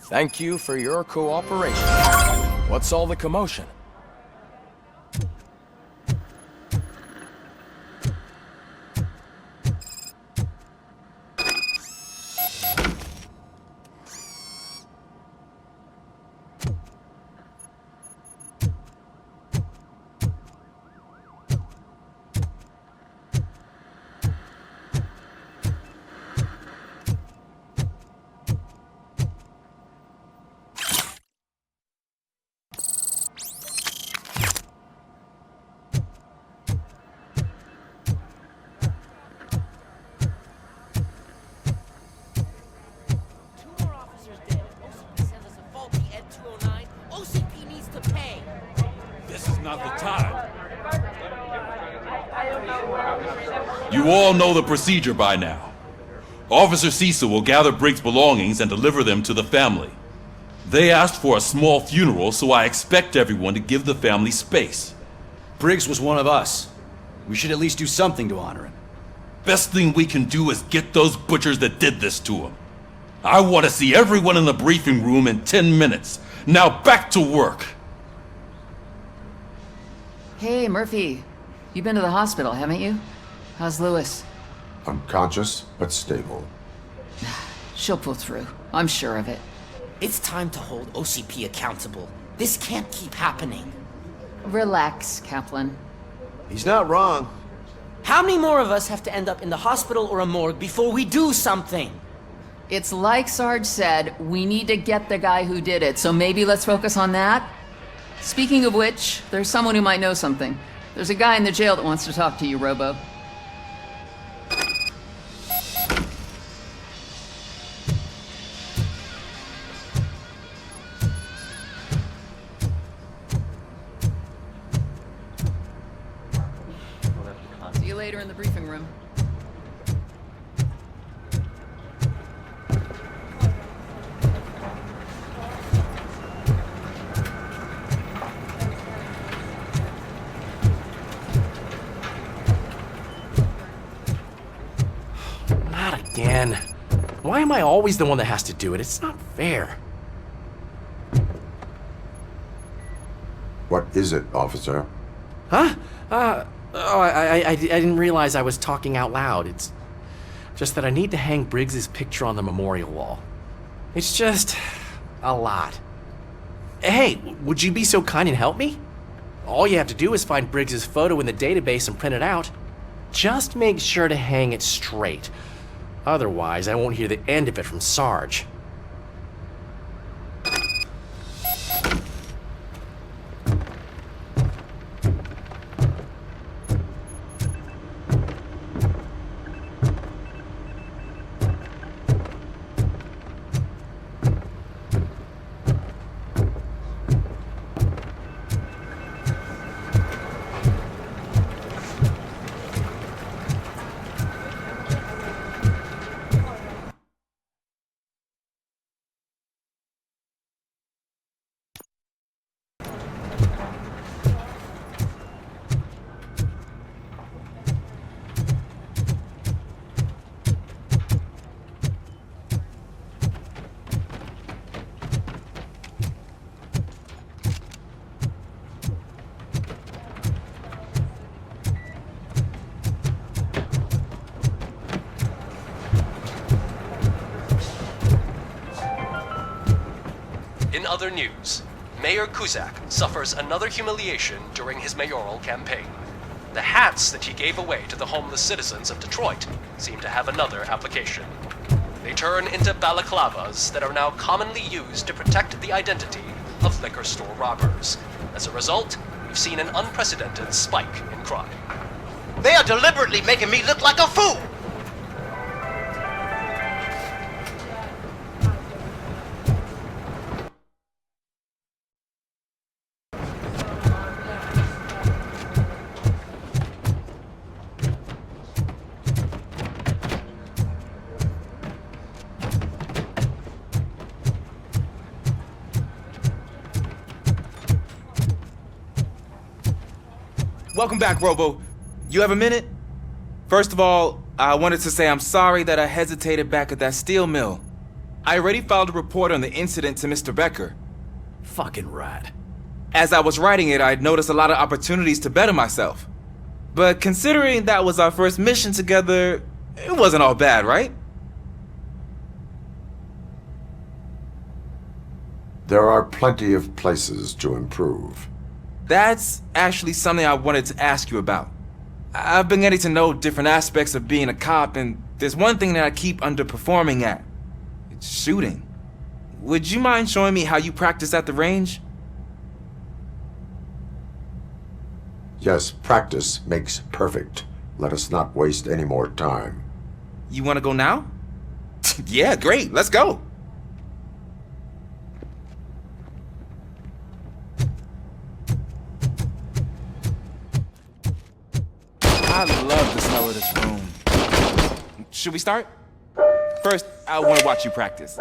Thank you for your cooperation. What's all the commotion? Not the time. You all know the procedure by now. Officer Cecil will gather Briggs' belongings and deliver them to the family. They asked for a small funeral, so I expect everyone to give the family space. Briggs was one of us. We should at least do something to honor him. Best thing we can do is get those butchers that did this to him. I want to see everyone in the briefing room in 10 minutes. Now back to work. Hey, Murphy. You've been to the hospital, haven't you? How's Lewis? Unconscious, but stable. She'll pull through. I'm sure of it. It's time to hold OCP accountable. This can't keep happening. Relax, Kaplan. He's not wrong. How many more of us have to end up in the hospital or a morgue before we do something? It's like Sarge said, we need to get the guy who did it, so maybe let's focus on that? Speaking of which, there's someone who might know something. There's a guy in the jail that wants to talk to you, Robo. See you later in the briefing room. Again. Why am I always the one that has to do it? It's not fair. What is it, officer? Huh? I didn't realize I was talking out loud. It's just that I need to hang Briggs's picture on the memorial wall. It's just a lot. Hey, would you be so kind and help me? All you have to do is find Briggs's photo in the database and print it out. Just make sure to hang it straight. Otherwise, I won't hear the end of it from Sarge. In other news, Mayor Cusack suffers another humiliation during his mayoral campaign. The hats that he gave away to the homeless citizens of Detroit seem to have another application. They turn into balaclavas that are now commonly used to protect the identity of liquor store robbers. As a result, we've seen an unprecedented spike in crime. They are deliberately making me look like a fool! Welcome back, Robo. You have a minute? First of all, I wanted to say I'm sorry that I hesitated back at that steel mill. I already filed a report on the incident to Mr. Becker. Fucking rad. As I was writing it, I'd noticed a lot of opportunities to better myself. But considering that was our first mission together, it wasn't all bad, right? There are plenty of places to improve. That's actually something I wanted to ask you about. I've been getting to know different aspects of being a cop, and there's one thing that I keep underperforming at. It's shooting. Would you mind showing me how you practice at the range? Yes, practice makes perfect. Let us not waste any more time. You want to go now? Yeah, great. Let's go. I love the smell of this room. Should we start? First, I want to watch you practice.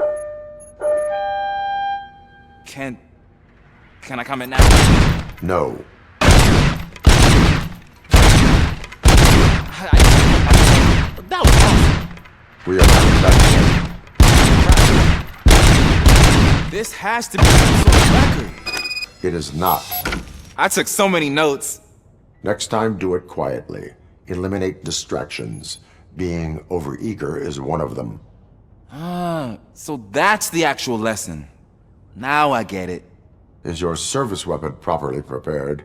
Can I comment now? No. That was awesome. We are not done. This has to be some sort of record. It is not. I took so many notes. Next time, do it quietly. Eliminate distractions. Being overeager is one of them. So that's the actual lesson. Now I get it. Is your service weapon properly prepared?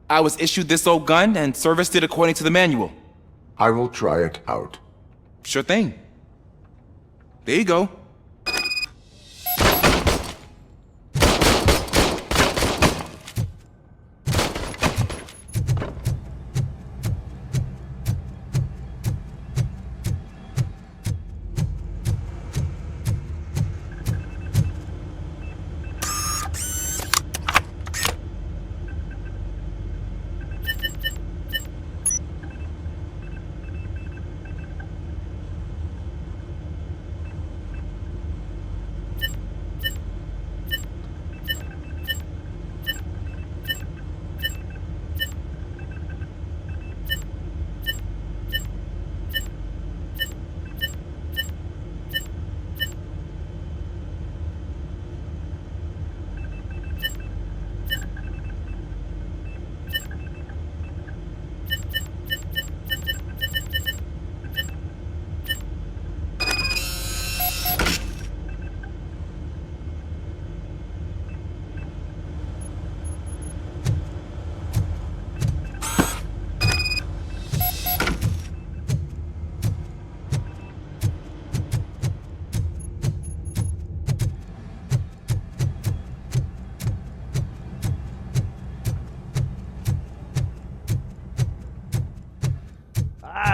I was issued this old gun and serviced it according to the manual. I will try it out. Sure thing. There you go.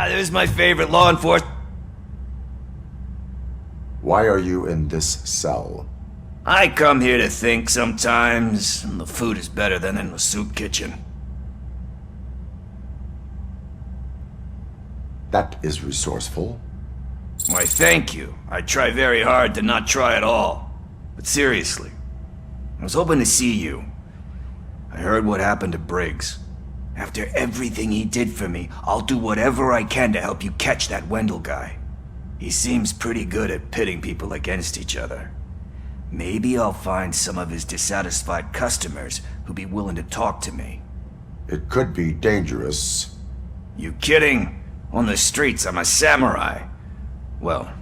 There's my favorite law enforcement. Why are you in this cell? I come here to think sometimes, and the food is better than in the soup kitchen. That is resourceful. Why, thank you. I try very hard to not try at all. But seriously, I was hoping to see you. I heard what happened to Briggs. After everything he did for me, I'll do whatever I can to help you catch that Wendell guy. He seems pretty good at pitting people against each other. Maybe I'll find some of his dissatisfied customers who'll be willing to talk to me. It could be dangerous. You kidding? On the streets, I'm a samurai. Well,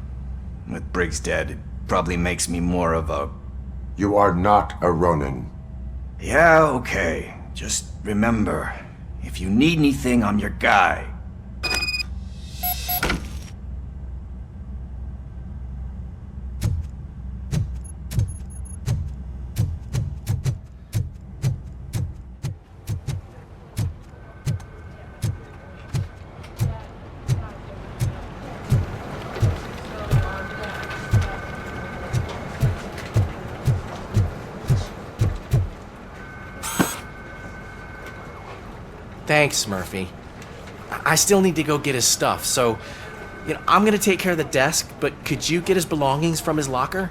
with Briggs dead, it probably makes me more of a... You are not a Ronin. Yeah, okay. Just remember, if you need anything, I'm your guy. Thanks, Murphy. I still need to go get his stuff, so, I'm gonna take care of the desk, but could you get his belongings from his locker?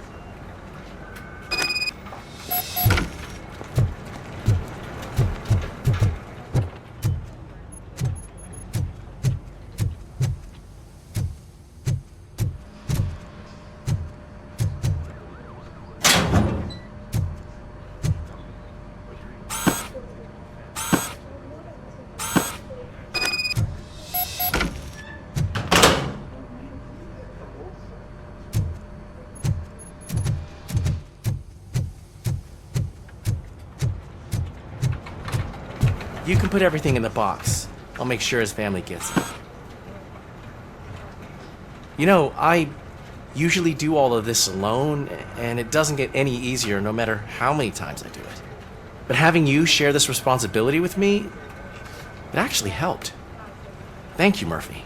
You can put everything in the box. I'll make sure his family gets it. You know, I usually do all of this alone, and it doesn't get any easier no matter how many times I do it. But having you share this responsibility with me, it actually helped. Thank you, Murphy.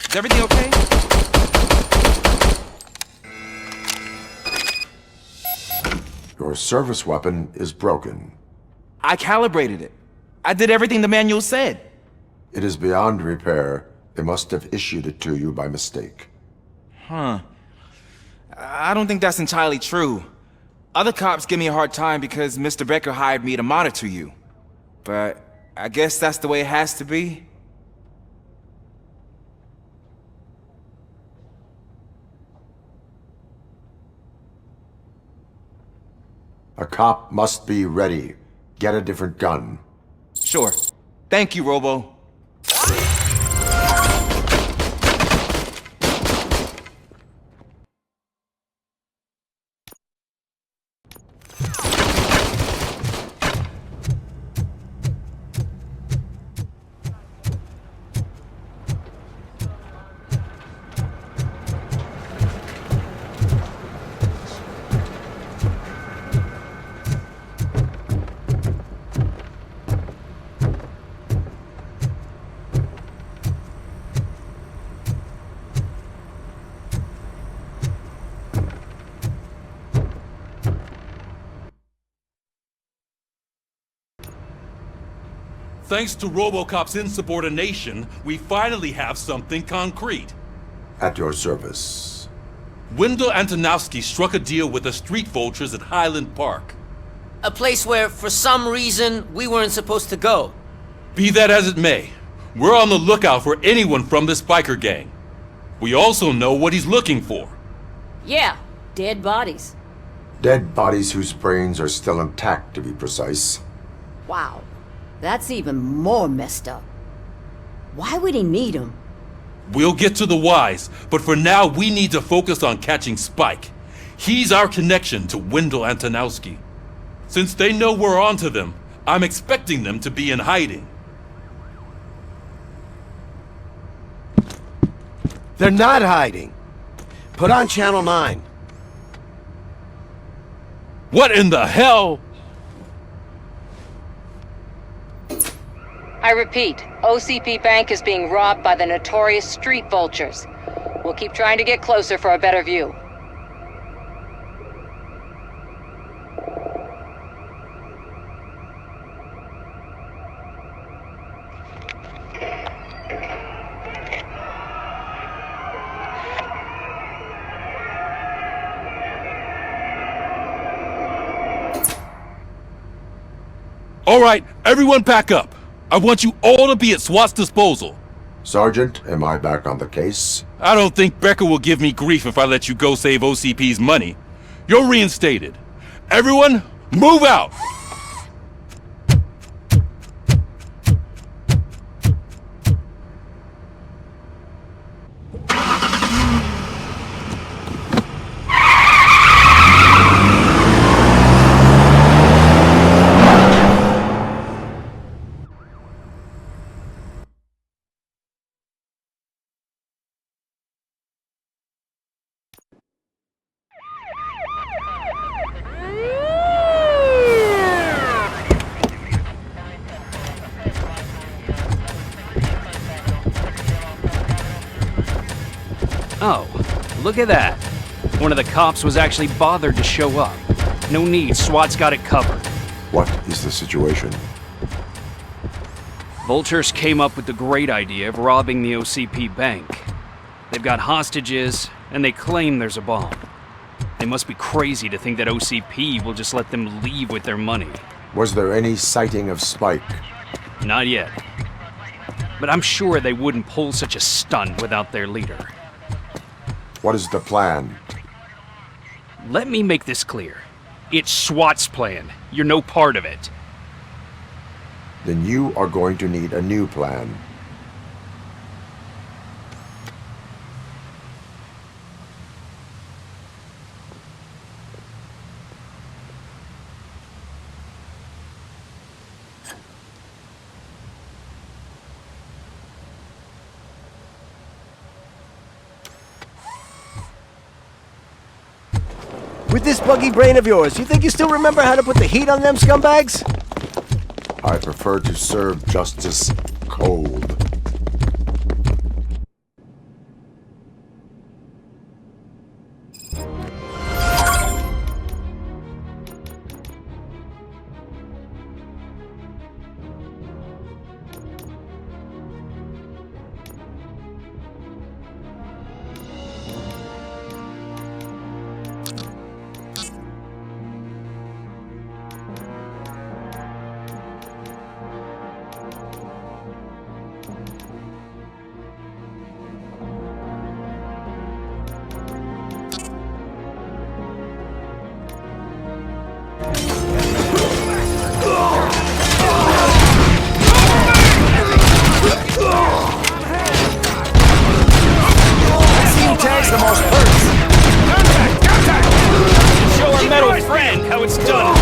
Is everything okay? Your service weapon is broken. I calibrated it. I did everything the manual said. It is beyond repair. They must have issued it to you by mistake. I don't think that's entirely true. Other cops give me a hard time because Mr. Becker hired me to monitor you. But I guess that's the way it has to be. A cop must be ready. Get a different gun. Sure. Thank you, Robo. Thanks to Robocop's insubordination, we finally have something concrete. At your service. Wendell Antonowski struck a deal with the street vultures at Highland Park. A place where, for some reason, we weren't supposed to go. Be that as it may, we're on the lookout for anyone from this biker gang. We also know what he's looking for. Yeah, dead bodies. Dead bodies whose brains are still intact, to be precise. Wow, that's even more messed up. Why would he need them? We'll get to the whys, but for now we need to focus on catching Spike. He's our connection to Wendell Antonowski. Since they know we're onto them, I'm expecting them to be in hiding. They're not hiding. Put on Channel 9. What in the hell? I repeat, OCP Bank is being robbed by the notorious street vultures. We'll keep trying to get closer for a better view. All right, everyone pack up. I want you all to be at SWAT's disposal. Sergeant, am I back on the case? I don't think Becker will give me grief if I let you go save OCP's money. You're reinstated. Everyone, move out! Oh, look at that. One of the cops was actually bothered to show up. No need, SWAT's got it covered. What is the situation? Vultures came up with the great idea of robbing the OCP bank. They've got hostages, and they claim there's a bomb. They must be crazy to think that OCP will just let them leave with their money. Was there any sighting of Spike? Not yet. But I'm sure they wouldn't pull such a stunt without their leader. What is the plan? Let me make this clear. It's SWAT's plan. You're no part of it. Then you are going to need a new plan. With this buggy brain of yours, you think you still remember how to put the heat on them scumbags? I prefer to serve justice cold. The most hurts. Show our metal friend how it's done,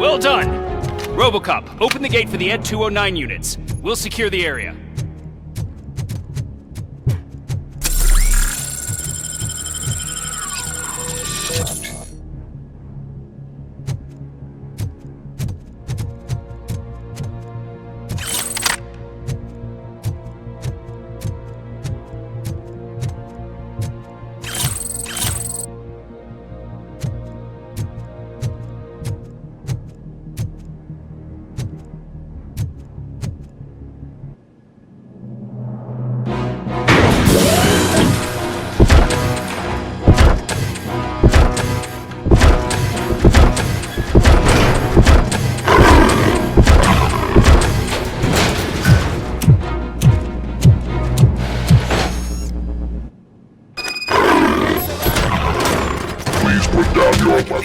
Well done! Robocop, open the gate for the Ed 209 units. We'll secure the area.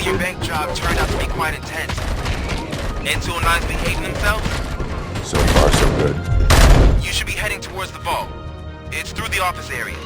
Your bank job turned out to be quite intense. Ed 209's behaving themselves? So far, so good. You should be heading towards the vault. It's through the office area.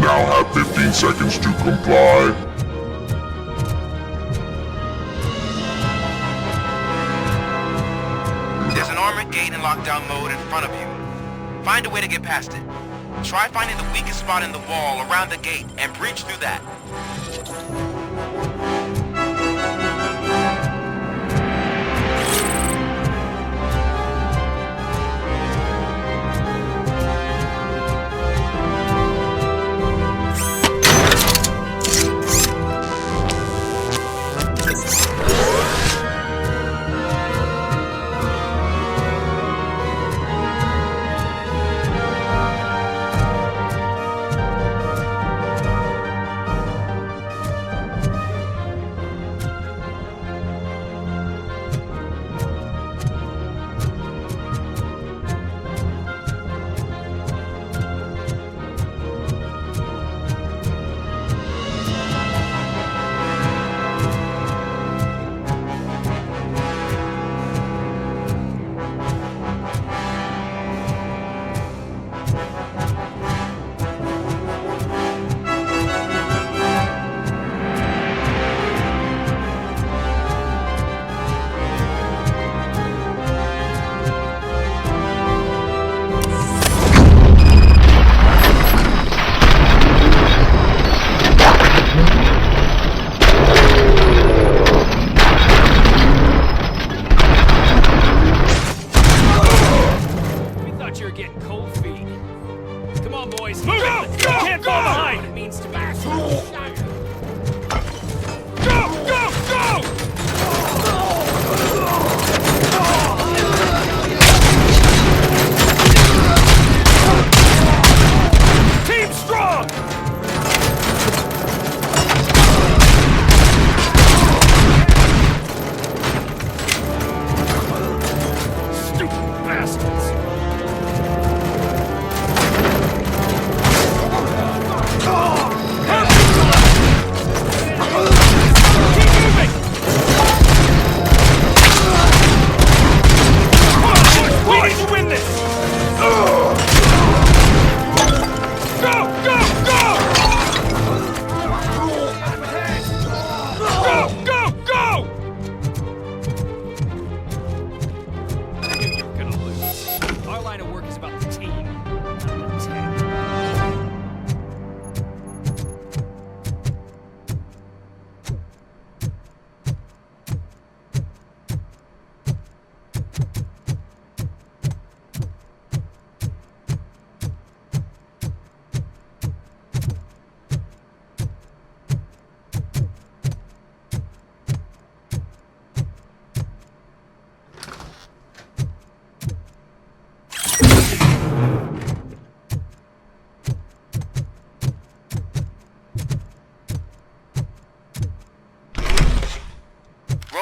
now have 15 seconds to comply. There's an armored gate in lockdown mode in front of you. Find a way to get past it. Try finding the weakest spot in the wall around the gate and breach through that.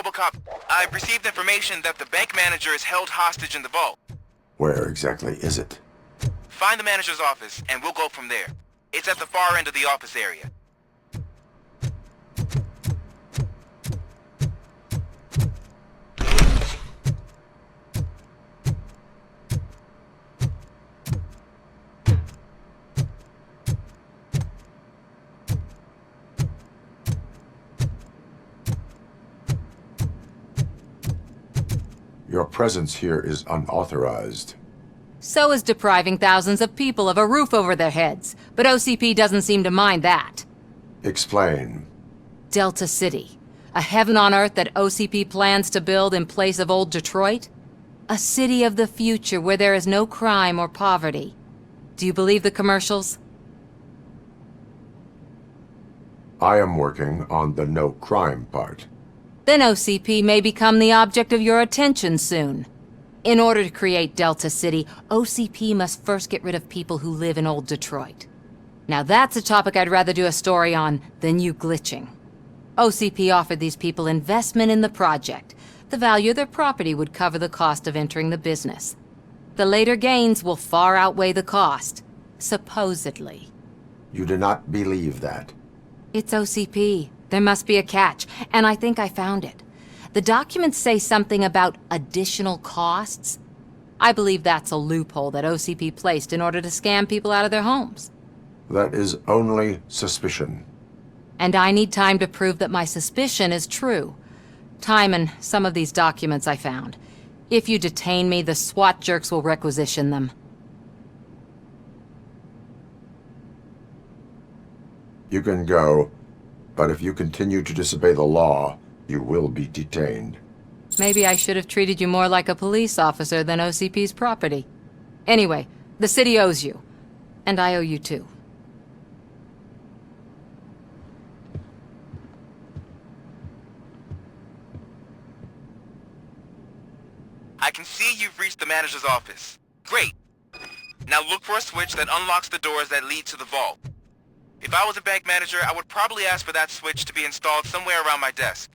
Robocop, I've received information that the bank manager is held hostage in the vault. Where exactly is it? Find the manager's office, and we'll go from there. It's at the far end of the office area. Your presence here is unauthorized. So is depriving thousands of people of a roof over their heads, but OCP doesn't seem to mind that. Explain. Delta City, a heaven on earth that OCP plans to build in place of old Detroit? A city of the future where there is no crime or poverty. Do you believe the commercials? I am working on the no crime part. Then OCP may become the object of your attention soon. In order to create Delta City, OCP must first get rid of people who live in old Detroit. Now that's a topic I'd rather do a story on than you glitching. OCP offered these people investment in the project. The value of their property would cover the cost of entering the business. The later gains will far outweigh the cost, supposedly. You do not believe that? It's OCP. There must be a catch, and I think I found it. The documents say something about additional costs. I believe that's a loophole that OCP placed in order to scam people out of their homes. That is only suspicion. And I need time to prove that my suspicion is true. Time and some of these documents I found. If you detain me, the SWAT jerks will requisition them. You can go, but if you continue to disobey the law, you will be detained. Maybe I should have treated you more like a police officer than OCP's property. Anyway, the city owes you. And I owe you too. I can see you've reached the manager's office. Great. Now look for a switch that unlocks the doors that lead to the vault. If I was a bank manager, I would probably ask for that switch to be installed somewhere around my desk.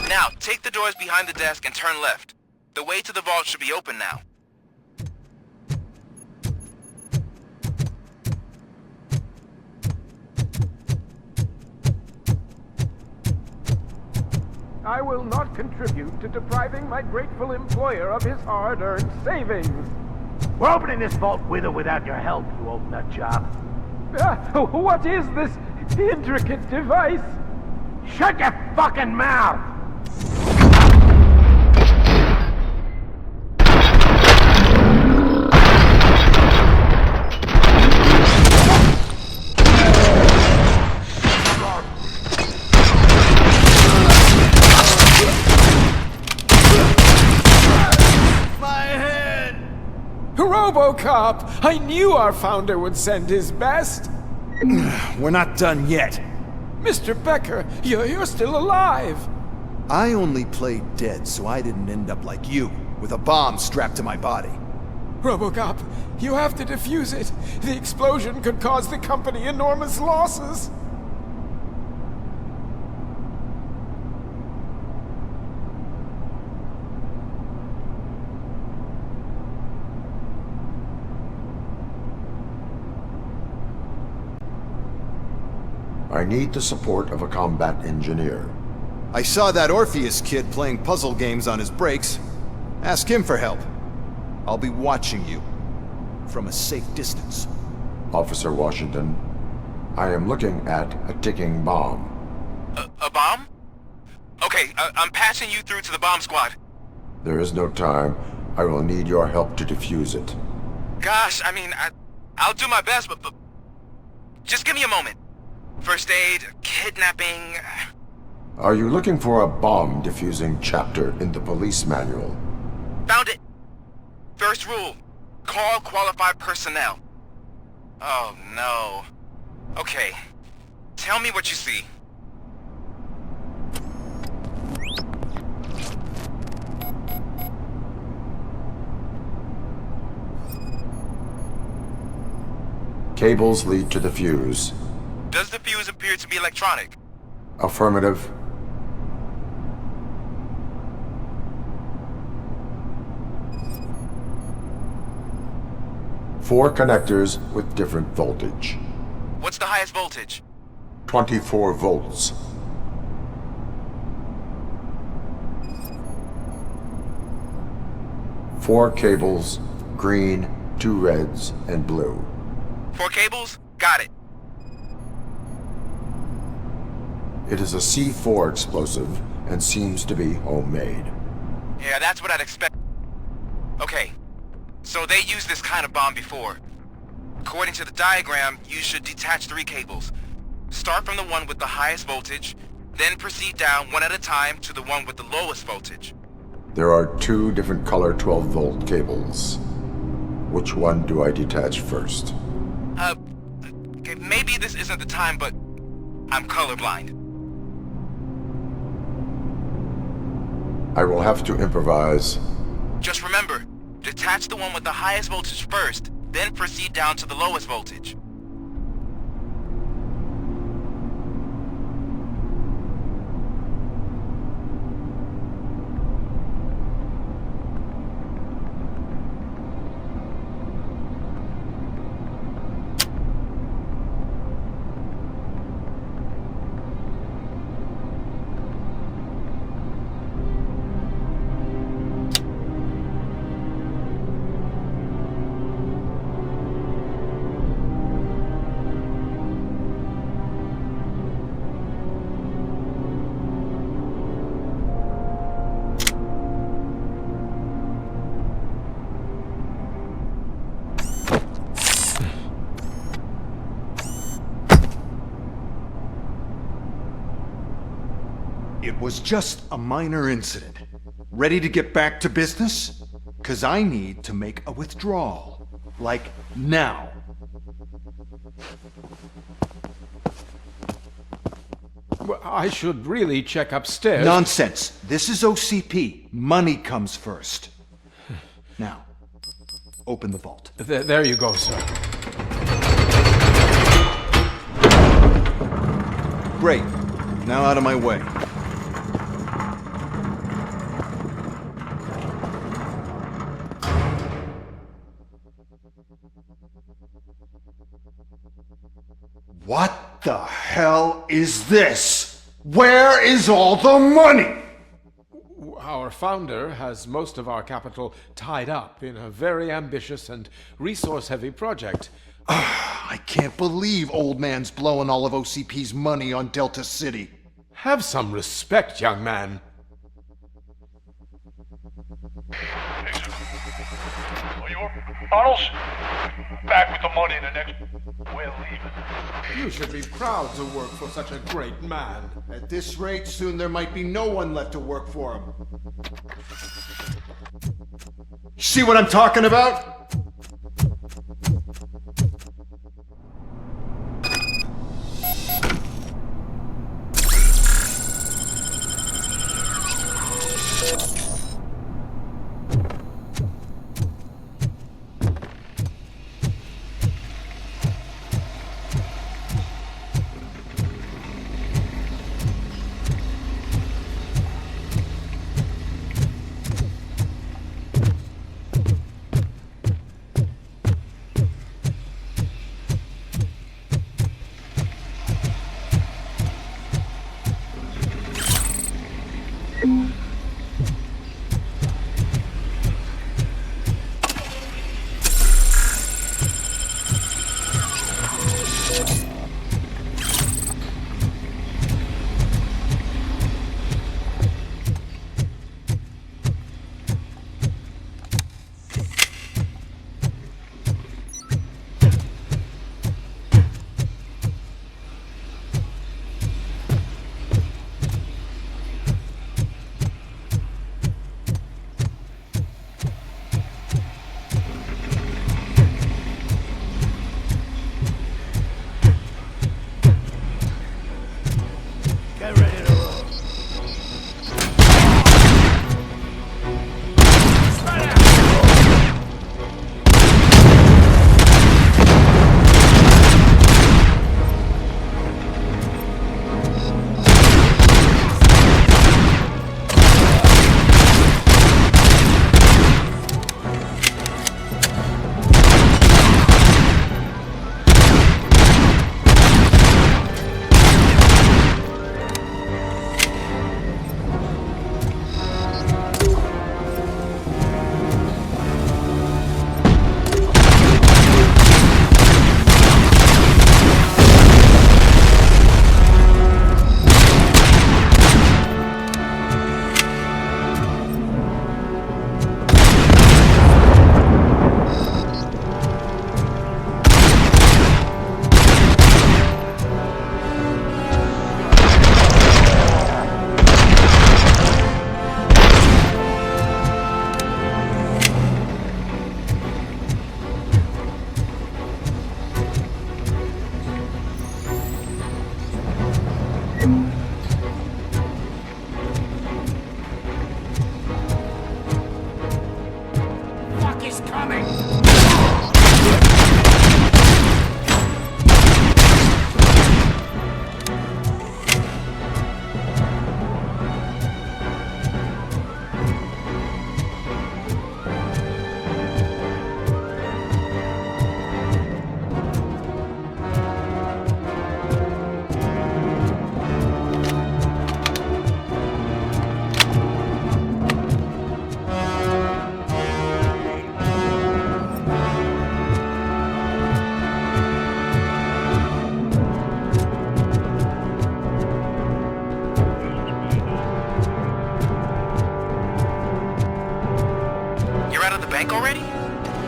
Now, take the doors behind the desk and turn left. The way to the vault should be open now. I will not contribute to depriving my grateful employer of his hard-earned savings. We're opening this vault with or without your help, you old nut job. What is this intricate device? Shut your fucking mouth! Robocop! I knew our founder would send his best! We're not done yet. Mr. Becker, you're still alive! I only played dead so I didn't end up like you, with a bomb strapped to my body. Robocop, you have to defuse it. The explosion could cause the company enormous losses. I need the support of a combat engineer. I saw that Orpheus kid playing puzzle games on his breaks. Ask him for help. I'll be watching you. From a safe distance. Officer Washington, I am looking at a ticking bomb. A bomb? Okay, I'm passing you through to the bomb squad. There is no time. I will need your help to defuse it. Gosh, I mean, I'll do my best, but just give me a moment. First aid, kidnapping... Are you looking for a bomb defusing chapter in the police manual? Found it! First rule, call qualified personnel. Oh no. Okay, tell me what you see. Cables lead to the fuse. Does the fuse appear to be electronic? Affirmative. Four connectors with different voltage. What's the highest voltage? 24 volts. Four cables, green, 2 reds, and blue. 4 cables? Got it. It is a C4 explosive and seems to be homemade. Yeah, that's what I'd expect. Okay, so they used this kind of bomb before. According to the diagram, you should detach 3 cables. Start from the one with the highest voltage, then proceed down one at a time to the one with the lowest voltage. There are 2 different color 12-volt cables. Which one do I detach first? Okay, maybe this isn't the time, but I'm colorblind. I will have to improvise. Just remember, detach the one with the highest voltage first, then proceed down to the lowest voltage. was just a minor incident. Ready to get back to business? 'Cause I need to make a withdrawal. Like, now. Well, I should really check upstairs. Nonsense. This is OCP. Money comes first. Now, open the vault. There you go, sir. Great. Now out of my way. What the hell is this? Where is all the money? Our founder has most of our capital tied up in a very ambitious and resource-heavy project. I can't believe old man's blowing all of OCP's money on Delta City. Have some respect, young man. Bottles? Back with the money in the next... We're leaving. You should be proud to work for such a great man. At this rate, soon there might be no one left to work for him. See what I'm talking about?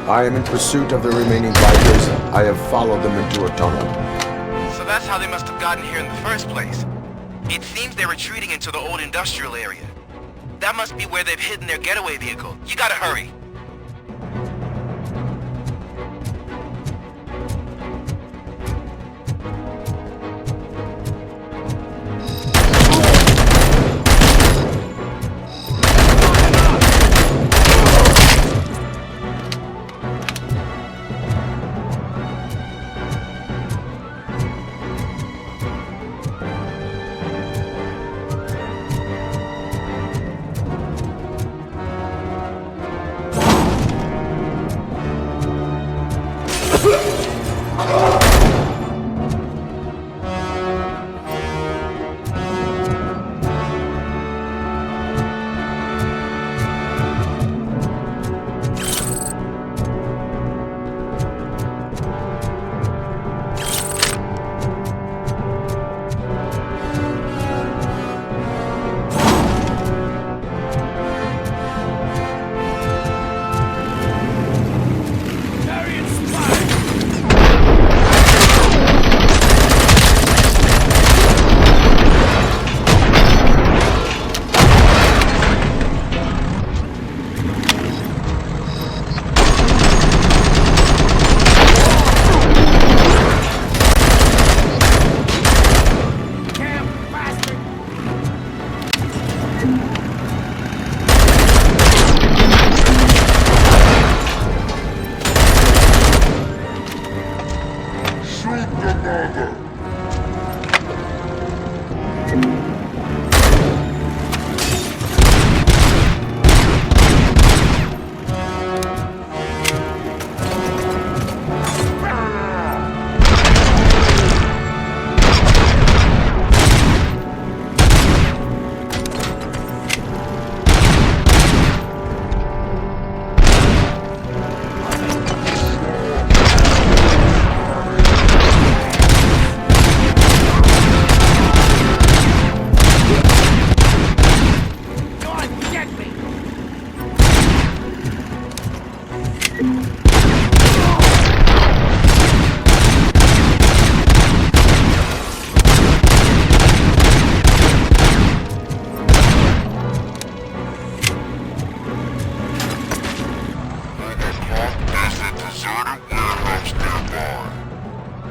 I am in pursuit of the remaining bikers. I have followed them into a tunnel. So that's how they must have gotten here in the first place. It seems they're retreating into the old industrial area. That must be where they've hidden their getaway vehicle. You gotta hurry.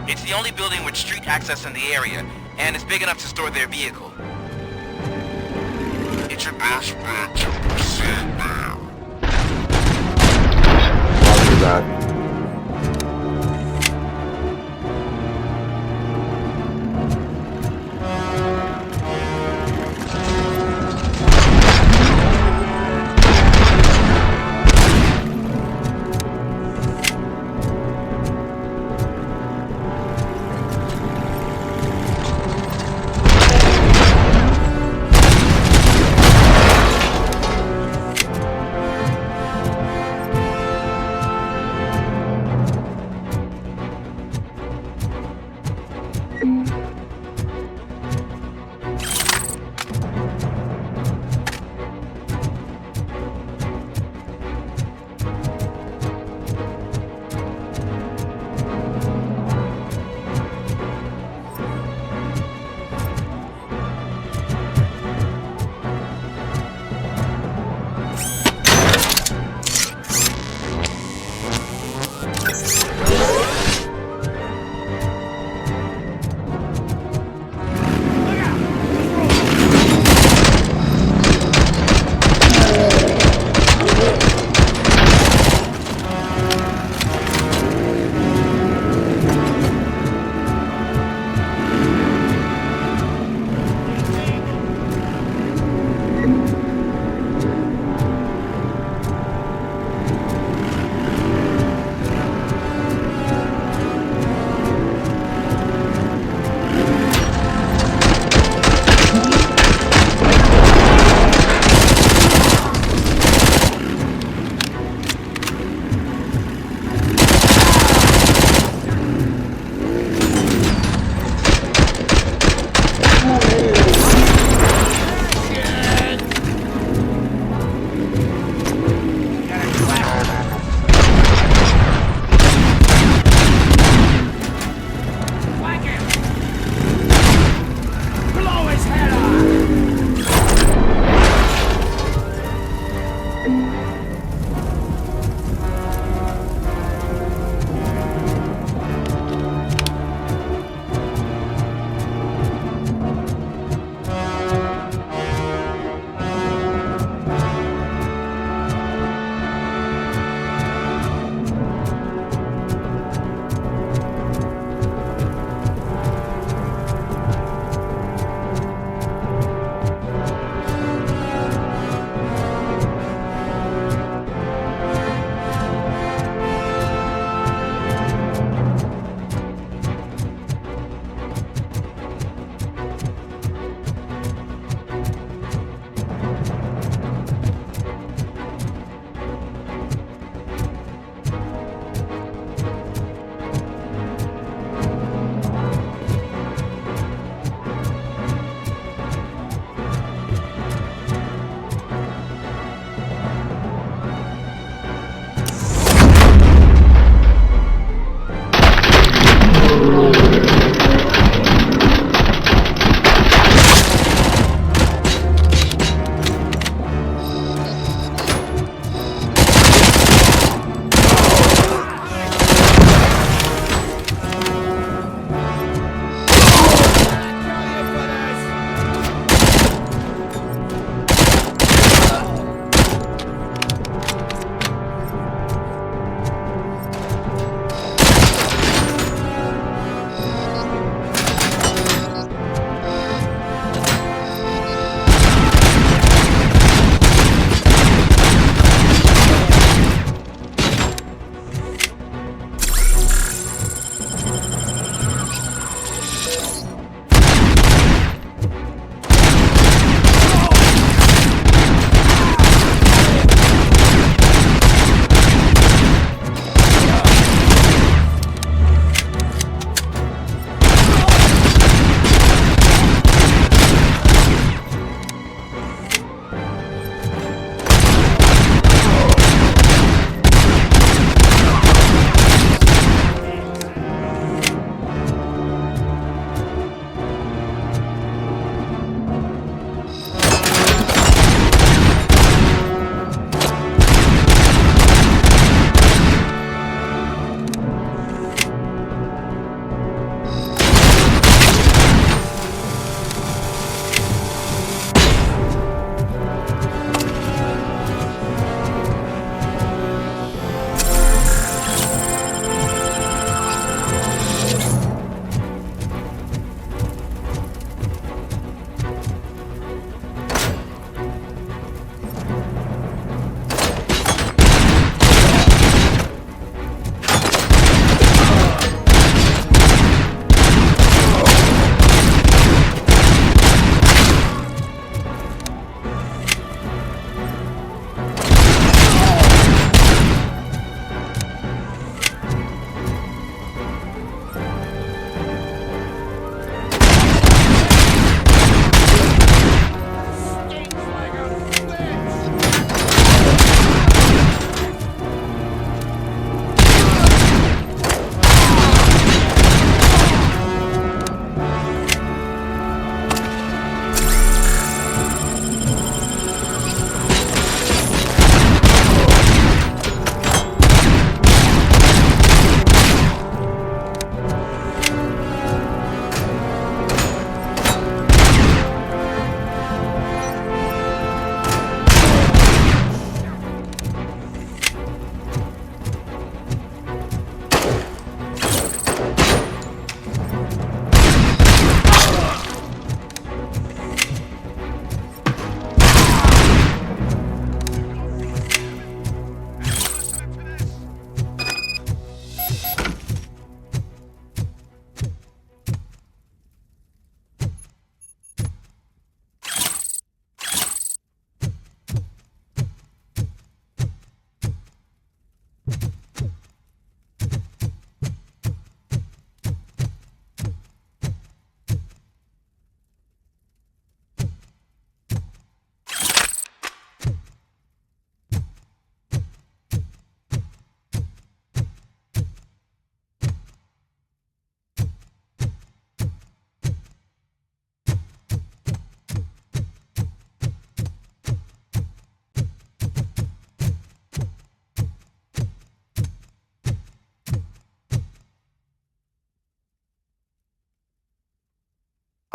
It's the only building with street access in the area, and it's big enough to store their vehicle. It's your best bet to proceed there. Roger that.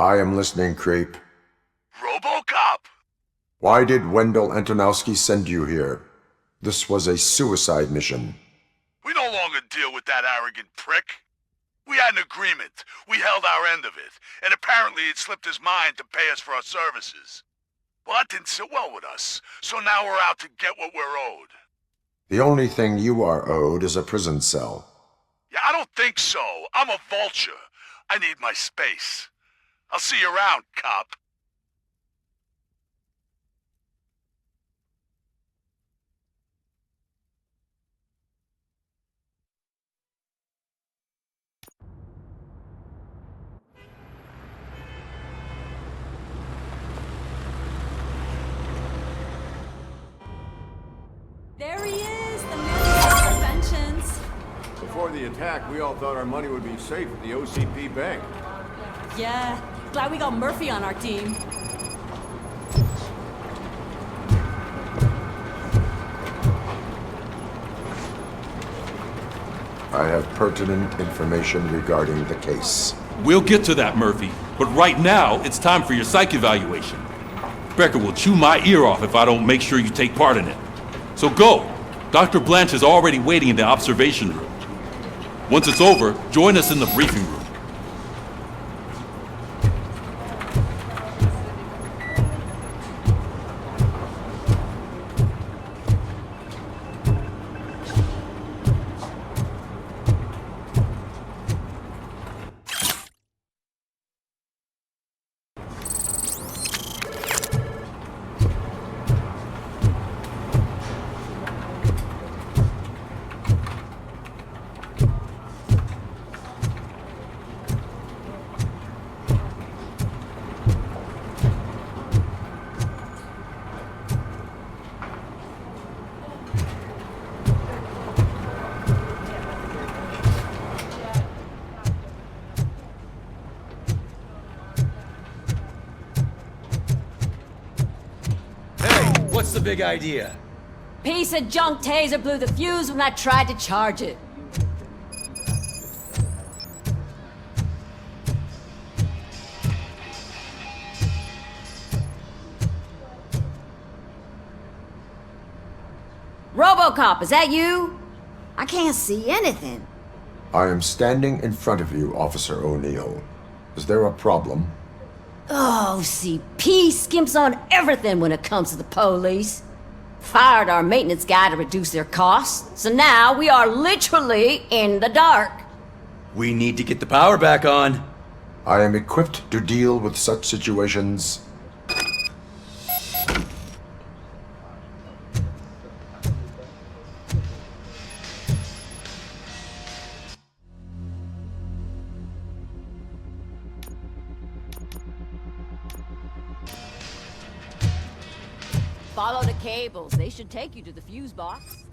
I am listening, creep. Robocop! Why did Wendell Antonowski send you here? This was a suicide mission. We no longer deal with that arrogant prick. We had an agreement. We held our end of it, and apparently it slipped his mind to pay us for our services. Well, that didn't sit well with us, so now we're out to get what we're owed. The only thing you are owed is a prison cell. Yeah, I don't think so. I'm a vulture. I need my space. I'll see you around, cop. There he is, the man of inventions. Before the attack, we all thought our money would be safe at the OCP bank. Yeah, glad we got Murphy on our team. I have pertinent information regarding the case. We'll get to that, Murphy. But right now, it's time for your psych evaluation. Becker will chew my ear off if I don't make sure you take part in it. So go. Dr. Blanche is already waiting in the observation room. Once it's over, join us in the briefing room. What's the big idea? Piece of junk taser blew the fuse when I tried to charge it. Robocop, is that you? I can't see anything. I am standing in front of you, Officer O'Neill. Is there a problem? Oh, OCP skimps on everything when it comes to the police. Fired our maintenance guy to reduce their costs, so now we are literally in the dark. We need to get the power back on. I am equipped to deal with such situations. Follow the cables. They should take you to the fuse box.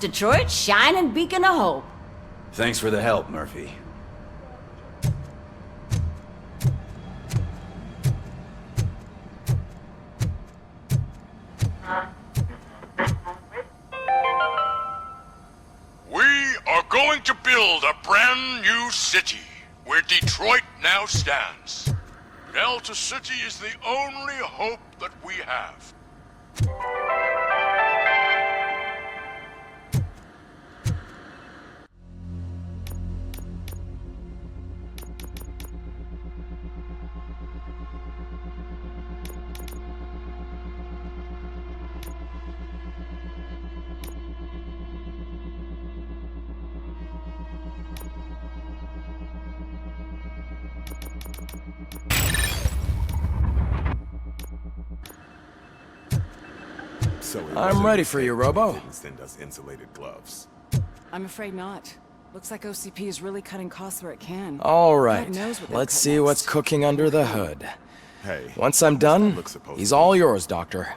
Detroit's shining beacon of hope. Thanks for the help, Murphy. We are going to build a brand new city where Detroit now stands. Delta City is the only hope that we have. I'm ready for you, Robo. Send us insulated gloves. I'm afraid not. Looks like OCP is really cutting costs where it can. All right, God knows what they'll let's cut see next. what's cooking under the hood. Hey. Once I'm done, he's all yours, Doctor.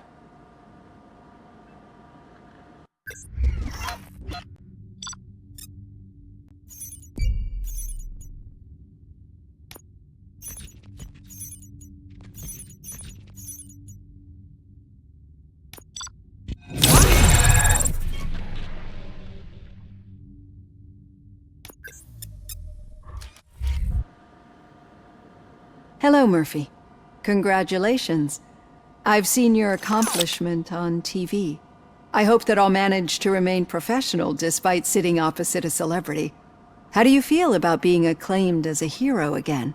Hello, Murphy. Congratulations. I've seen your accomplishment on TV. I hope that I'll manage to remain professional despite sitting opposite a celebrity. How do you feel about being acclaimed as a hero again?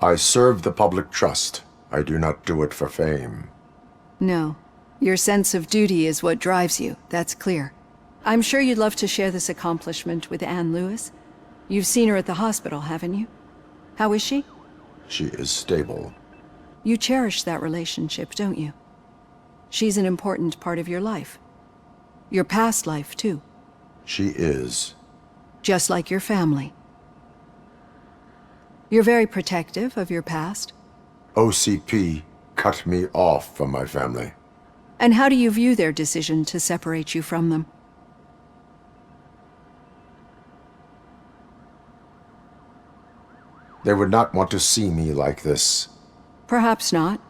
I serve the public trust. I do not do it for fame. No. Your sense of duty is what drives you, that's clear. I'm sure you'd love to share this accomplishment with Anne Lewis. You've seen her at the hospital, haven't you? How is she? She is stable. You cherish that relationship, don't you? She's an important part of your life. Your past life, too. She is. Just like your family. You're very protective of your past. OCP cut me off from my family. And how do you view their decision to separate you from them? They would not want to see me like this. Perhaps not.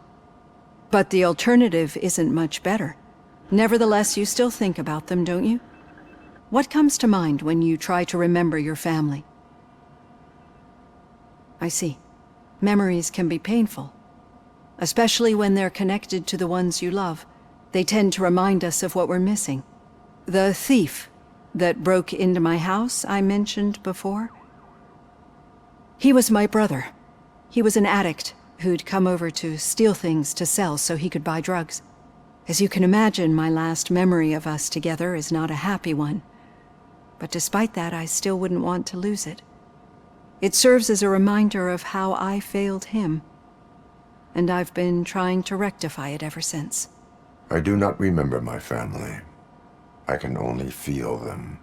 But the alternative isn't much better. Nevertheless, you still think about them, don't you? What comes to mind when you try to remember your family? I see. Memories can be painful. Especially when they're connected to the ones you love. They tend to remind us of what we're missing. The thief that broke into my house I mentioned before? He was my brother. He was an addict who'd come over to steal things to sell so he could buy drugs. As you can imagine, my last memory of us together is not a happy one. But despite that, I still wouldn't want to lose it. It serves as a reminder of how I failed him. And I've been trying to rectify it ever since. I do not remember my family. I can only feel them.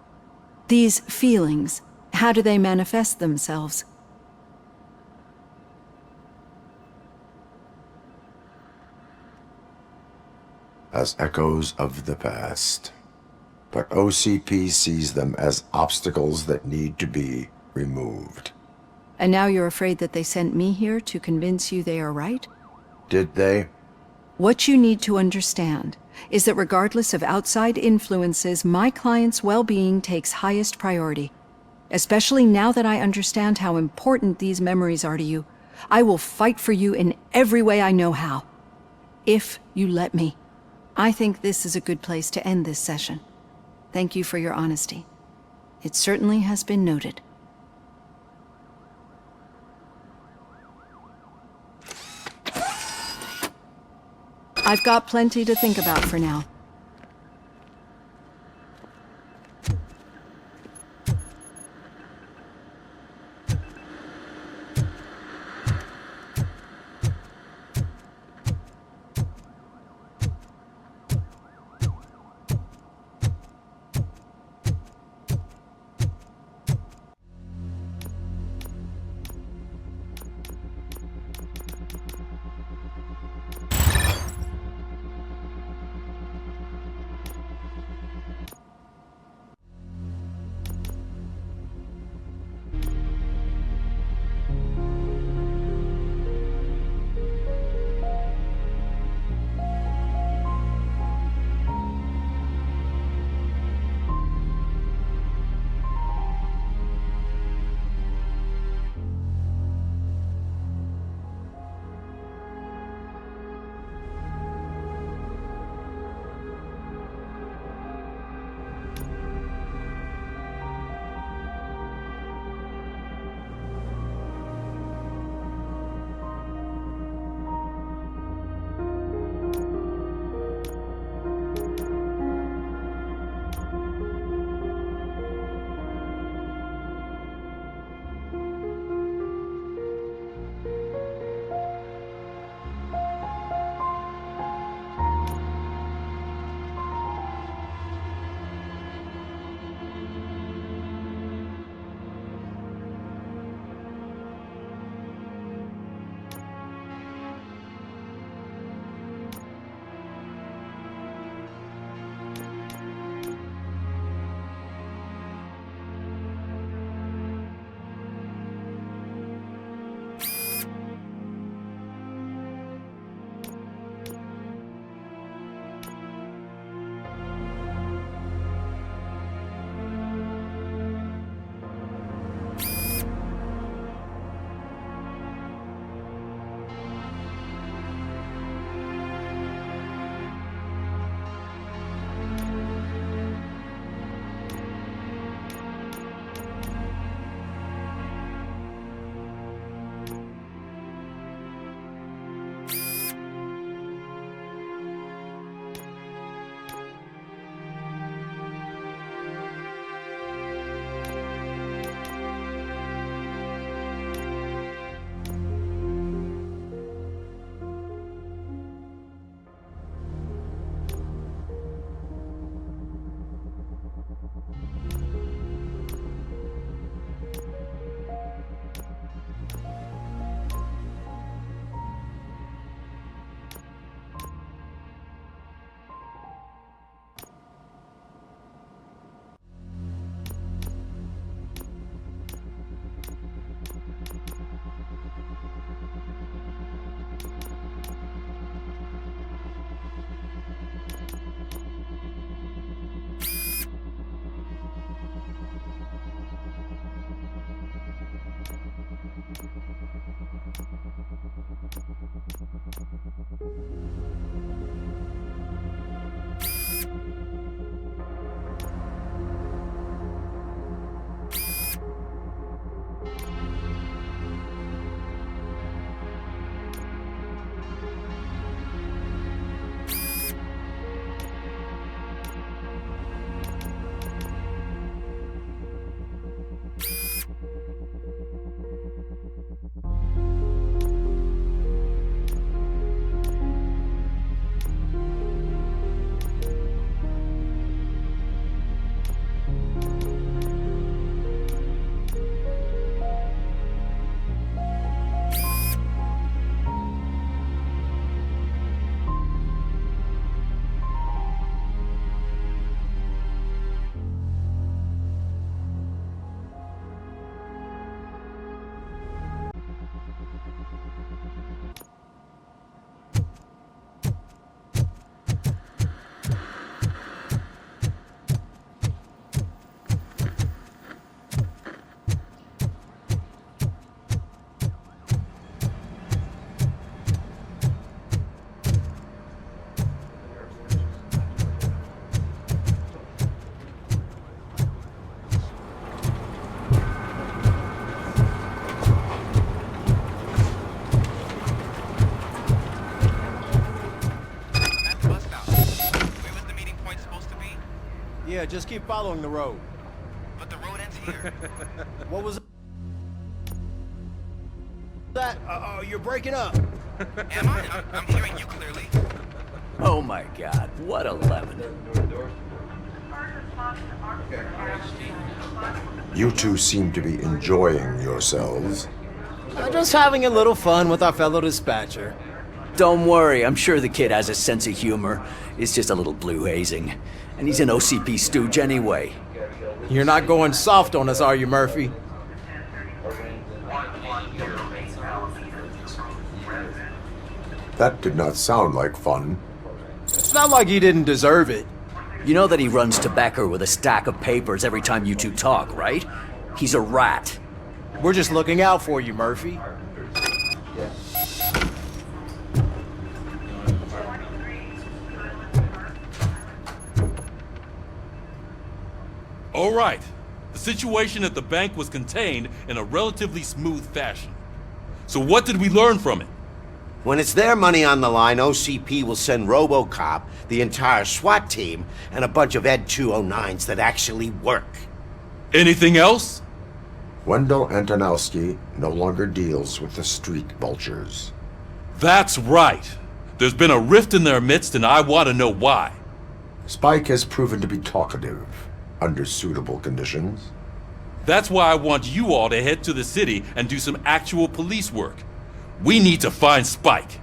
These feelings, how do they manifest themselves? As echoes of the past. But OCP sees them as obstacles that need to be removed. And now you're afraid that they sent me here to convince you they are right? Did they? What you need to understand is that regardless of outside influences, my client's well-being takes highest priority. Especially now that I understand how important these memories are to you. I will fight for you in every way I know how. If you let me. I think this is a good place to end this session. Thank you for your honesty. It certainly has been noted. I've got plenty to think about for now. Yeah, just keep following the road. But the road ends here. What was that? Oh, you're breaking up. Am I? I'm hearing you clearly. Oh my god, what a lemon. You two seem to be enjoying yourselves. Just having a little fun with our fellow dispatcher. Don't worry, I'm sure the kid has a sense of humor. It's just a little blue hazing. And he's an OCP stooge anyway. You're not going soft on us, are you, Murphy? That did not sound like fun. It's not like he didn't deserve it. You know that he runs tobacco with a stack of papers every time you two talk, right? He's a rat. We're just looking out for you, Murphy. All right. The situation at the bank was contained in a relatively smooth fashion. So what did we learn from it? When it's their money on the line, OCP will send Robocop, the entire SWAT team, and a bunch of Ed 209s that actually work. Anything else? Wendell Antonowski no longer deals with the street vultures. That's right. There's been a rift in their midst, and I want to know why. Spike has proven to be talkative, under suitable conditions. That's why I want you all to head to the city and do some actual police work. We need to find Spike.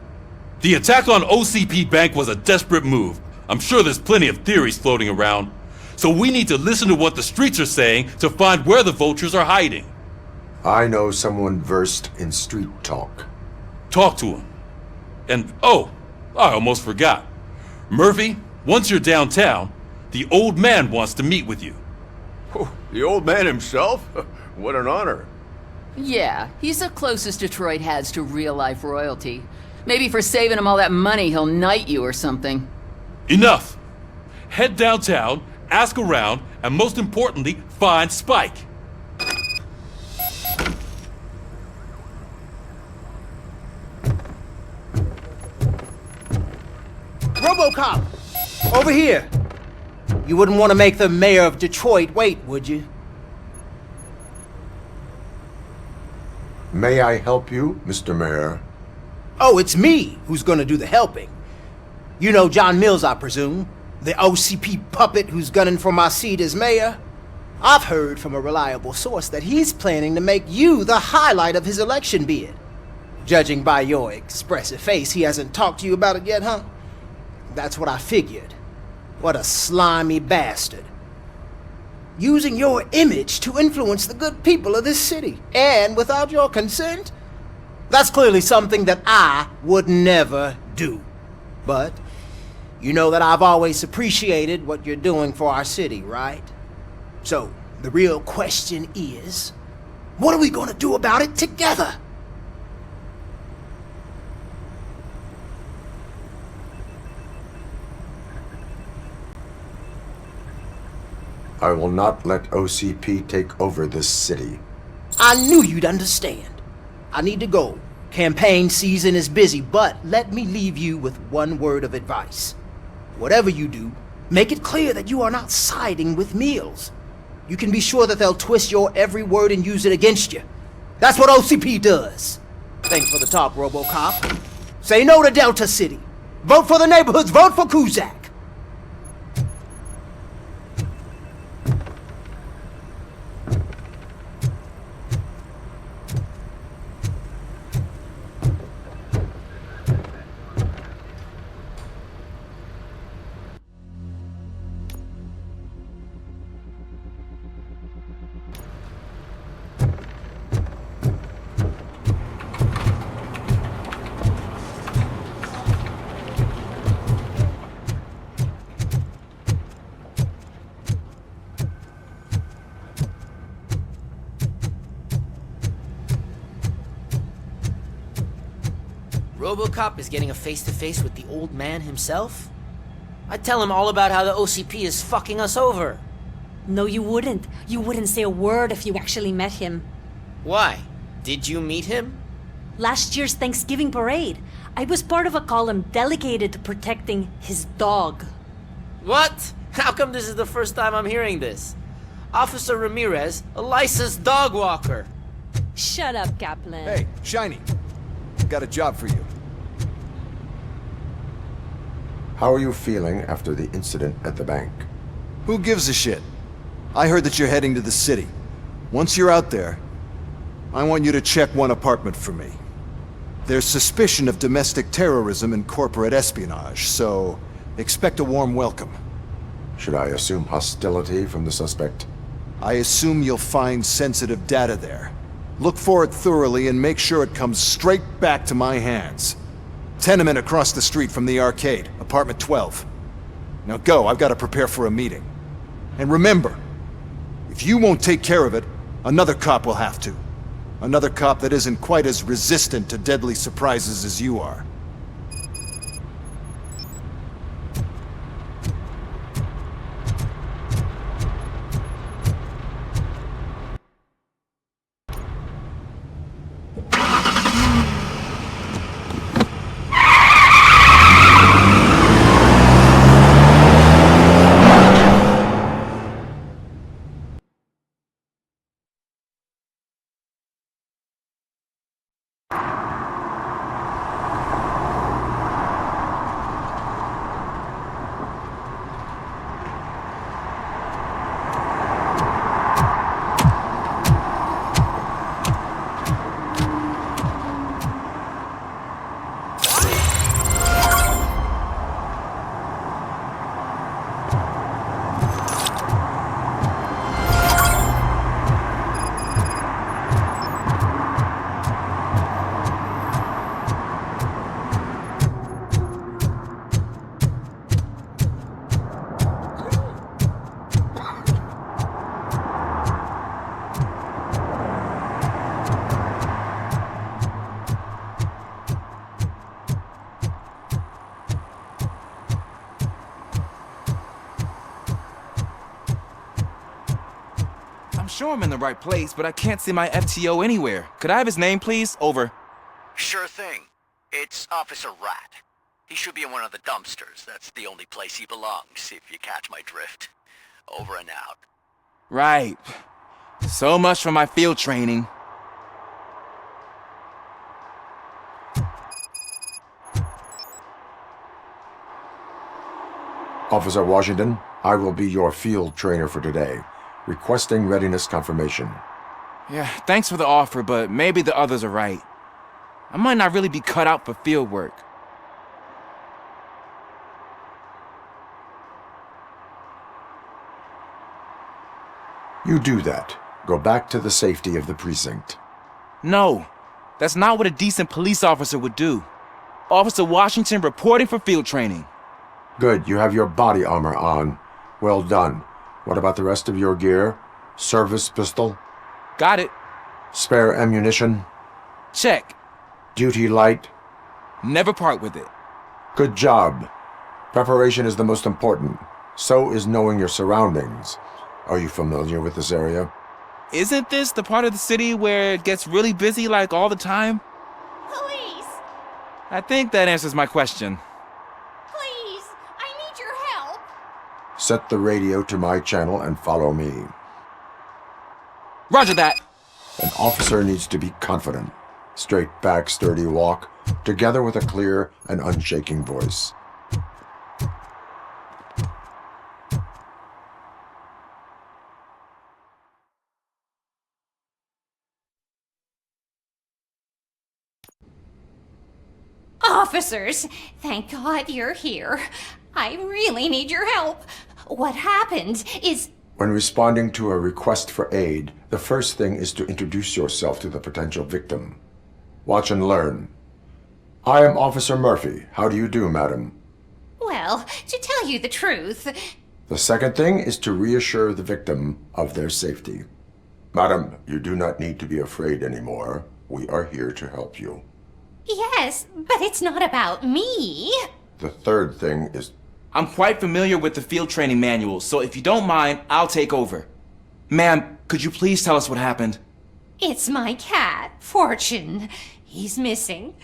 The attack on OCP Bank was a desperate move. I'm sure there's plenty of theories floating around. So we need to listen to what the streets are saying to find where the vultures are hiding. I know someone versed in street talk. Talk to him. And, oh, I almost forgot. Murphy, once you're downtown, the old man wants to meet with you. Oh, the old man himself? What an honor. Yeah, he's the closest Detroit has to real-life royalty. Maybe for saving him all that money, he'll knight you or something. Enough! Head downtown, ask around, and most importantly, find Spike. Robocop! Over here! You wouldn't want to make the mayor of Detroit wait, would you? May I help you, Mr. Mayor? Oh, it's me who's gonna do the helping. You know John Mills, I presume? The OCP puppet who's gunning for my seat as mayor? I've heard from a reliable source that he's planning to make you the highlight of his election bid. Judging by your expressive face, he hasn't talked to you about it yet, huh? That's what I figured. What a slimy bastard. Using your image to influence the good people of this city, and without your consent? That's clearly something that I would never do. But you know that I've always appreciated what you're doing for our city, right? So, the real question is, what are we gonna do about it together? I will not let OCP take over this city. I knew you'd understand. I need to go. Campaign season is busy, but let me leave you with one word of advice. Whatever you do, make it clear that you are not siding with Mills. You can be sure that they'll twist your every word and use it against you. That's what OCP does. Thanks for the talk, Robocop. Say no to Delta City. Vote for the neighborhoods. Vote for Kuzak. Robocop is getting a face-to-face with the old man himself? I'd tell him all about how the OCP is fucking us over. No, you wouldn't. You wouldn't say a word if you actually met him. Why? Did you meet him? Last year's Thanksgiving parade, I was part of a column dedicated to protecting his dog. What? How come this is the first time I'm hearing this? Officer Ramirez, a licensed dog walker. Shut up, Kaplan. Hey, Shiny. Got a job for you. How are you feeling after the incident at the bank? Who gives a shit? I heard that you're heading to the city. Once you're out there, I want you to check one apartment for me. There's suspicion of domestic terrorism and corporate espionage, so expect a warm welcome. Should I assume hostility from the suspect? I assume you'll find sensitive data there. Look for it thoroughly and make sure it comes straight back to my hands. Tenement across the street from the arcade, apartment 12. Now go, I've got to prepare for a meeting. And remember, if you won't take care of it, another cop will have to. Another cop that isn't quite as resistant to deadly surprises as you are. I'm sure I'm in the right place, but I can't see my FTO anywhere. Could I have his name, please? Over. Sure thing. It's Officer Rat. He should be in one of the dumpsters. That's the only place he belongs, if you catch my drift. Over and out. Right. So much for my field training. Officer Washington, I will be your field trainer for today. Requesting readiness confirmation. Yeah, thanks for the offer, but maybe the others are right. I might not really be cut out for field work. You do that. Go back to the safety of the precinct. No, that's not what a decent police officer would do. Officer Washington reporting for field training. Good, you have your body armor on. Well done. What about the rest of your gear? Service pistol? Got it. Spare ammunition? Check. Duty light? Never part with it. Good job. Preparation is the most important. So is knowing your surroundings. Are you familiar with this area? Isn't this the part of the city where it gets really busy like all the time? Police! I think that answers my question. Please! I need your help! Set the radio to my channel and follow me. Roger that! An officer needs to be confident. Straight back, sturdy walk, together with a clear and unshaking voice. Officers, thank God you're here. I really need your help. What happened is... When responding to a request for aid, the first thing is to introduce yourself to the potential victim. Watch and learn. I am Officer Murphy. How do you do, madam? Well, to tell you the truth... The second thing is to reassure the victim of their safety. Madam, you do not need to be afraid anymore. We are here to help you. Yes, but it's not about me. The third thing is... I'm quite familiar with the field training manual, so if you don't mind, I'll take over. Ma'am, could you please tell us what happened? It's my cat, Fortune. He's missing.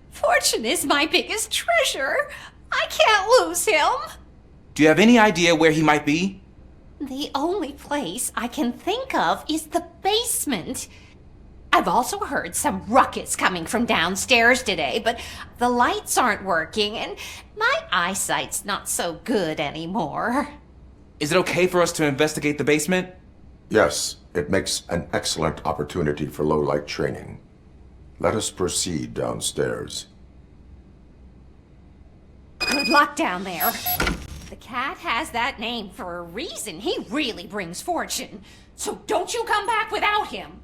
Fortune is my biggest treasure. I can't lose him. Do you have any idea where he might be? The only place I can think of is the basement. I've also heard some ruckus coming from downstairs today, but the lights aren't working and my eyesight's not so good anymore. Is it okay for us to investigate the basement? Yes, it makes an excellent opportunity for low-light training. Let us proceed downstairs. Good luck down there. The cat has that name for a reason. He really brings fortune. So don't you come back without him.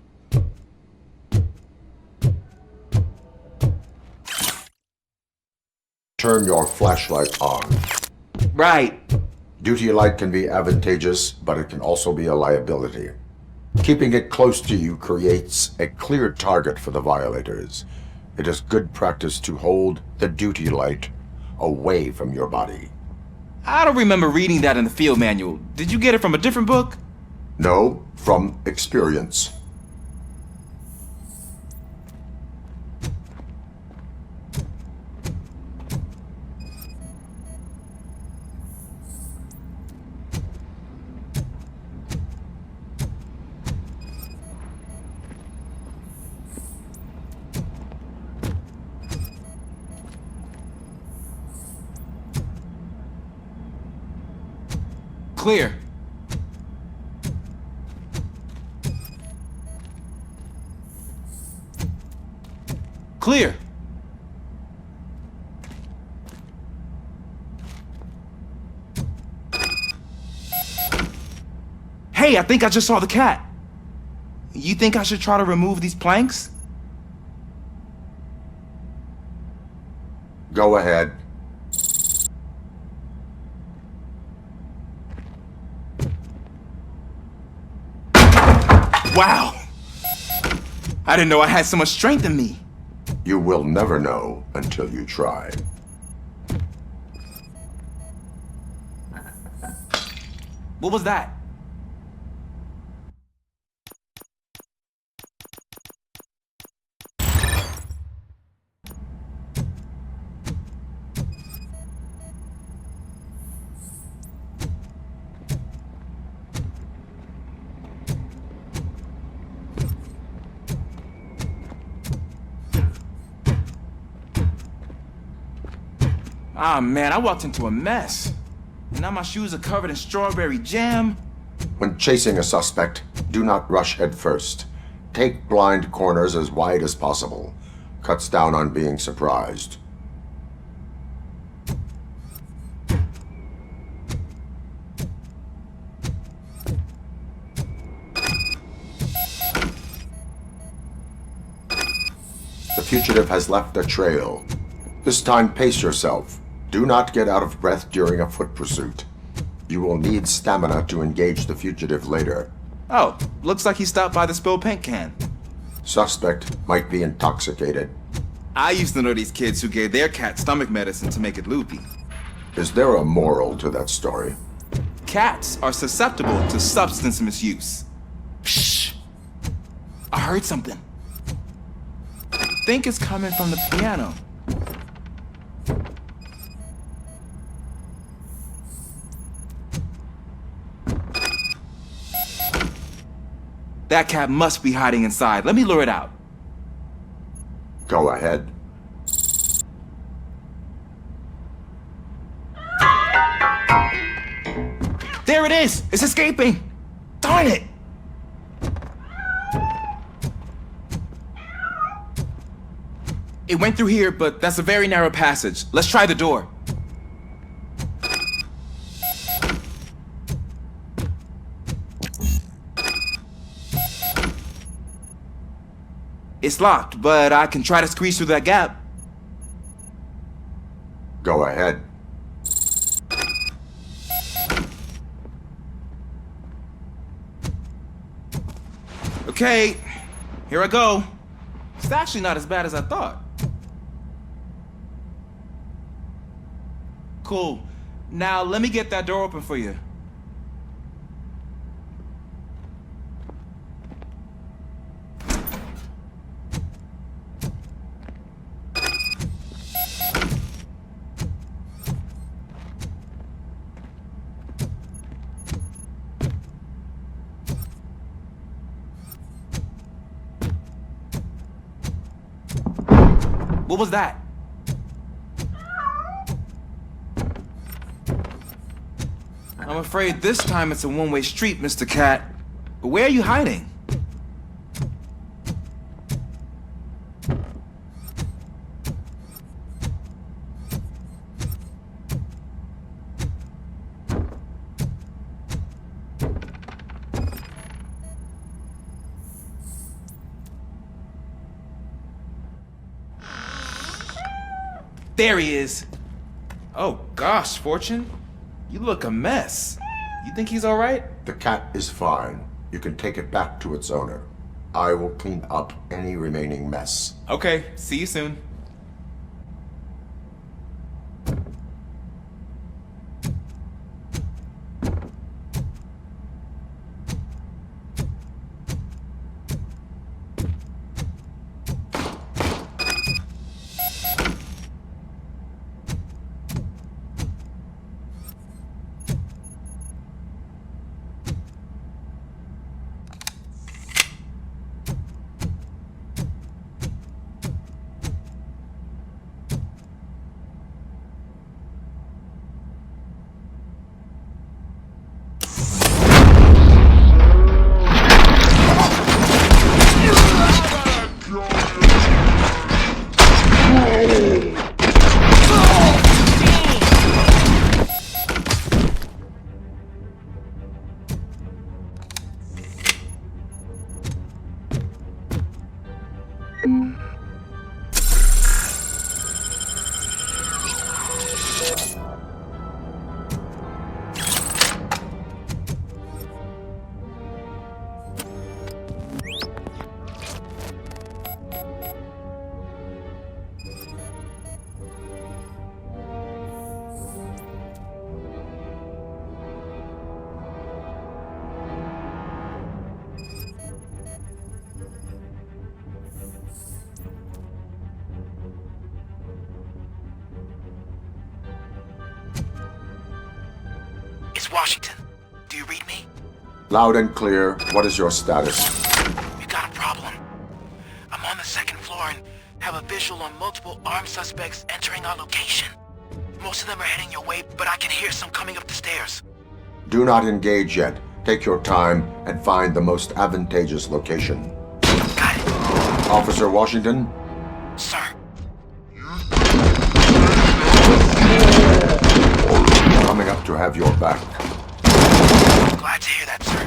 Turn your flashlight on. Right. Duty light can be advantageous, but it can also be a liability. Keeping it close to you creates a clear target for the violators. It is good practice to hold the duty light away from your body. I don't remember reading that in the field manual. Did you get it from a different book? No, from experience. Clear. Clear. Hey, I think I just saw the cat. You think I should try to remove these planks? Go ahead. Wow! I didn't know I had so much strength in me. You will never know until you try. What was that? Ah, man, I walked into a mess. Now my shoes are covered in strawberry jam. When chasing a suspect, do not rush head first. Take blind corners as wide as possible. Cuts down on being surprised. The fugitive has left a trail. This time, pace yourself. Do not get out of breath during a foot pursuit. You will need stamina to engage the fugitive later. Oh, looks like he stopped by the spilled paint can. Suspect might be intoxicated. I used to know these kids who gave their cat stomach medicine to make it loopy. Is there a moral to that story? Cats are susceptible to substance misuse. Shh! I heard something. I think it's coming from the piano. That cat must be hiding inside. Let me lure it out. Go ahead. There it is! It's escaping! Darn it! It went through here, but that's a very narrow passage. Let's try the door. It's locked, but I can try to squeeze through that gap. Go ahead. Okay, here I go. It's actually not as bad as I thought. Cool. Now let me get that door open for you. What was that? I'm afraid this time it's a one-way street, Mr. Cat. But where are you hiding? There he is. Oh gosh, Fortune. You look a mess. You think he's all right? The cat is fine. You can take it back to its owner. I will clean up any remaining mess. Okay, see you soon. It's Washington. Do you read me? Loud and clear. What is your status? We got a problem. I'm on the second floor and have a visual on multiple armed suspects entering our location. Most of them are heading your way, but I can hear some coming up the stairs. Do not engage yet. Take your time and find the most advantageous location. Got it. Officer Washington? Sir. Coming up to have your back. Glad to hear that, sir.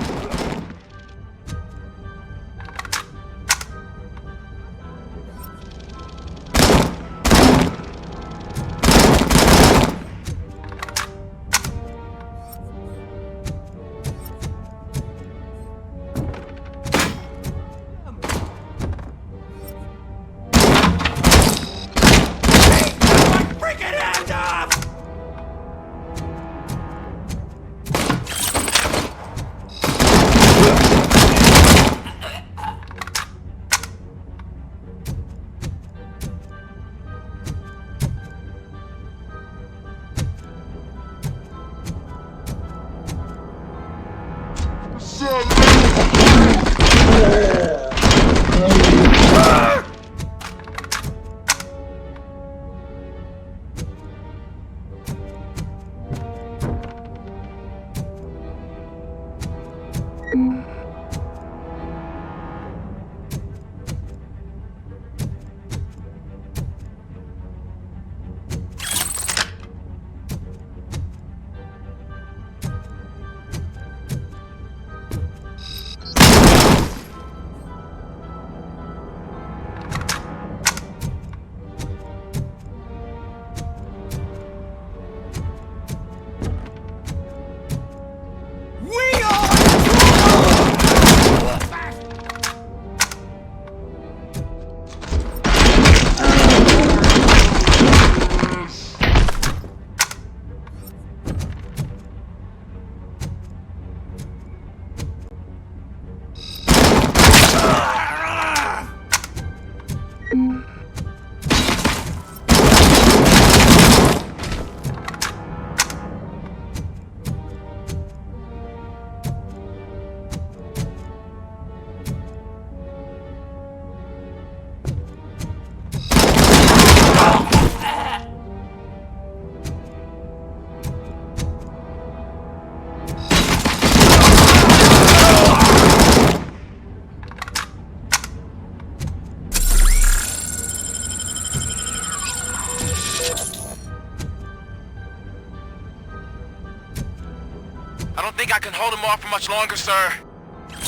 think I can hold him off for much longer, sir.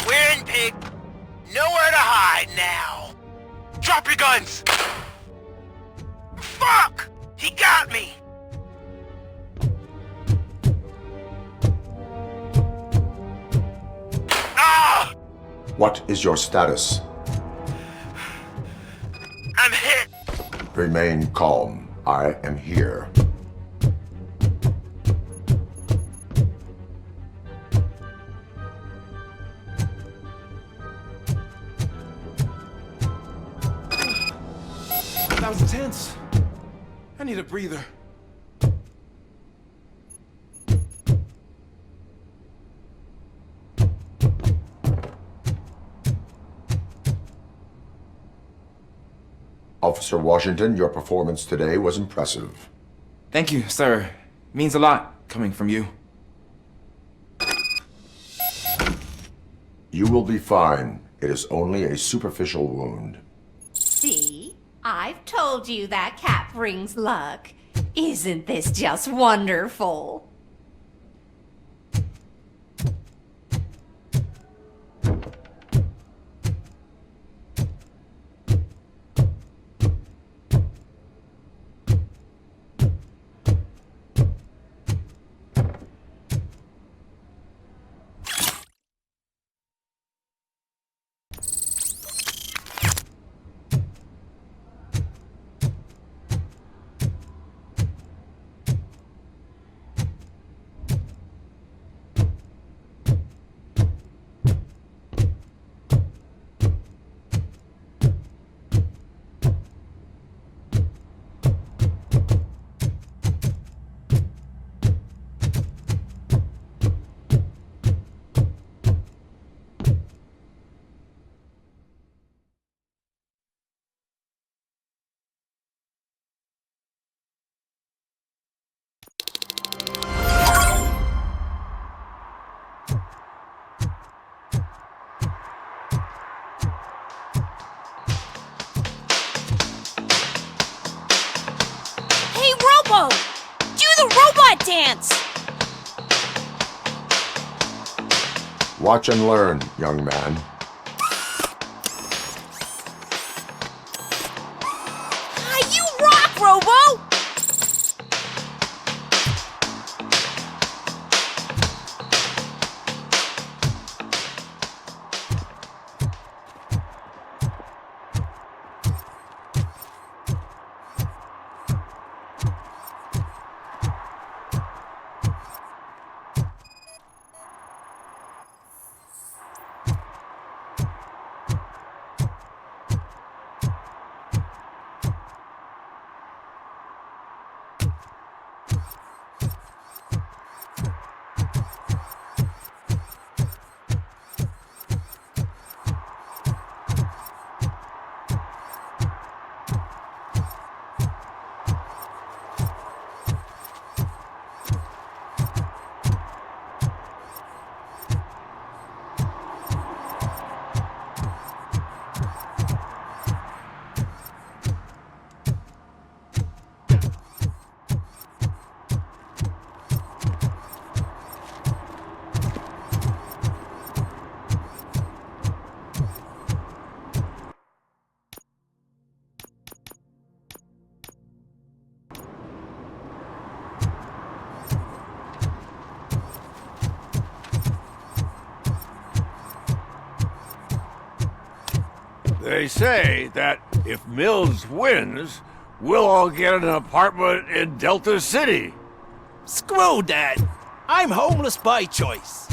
We're in, pig. Nowhere to hide now. Drop your guns! Fuck! He got me! Ah! What is your status? I'm hit! Remain calm. I am here. That was intense. I need a breather. Officer Washington, your performance today was impressive. Thank you, sir. Means a lot coming from you. You will be fine. It is only a superficial wound. See? I've told you that cat brings luck. Isn't this just wonderful? Robo! Do the robot dance! Watch and learn, young man. You rock, Robo! They say that if Mills wins, we'll all get an apartment in Delta City. Screw that! I'm homeless by choice.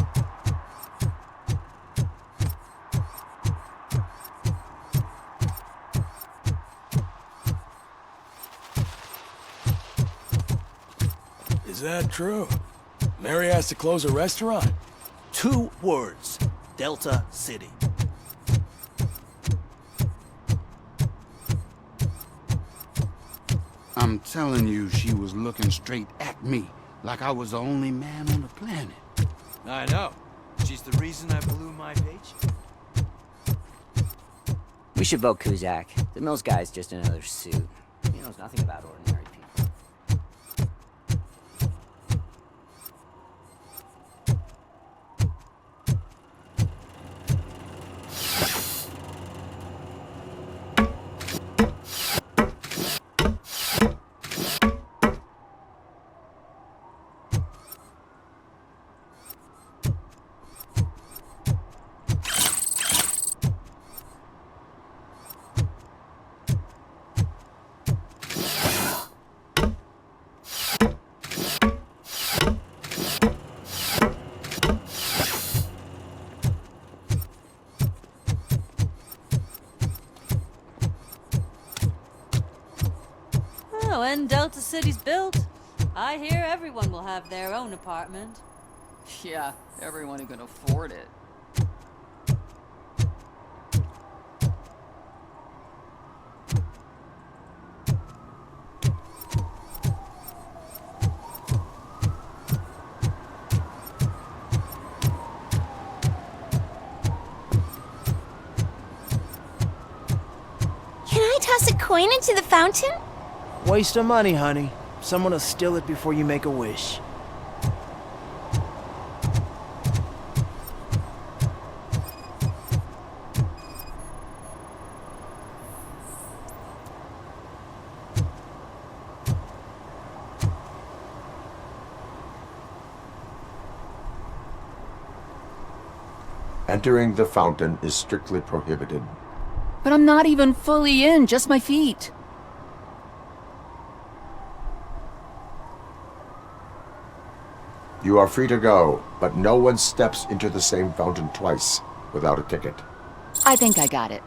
Is that true? Mary has to close a restaurant? 2 words. Delta City. I'm telling you, she was looking straight at me, like I was the only man on the planet. I know. She's the reason I blew my paycheck. We should vote Kuzak. The Mills guy's just another suit. He knows nothing about ordinary people. when Delta City's built, I hear everyone will have their own apartment. Yeah, everyone who can afford it. Can I toss a coin into the fountain? Waste of money, honey. Someone will steal it before you make a wish. Entering the fountain is strictly prohibited. But I'm not even fully in, just my feet. You are free to go, but no one steps into the same fountain twice without a ticket. I think I got it.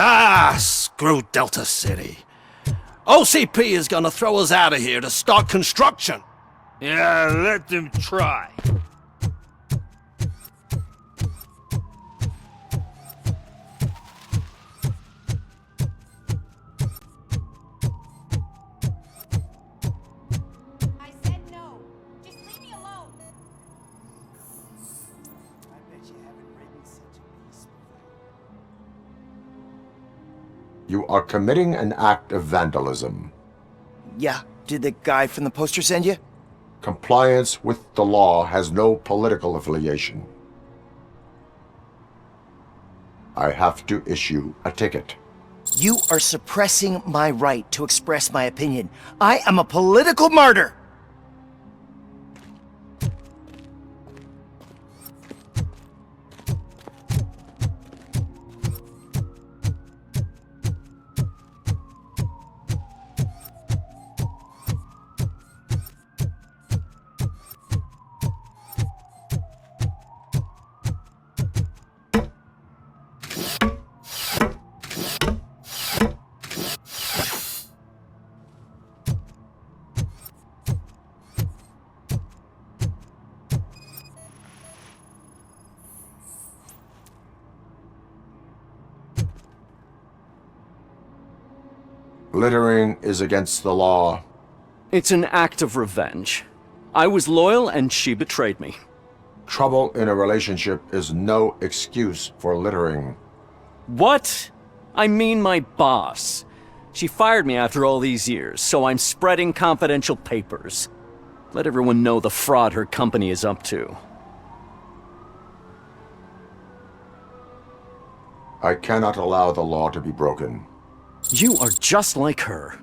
Ah, screw Delta City. OCP is gonna throw us out of here to start construction. Yeah, let them try. I said no. Just leave me alone. I bet you haven't ridden such a beast before. You are committing an act of vandalism. Yeah, did the guy from the poster send you? Compliance with the law has no political affiliation. I have to issue a ticket. You are suppressing my right to express my opinion. I am a political martyr! Littering is against the law. It's an act of revenge. I was loyal and she betrayed me. Trouble in a relationship is no excuse for littering. What? I mean my boss. She fired me after all these years, so I'm spreading confidential papers. Let everyone know the fraud her company is up to. I cannot allow the law to be broken. You are just like her.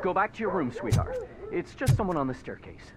Go back to your room, sweetheart. It's just someone on the staircase.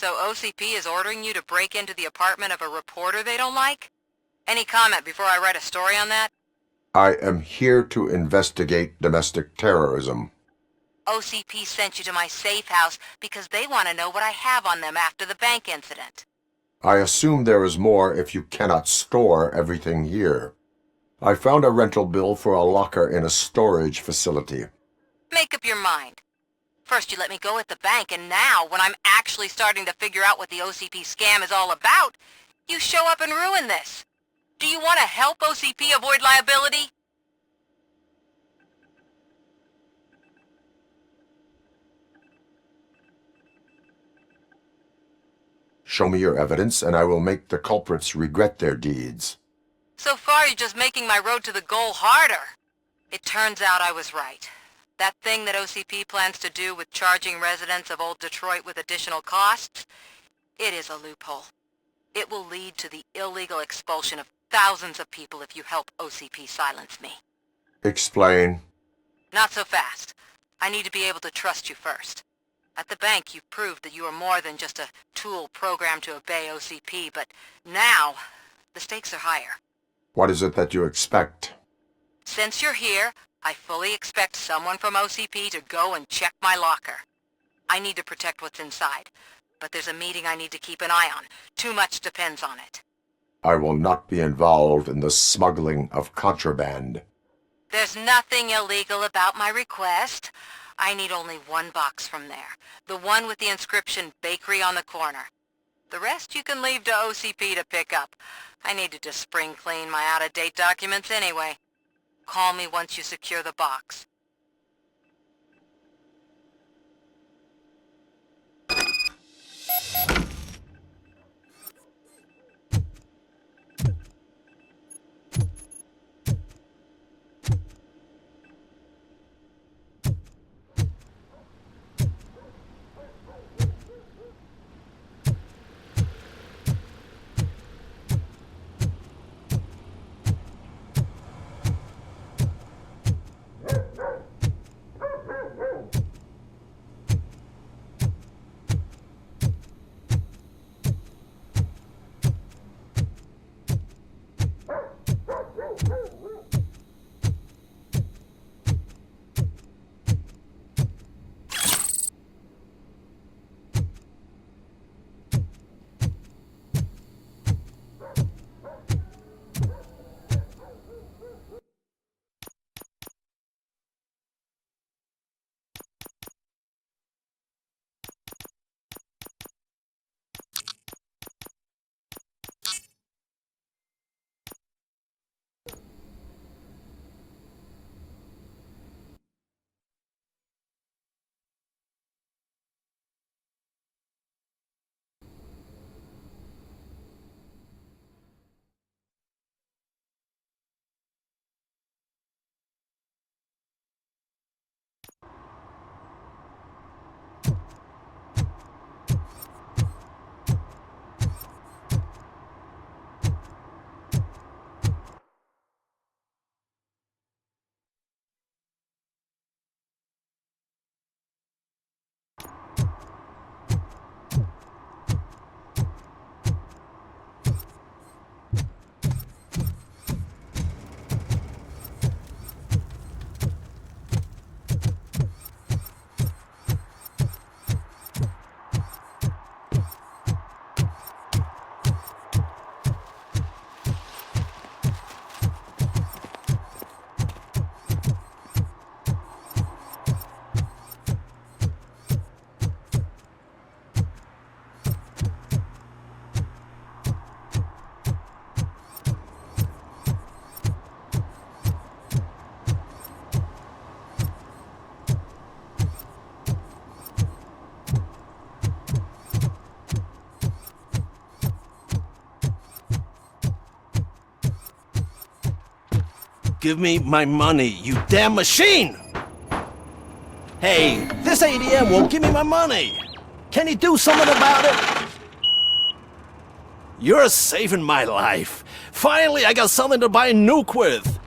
So OCP is ordering you to break into the apartment of a reporter they don't like? Any comment before I write a story on that? I am here to investigate domestic terrorism. OCP sent you to my safe house because they want to know what I have on them after the bank incident. I assume there is more if you cannot store everything here. I found a rental bill for a locker in a storage facility. Make up your mind. First you let me go at the bank, and now, when I'm actually starting to figure out what the OCP scam is all about, you show up and ruin this. Do you want to help OCP avoid liability? Show me your evidence, and I will make the culprits regret their deeds. So far, you're just making my road to the goal harder. It turns out I was right. That thing that OCP plans to do with charging residents of Old Detroit with additional costs, it is a loophole. It will lead to the illegal expulsion of thousands of people if you help OCP silence me. Explain. Not so fast. I need to be able to trust you first. At the bank, you've proved that you are more than just a tool programmed to obey OCP, but now, the stakes are higher. What is it that you expect? Since you're here, I fully expect someone from OCP to go and check my locker. I need to protect what's inside, but there's a meeting I need to keep an eye on. Too much depends on it. I will not be involved in the smuggling of contraband. There's nothing illegal about my request. I need only one box from there. The one with the inscription Bakery on the corner. The rest you can leave to OCP to pick up. I needed to spring clean my out-of-date documents anyway. Call me once you secure the box. Give me my money, you damn machine! Hey, this ATM won't give me my money! Can you do something about it? You're saving my life. Finally, I got something to buy a nuke with.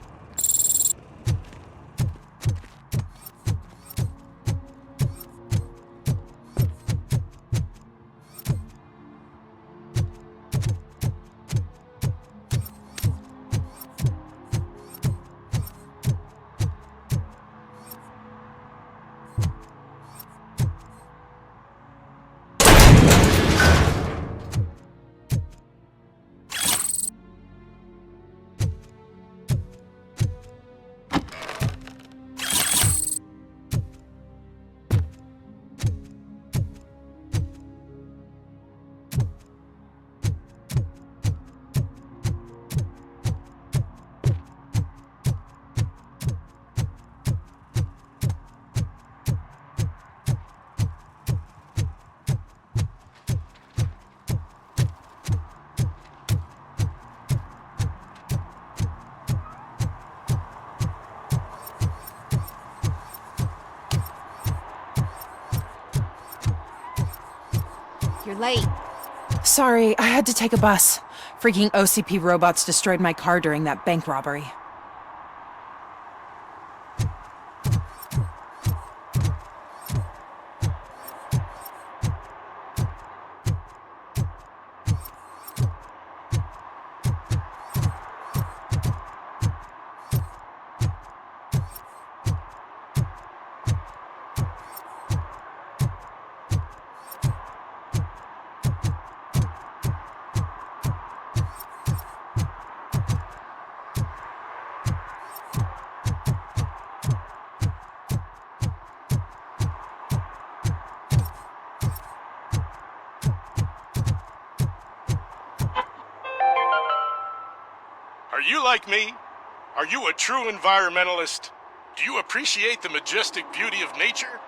You're late. Sorry, I had to take a bus. Freaking OCP robots destroyed my car during that bank robbery. Are you like me? Are you a true environmentalist? Do you appreciate the majestic beauty of nature?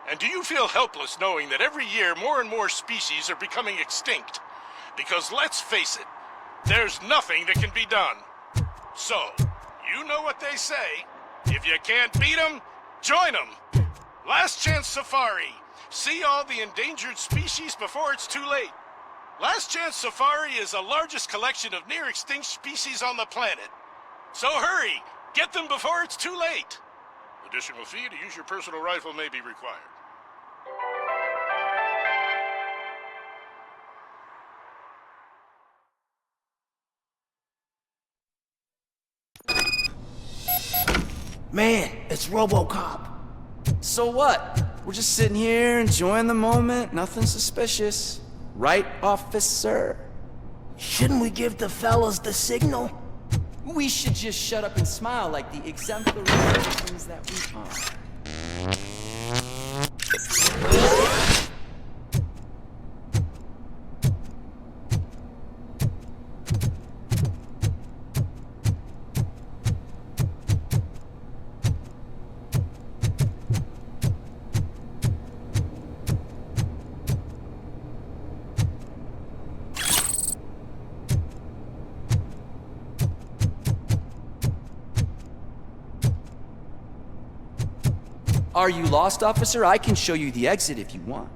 And do you feel helpless knowing that every year more and more species are becoming extinct? Because let's face it, there's nothing that can be done. So, you know what they say. If you can't beat them, join them. Last Chance Safari. See all the endangered species before it's too late. Last Chance Safari is the largest collection of near-extinct species on the planet. So hurry! Get them before it's too late! Additional fee to use your personal rifle may be required. Man, it's Robocop. So what? We're just sitting here enjoying the moment, nothing suspicious. Right, officer? Shouldn't we give the fellas the signal? We should just shut up and smile like the exemplary citizens that we are. Are you lost, officer? I can show you the exit if you want.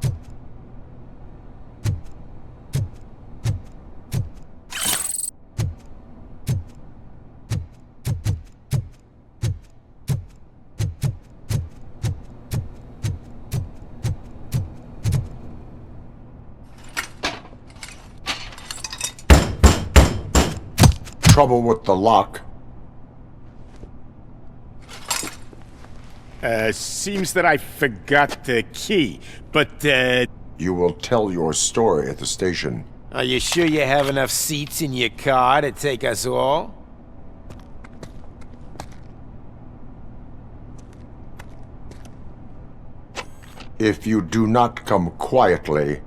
Trouble with the lock. Seems that I forgot the key, but, You will tell your story at the station. Are you sure you have enough seats in your car to take us all? If you do not come quietly,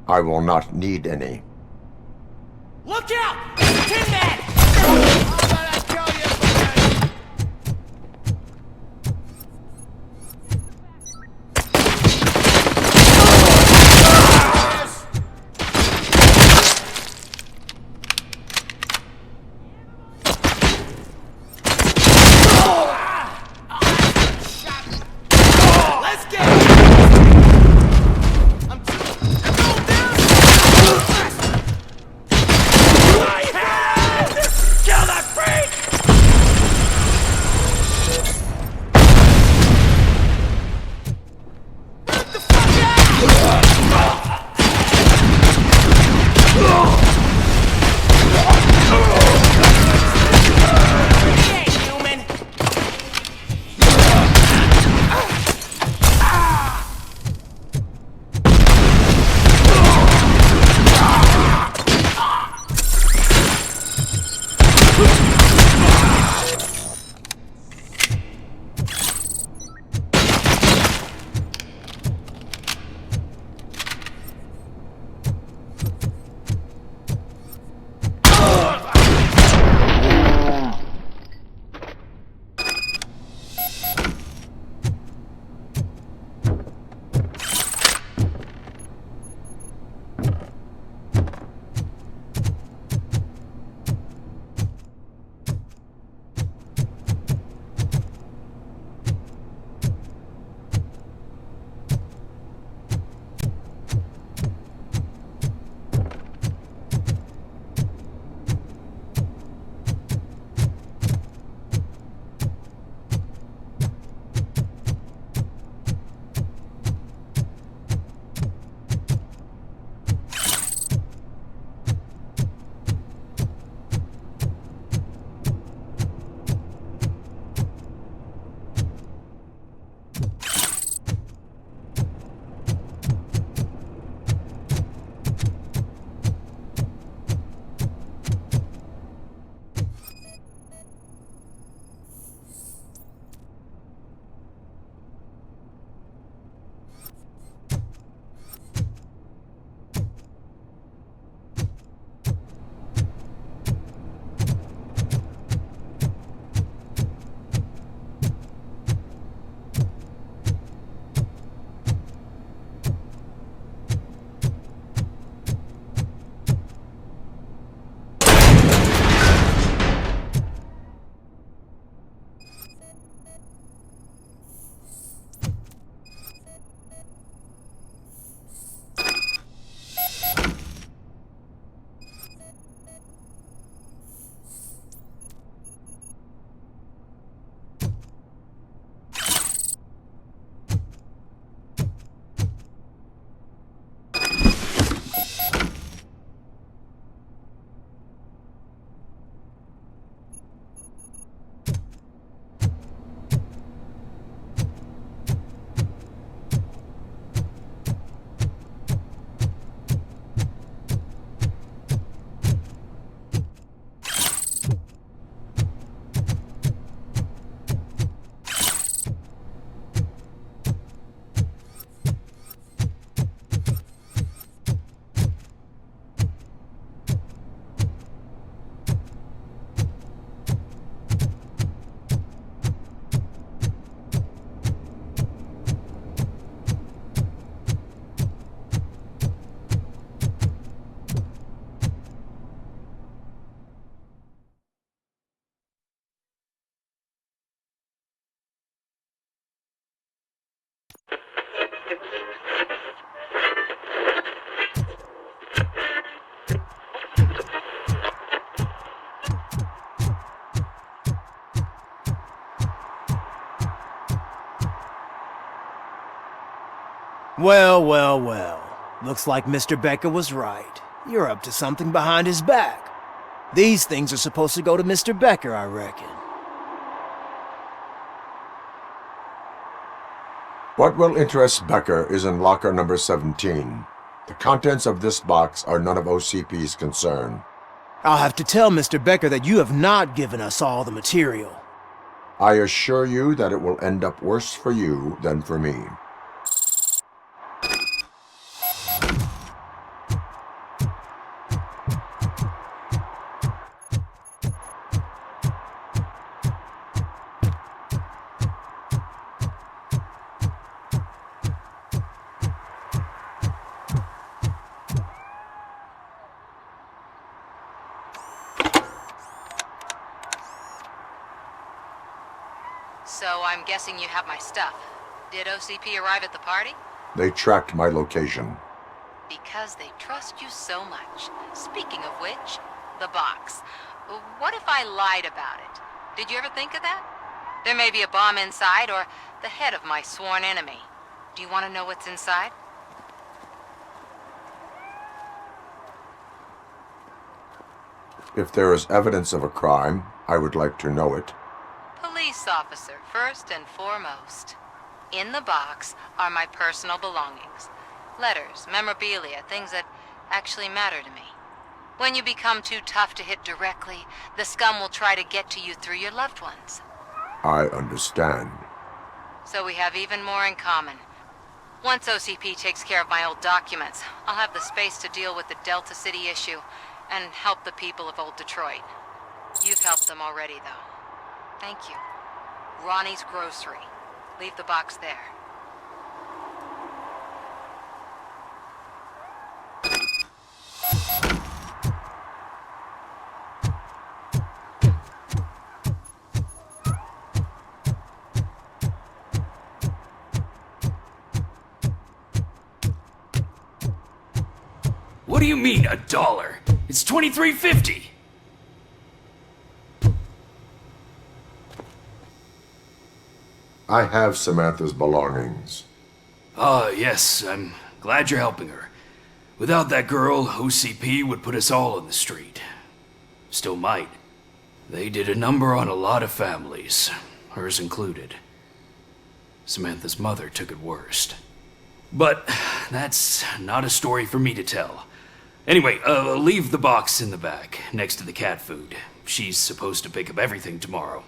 I will not need any. Look out! Tin Man! I have this Well, well, well. Looks like Mr. Becker was right. You're up to something behind his back. These things are supposed to go to Mr. Becker, I reckon. What will interest Becker is in locker number 17. The contents of this box are none of OCP's concern. I'll have to tell Mr. Becker that you have not given us all the material. I assure you that it will end up worse for you than for me. So I'm guessing you have my stuff. Did OCP arrive at the party? They tracked my location. Because they trust you so much. Speaking of which, the box. What if I lied about it? Did you ever think of that? There may be a bomb inside or the head of my sworn enemy. Do you want to know what's inside? If there is evidence of a crime, I would like to know it. Police officer, first and foremost. In the box are my personal belongings. Letters, memorabilia, things that actually matter to me. When you become too tough to hit directly, the scum will try to get to you through your loved ones. I understand. So we have even more in common. Once OCP takes care of my old documents, I'll have the space to deal with the Delta City issue and help the people of Old Detroit. You've helped them already, though. Thank you. Ronnie's Grocery. Leave the box there. What do you mean, $1? It's $23.50. I have Samantha's belongings. Ah, yes, I'm glad you're helping her. Without that girl, OCP would put us all on the street. Still might. They did a number on a lot of families, hers included. Samantha's mother took it worst. But that's not a story for me to tell. Anyway, leave the box in the back, next to the cat food. She's supposed to pick up everything tomorrow.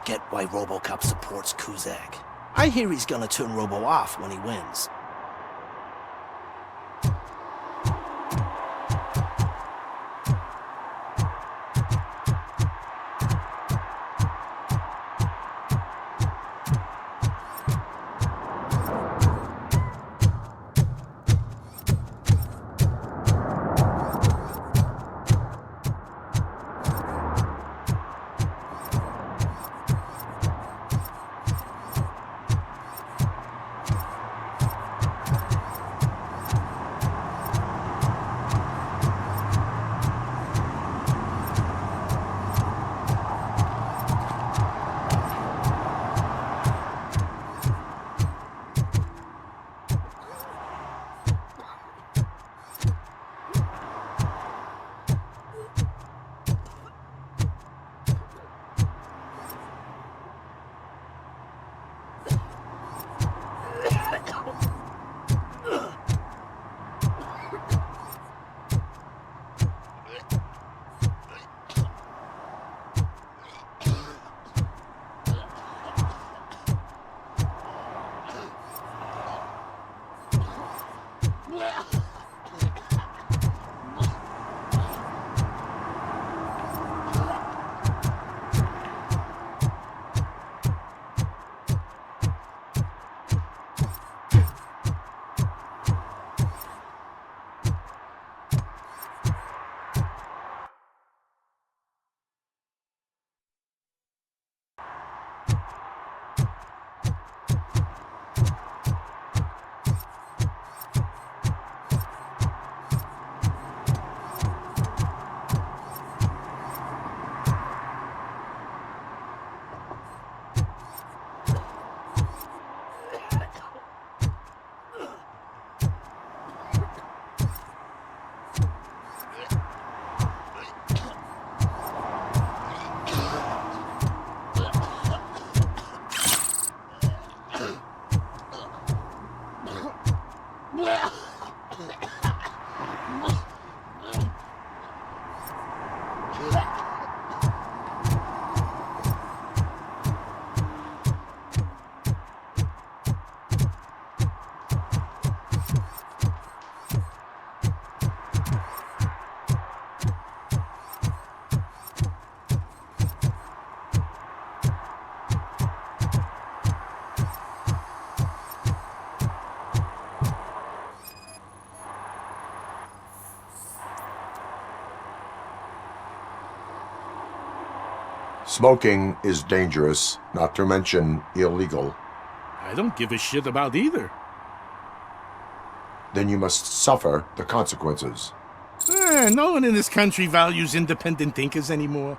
don't get why Robocop supports Kuzak. I hear he's gonna turn Robo off when he wins. Smoking is dangerous, not to mention illegal. I don't give a shit about either. Then you must suffer the consequences. No one in this country values independent thinkers anymore.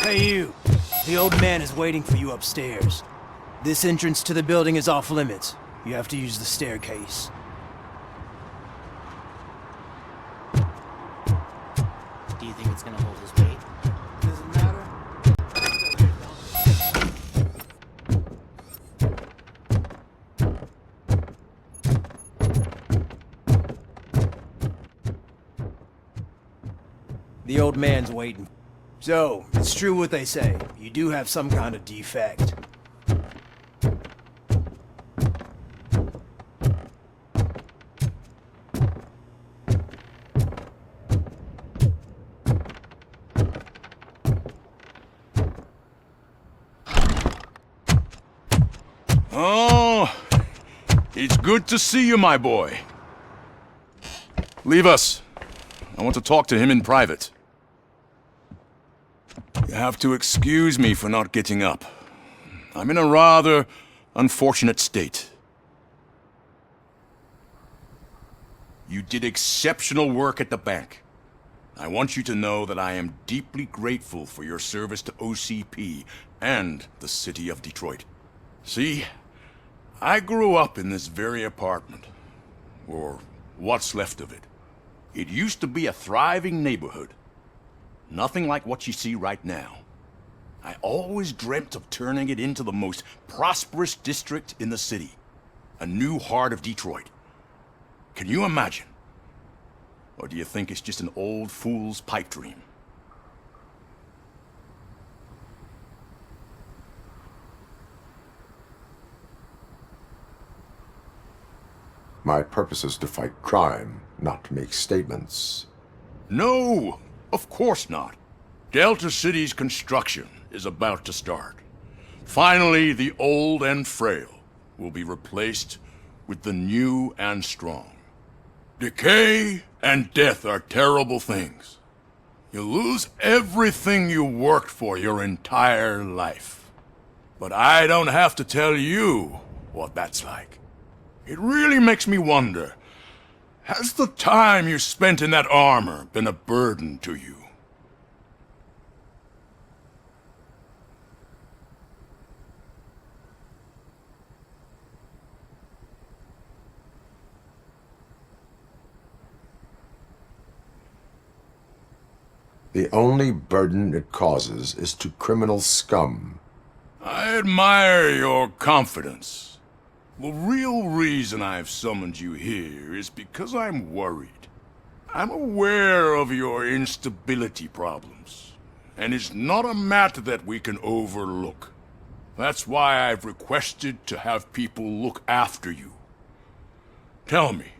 Hey you, the old man is waiting for you upstairs. This entrance to the building is off limits. You have to use the staircase. Do you think it's gonna hold his weight? Doesn't matter. old man's waiting. So, it's true what they say. You do have some kind of defect. Oh, it's good to see you, my boy. Leave us. I want to talk to him in private. You have to excuse me for not getting up. I'm in a rather unfortunate state. You did exceptional work at the bank. I want you to know that I am deeply grateful for your service to OCP and the city of Detroit. See, I grew up in this very apartment, or what's left of it. It used to be a thriving neighborhood. Nothing like what you see right now. I always dreamt of turning it into the most prosperous district in the city. A new heart of Detroit. Can you imagine? Or do you think it's just an old fool's pipe dream? My purpose is to fight crime, not to make statements. No, of course not. Delta City's construction is about to start. Finally, the old and frail will be replaced with the new and strong. Decay and death are terrible things. You lose everything you worked for your entire life. But I don't have to tell you what that's like. It really makes me wonder, has the time you spent in that armor been a burden to you? The only burden it causes is to criminal scum. I admire your confidence. The real reason I've summoned you here is because I'm worried. I'm aware of your instability problems, and it's not a matter that we can overlook. That's why I've requested to have people look after you. Tell me,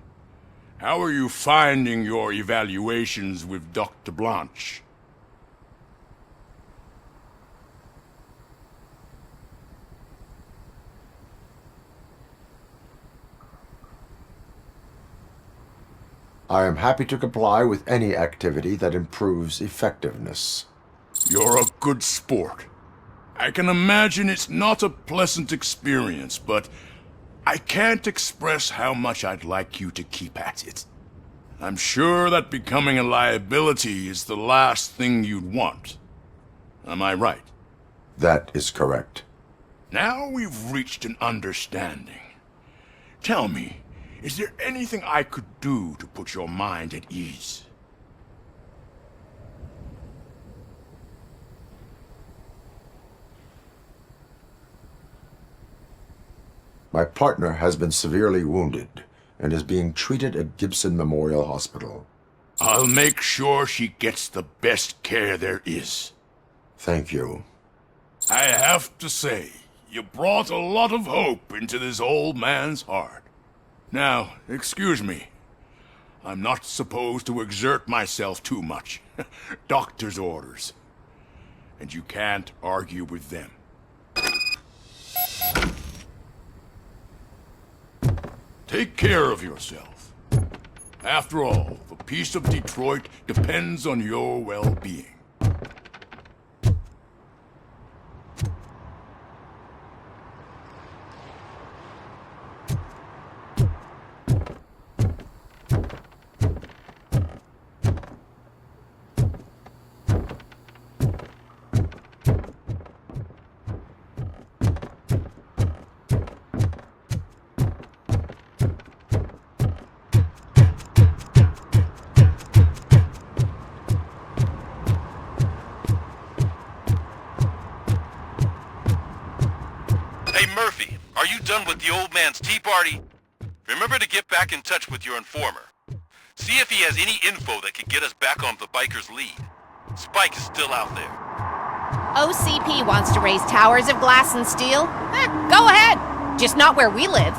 how are you finding your evaluations with Dr. Blanche? I am happy to comply with any activity that improves effectiveness. You're a good sport. I can imagine it's not a pleasant experience, but I can't express how much I'd like you to keep at it. I'm sure that becoming a liability is the last thing you'd want. Am I right? That is correct. Now we've reached an understanding. Tell me, is there anything I could do to put your mind at ease? My partner has been severely wounded and is being treated at Gibson Memorial Hospital. I'll make sure she gets the best care there is. Thank you. I have to say, you brought a lot of hope into this old man's heart. Now, excuse me. I'm not supposed to exert myself too much. Doctor's orders. And you can't argue with them. Take care of yourself. After all, the peace of Detroit depends on your well-being. Murphy, are you done with the old man's tea party? Remember to get back in touch with your informer. See if he has any info that could get us back on the biker's lead. Spike is still out there. OCP wants to raise towers of glass and steel. Go ahead. Just not where we live.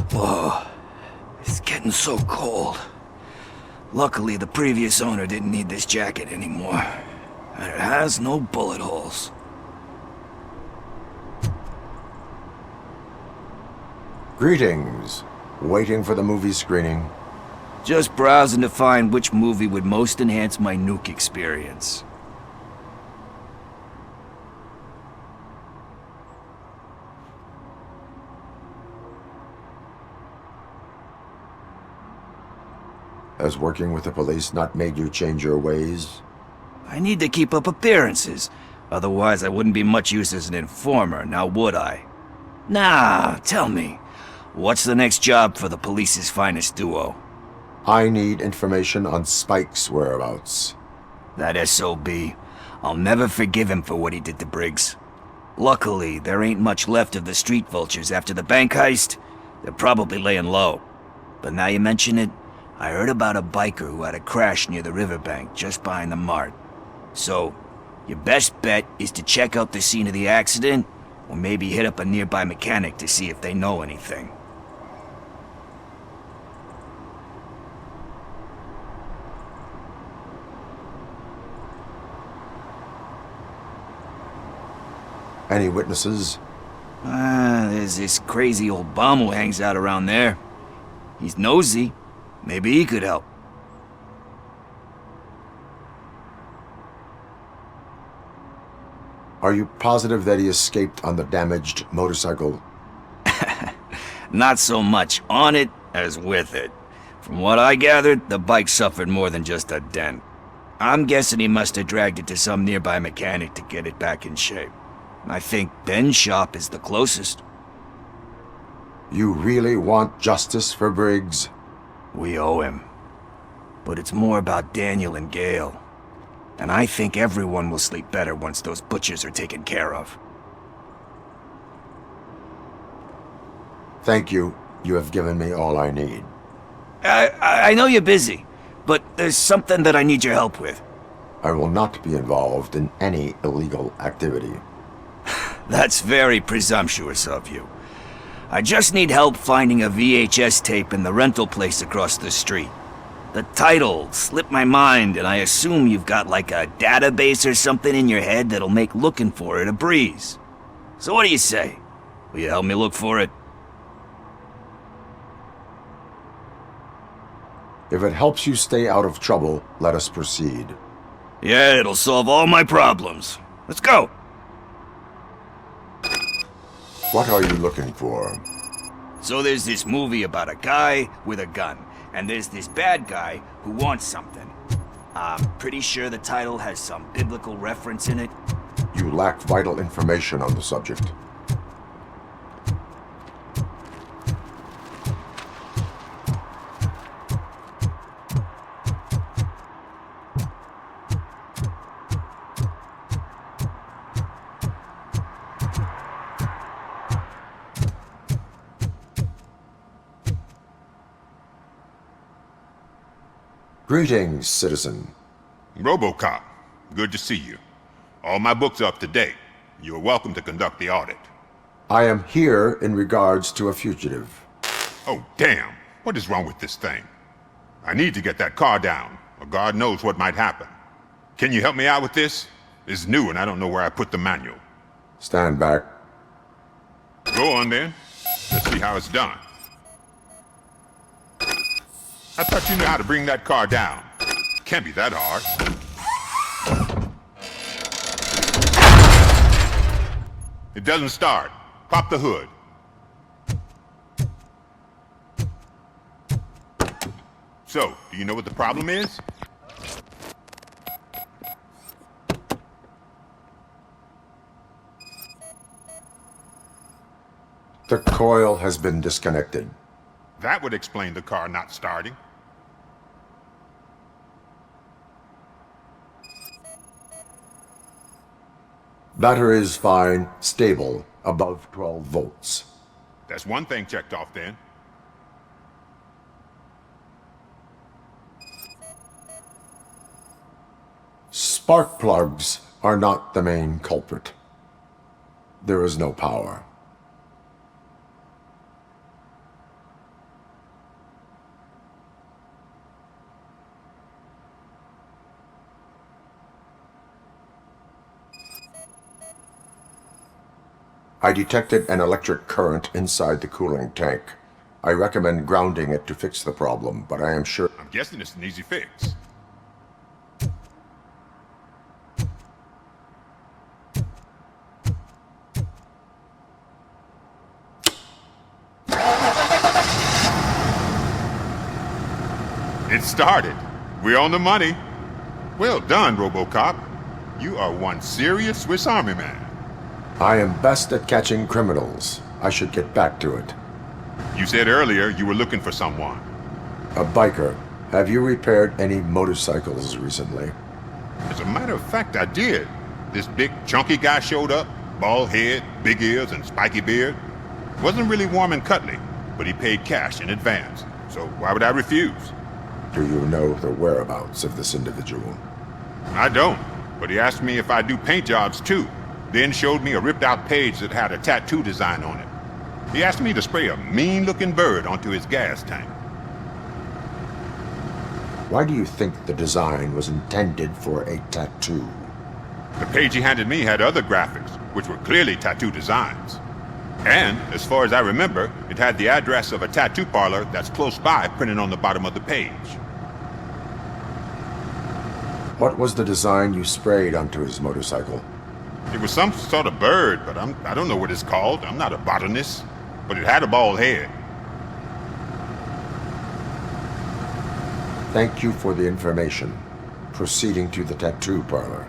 Whoa, it's getting so cold. Luckily, the previous owner didn't need this jacket anymore. And it has no bullet holes. Greetings. Waiting for the movie screening. Just browsing to find which movie would most enhance my nuke experience. Has working with the police not made you change your ways? I need to keep up appearances. Otherwise, I wouldn't be much use as an informer, now would I? Nah, tell me. What's the next job for the police's finest duo? I need information on Spike's whereabouts. That SOB. I'll never forgive him for what he did to Briggs. Luckily, there ain't much left of the street vultures after the bank heist. They're probably laying low. But now you mention it, I heard about a biker who had a crash near the riverbank just behind the mart. So, your best bet is to check out the scene of the accident, or maybe hit up a nearby mechanic to see if they know anything. Any witnesses? There's this crazy old bum who hangs out around there. He's nosy. Maybe he could help. Are you positive that he escaped on the damaged motorcycle? Not so much on it as with it. From what I gathered, the bike suffered more than just a dent. I'm guessing he must have dragged it to some nearby mechanic to get it back in shape. I think Ben's shop is the closest. You really want justice for Briggs? We owe him. But it's more about Daniel and Gale. And I think everyone will sleep better once those butchers are taken care of. Thank you. You have given me all I need. I know you're busy, but there's something that I need your help with. I will not be involved in any illegal activity. That's very presumptuous of you. I just need help finding a VHS tape in the rental place across the street. The title slipped my mind, and I assume you've got like a database or something in your head that'll make looking for it a breeze. So what do you say? Will you help me look for it? If it helps you stay out of trouble, let us proceed. Yeah, it'll solve all my problems. Let's go! What are you looking for? So there's this movie about a guy with a gun, and there's this bad guy who wants something. I'm pretty sure the title has some biblical reference in it. You lack vital information on the subject. Greetings, citizen. Robocop, good to see you. All my books are up to date. You are welcome to conduct the audit. I am here in regards to a fugitive. Oh, damn. What is wrong with this thing? I need to get that car down, or God knows what might happen. Can you help me out with this? It's new and I don't know where I put the manual. Stand back. Go on then. Let's see how it's done. I thought you knew how to bring that car down. Can't be that hard. It doesn't start. Pop the hood. So, do you know what the problem is? The coil has been disconnected. That would explain the car not starting. Battery is fine, stable, above 12 volts. That's one thing checked off then. Spark plugs are not the main culprit. There is no power. I detected an electric current inside the cooling tank. I recommend grounding it to fix the problem, but I am sure... I'm guessing it's an easy fix. It started. We're on the money. Well done, Robocop. You are one serious Swiss Army man. I am best at catching criminals. I should get back to it. You said earlier you were looking for someone. A biker. Have you repaired any motorcycles recently? As a matter of fact, I did. This big, chunky guy showed up. Bald head, big ears, and spiky beard. Wasn't really warm and cuddly, but he paid cash in advance. So why would I refuse? Do you know the whereabouts of this individual? I don't, but he asked me if I do paint jobs too. Then showed me a ripped-out page that had a tattoo design on it. He asked me to spray a mean-looking bird onto his gas tank. Why do you think the design was intended for a tattoo? The page he handed me had other graphics, which were clearly tattoo designs. And, as far as I remember, it had the address of a tattoo parlor that's close by printed on the bottom of the page. What was the design you sprayed onto his motorcycle? It was some sort of bird, but I don't know what it's called. I'm not a botanist. But it had a bald head. Thank you for the information. Proceeding to the tattoo parlor.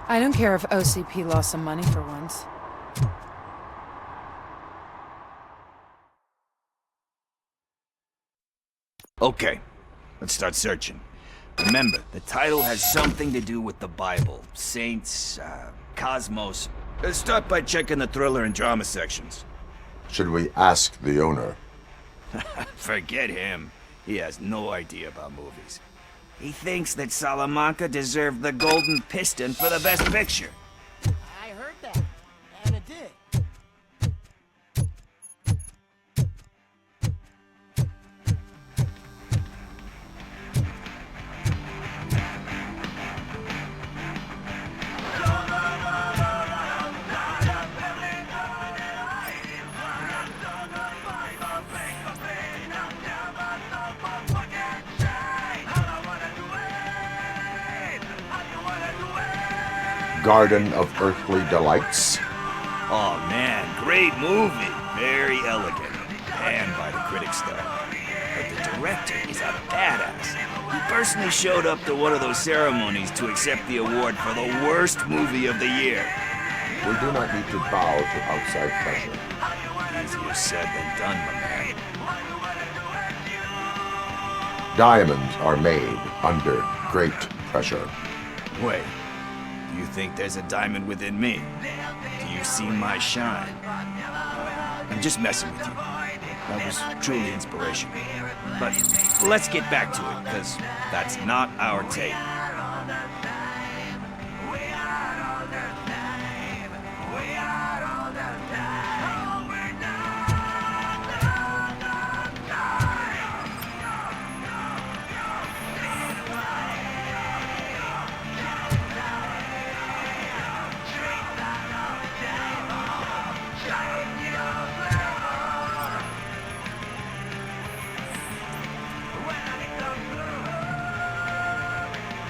I don't care if OCP lost some money for once. Okay, let's start searching. Remember, the title has something to do with the Bible. Saints, cosmos. Let's start by checking the thriller and drama sections. Should we ask the owner? Forget him. He has no idea about movies. He thinks that Salamanca deserved the Golden Piston for the Best Picture. I heard that, and it did. Garden of Earthly Delights? Oh man, great movie. Very elegant. Panned by the critics though. But the director is a badass. He personally showed up to one of those ceremonies to accept the award for the worst movie of the year. We do not need to bow to outside pressure. Easier said than done, my man. Diamonds are made under great pressure. Wait. Do you think there's a diamond within me? Do you see my shine? I'm just messing with you. That was truly inspirational. But let's get back to it, because that's not our tape.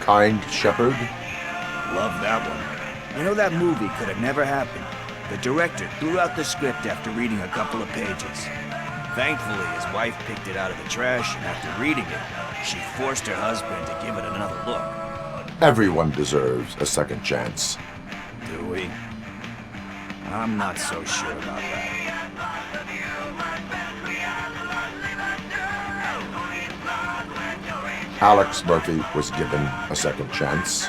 Kind Shepherd? Love that one. You know, that movie could have never happened. The director threw out the script after reading a couple of pages. Thankfully, his wife picked it out of the trash, and after reading it, she forced her husband to give it another look. Everyone deserves a second chance. Do we? I'm not so sure about that. Alex Murphy was given a second chance.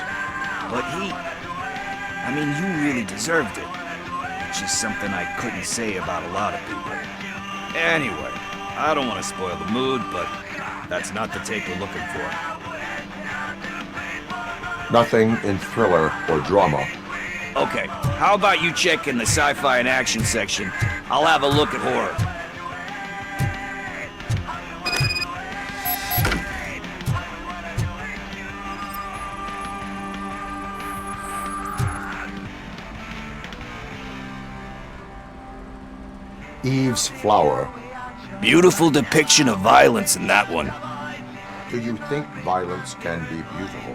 But I mean, you really deserved it. Which is something I couldn't say about a lot of people. Anyway, I don't want to spoil the mood, but that's not the tape we're looking for. Nothing in thriller or drama. Okay, how about you check in the sci-fi and action section? I'll have a look at horror. Eve's Flower. Beautiful depiction of violence in that one. Do you think violence can be beautiful?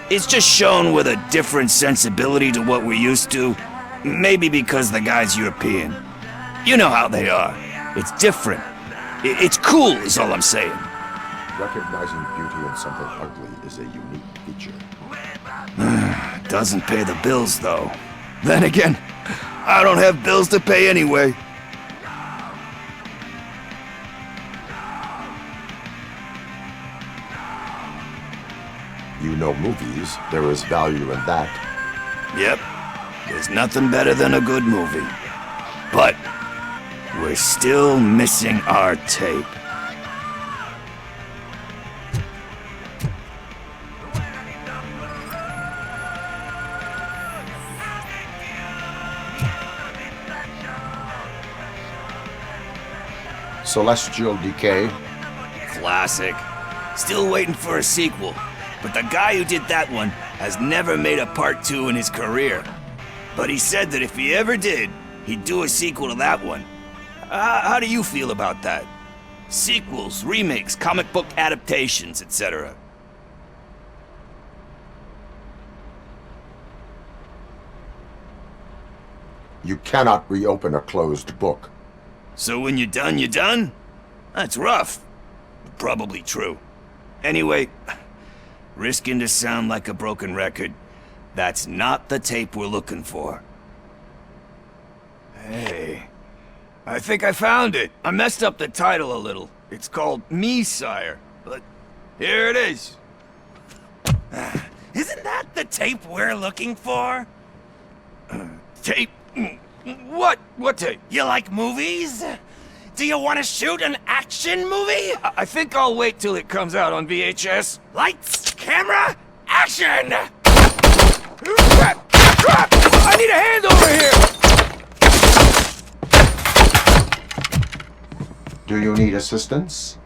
It's just shown with a different sensibility to what we're used to. Maybe because the guy's European. You know how they are. It's different. It's cool is all I'm saying. Recognizing beauty in something ugly is a unique feature. Doesn't pay the bills, though. Then again, I don't have bills to pay anyway. You know movies, there is value in that. Yep, there's nothing better than a good movie. But we're still missing our tape. Celestial Decay. Classic. Still waiting for a sequel. But the guy who did that one has never made a part 2 in his career. But he said that if he ever did, he'd do a sequel to that one. How do you feel about that? Sequels, remakes, comic book adaptations, etc. You cannot reopen a closed book. So when you're done, you're done? That's rough. Probably true. Anyway, risking to sound like a broken record, that's not the tape we're looking for. Hey, I think I found it. I messed up the title a little. It's called Me, Sire, but here it is. Isn't that the tape we're looking for? Tape? What? What tape? You like movies? Do you want to shoot an action movie? I think I'll wait till it comes out on VHS. Lights, camera, action! Crap! Crap! I need a hand over here! Do you need assistance?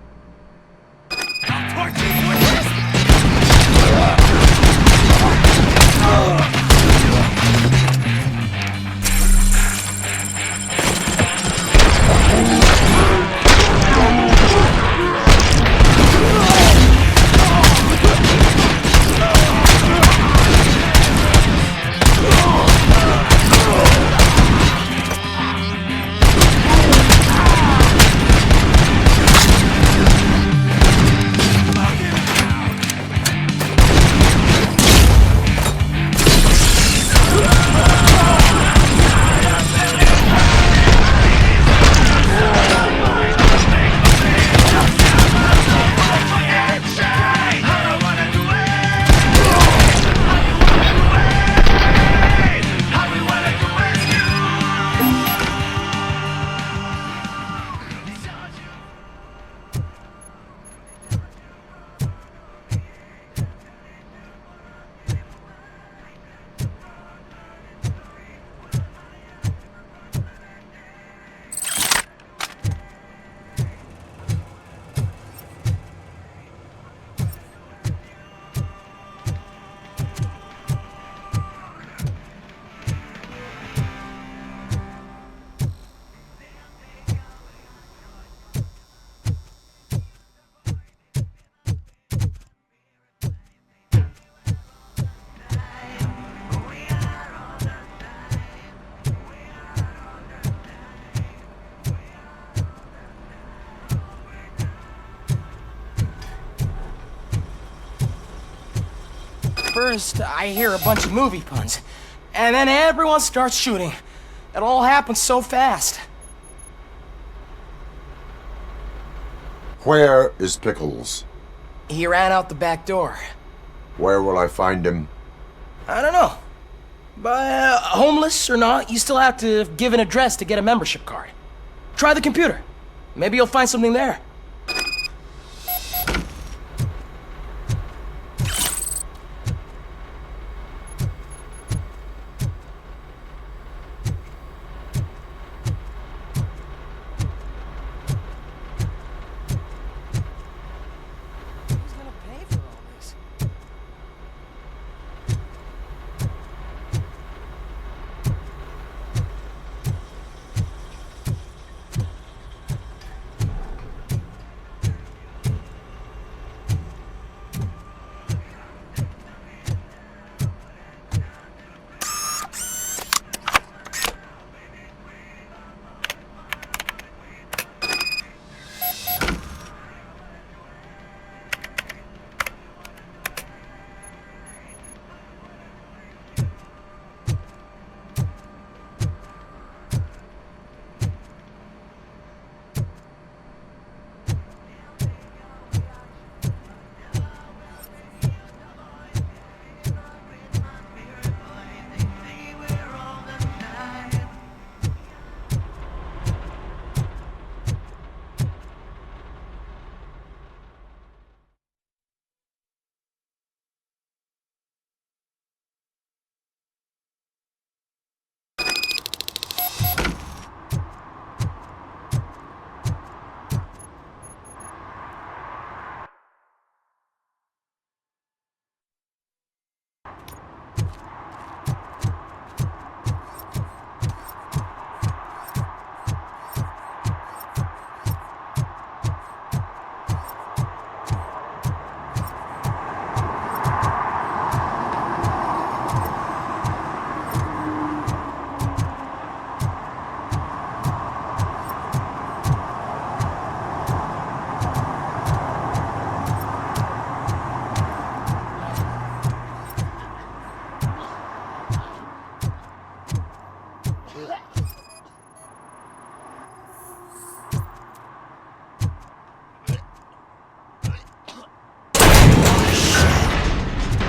First, I hear a bunch of movie puns, and then everyone starts shooting. It all happens so fast. Where is Pickles? He ran out the back door. Where will I find him? I don't know. But homeless or not, you still have to give an address to get a membership card. Try the computer. Maybe you'll find something there.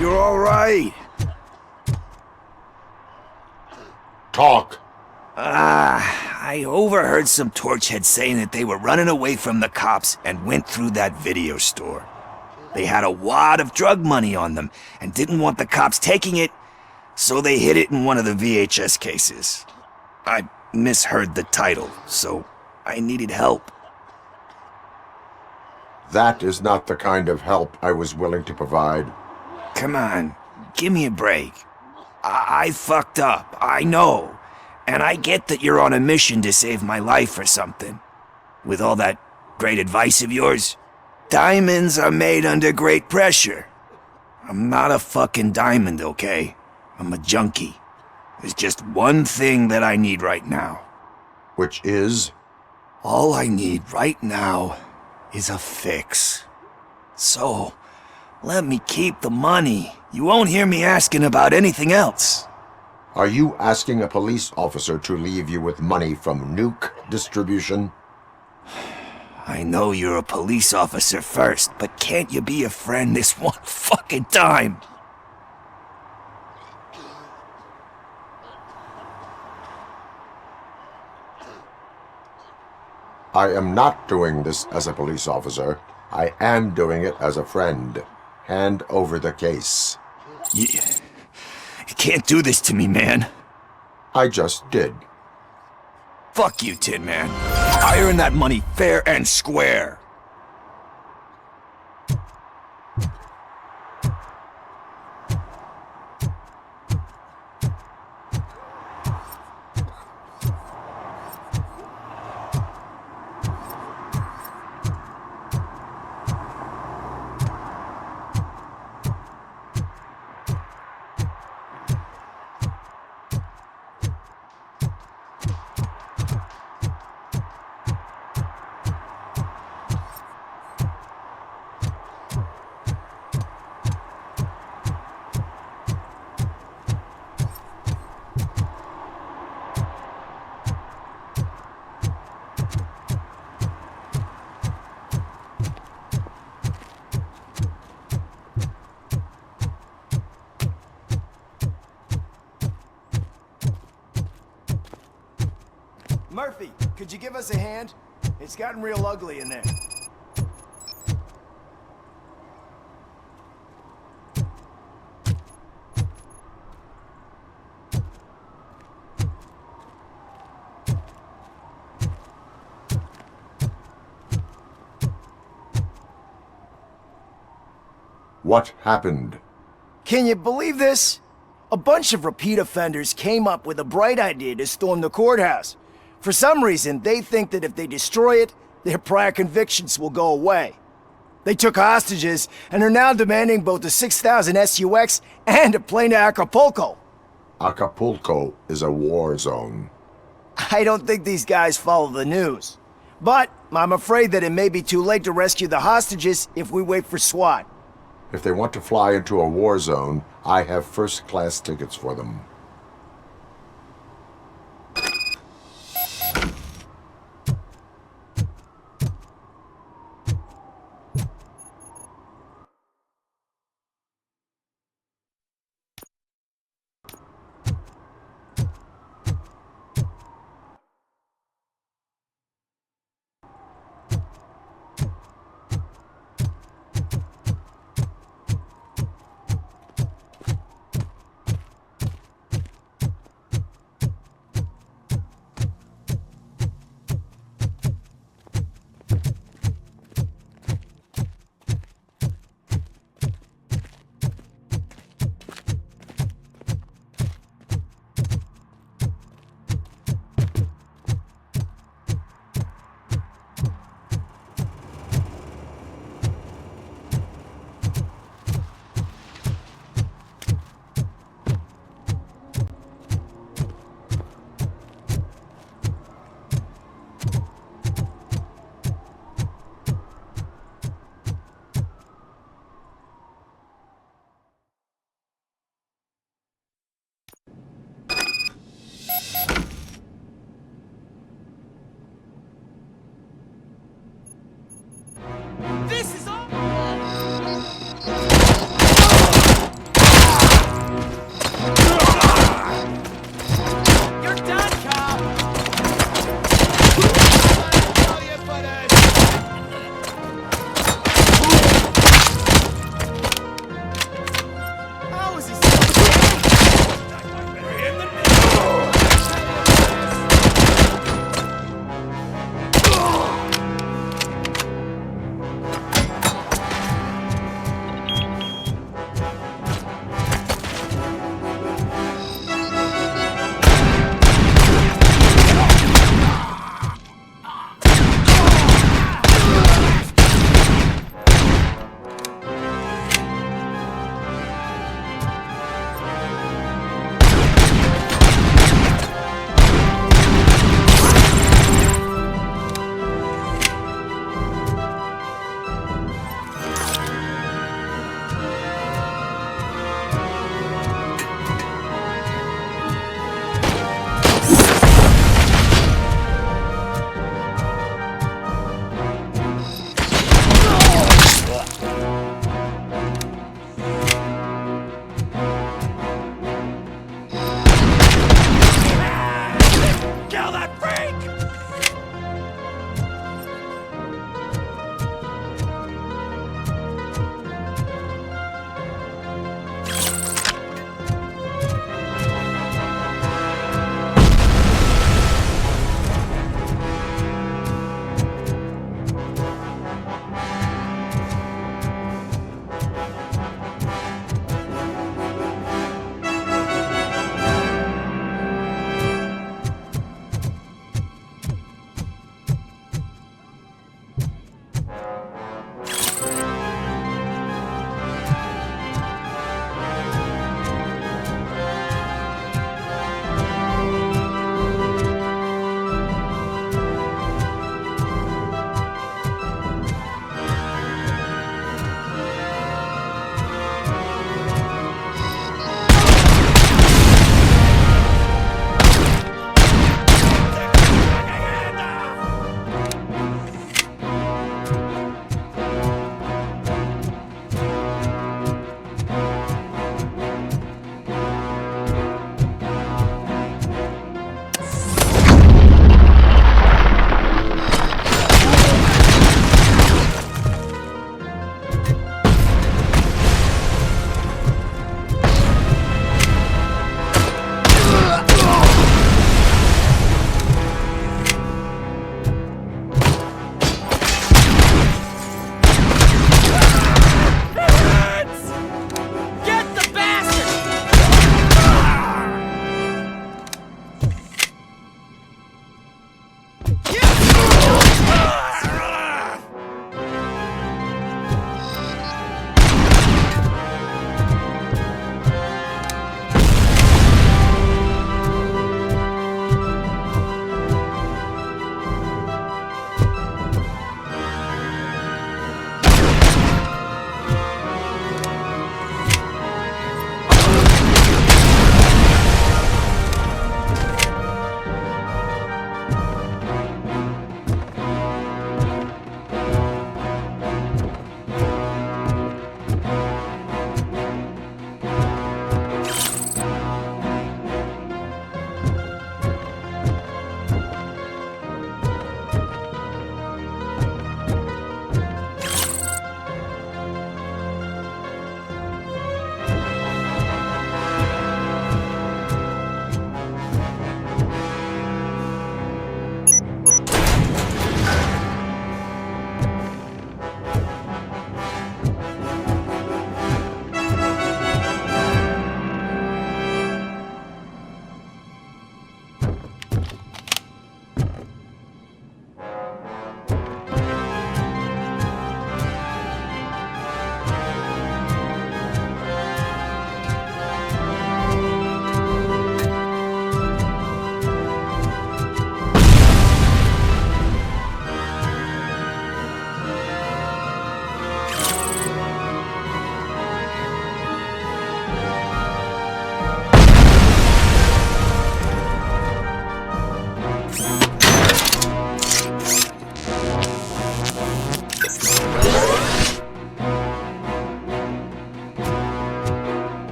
You're all right. Talk. I overheard some torchheads saying that they were running away from the cops and went through that video store. They had a wad of drug money on them and didn't want the cops taking it, so they hid it in one of the VHS cases. I misheard the title, so I needed help. That is not the kind of help I was willing to provide. Come on, give me a break. I fucked up, I know. And I get that you're on a mission to save my life or something. With all that great advice of yours, diamonds are made under great pressure. I'm not a fucking diamond, okay? I'm a junkie. There's just one thing that I need right now. Which is? All I need right now is a fix. So, let me keep the money. You won't hear me asking about anything else. Are you asking a police officer to leave you with money from nuke distribution? I know you're a police officer first, but can't you be a friend this one fucking time? I am not doing this as a police officer. I am doing it as a friend. Hand over the case. You can't do this to me, man. I just did. Fuck you, Tin Man. I earned that money fair and square. could you give us a hand? It's gotten real ugly in there. What happened? Can you believe this? A bunch of repeat offenders came up with a bright idea to storm the courthouse. For some reason, they think that if they destroy it, their prior convictions will go away. They took hostages and are now demanding both a 6,000 SUX and a plane to Acapulco. Acapulco is a war zone. I don't think these guys follow the news. But I'm afraid that it may be too late to rescue the hostages if we wait for SWAT. If they want to fly into a war zone, I have first-class tickets for them.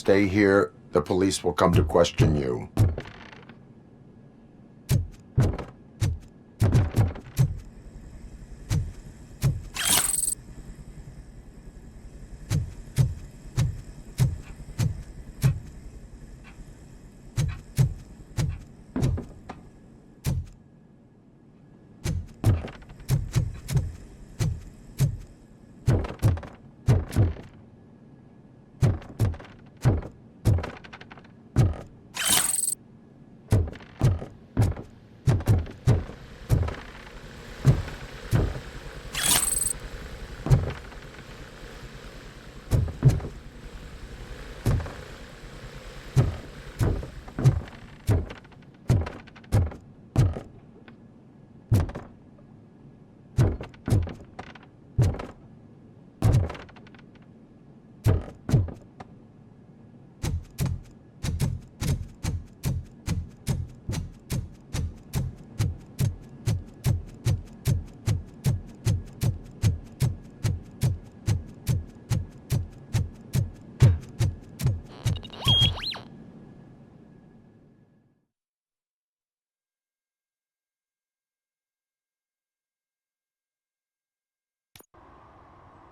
stay here, the police will come to question you.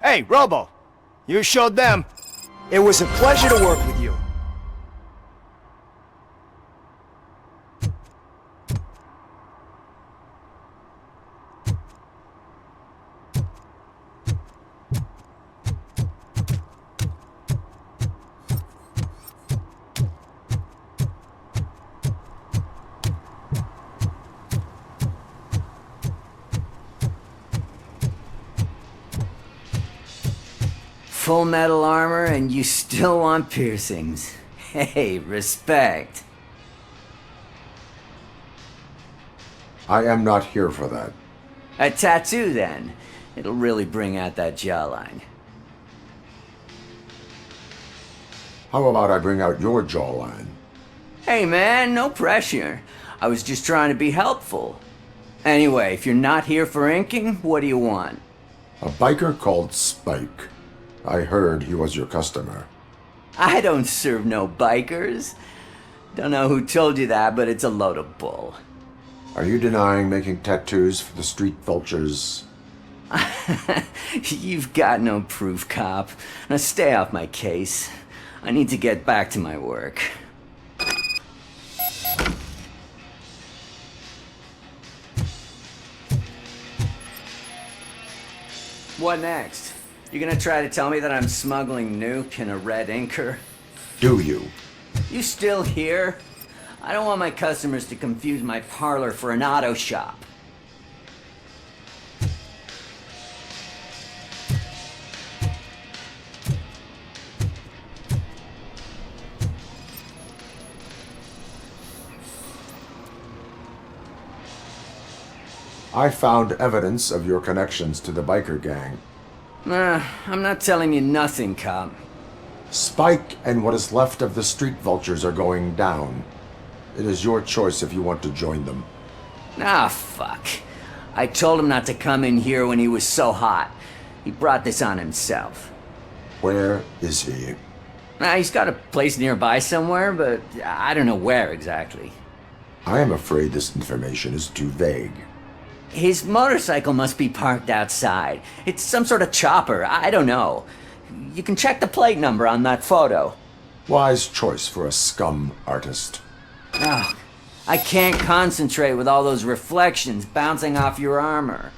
Hey, Robo! You showed them. It was a pleasure to work with you. Full metal armor and you still want piercings. Hey, respect. I am not here for that. A tattoo then. It'll really bring out that jawline. How about I bring out your jawline? Hey man, no pressure. I was just trying to be helpful. Anyway, if you're not here for inking, what do you want? A biker called Spike. I heard he was your customer. I don't serve no bikers. Don't know who told you that, but it's a load of bull. Are you denying making tattoos for the street vultures? You've got no proof, cop. Now stay off my case. I need to get back to my work. What next? You gonna try to tell me that I'm smuggling nuke in a red inker? Do you? You still here? I don't want my customers to confuse my parlor for an auto shop. I found evidence of your connections to the biker gang. I'm not telling you nothing, cop. Spike and what is left of the street vultures are going down. It is your choice if you want to join them. Ah, fuck. I told him not to come in here when he was so hot. He brought this on himself. Where is he? He's got a place nearby somewhere, but I don't know where exactly. I am afraid this information is too vague. His motorcycle must be parked outside. It's some sort of chopper. I don't know. You can check the plate number on that photo. Wise choice for a scum artist. Oh, I can't concentrate with all those reflections bouncing off your armor.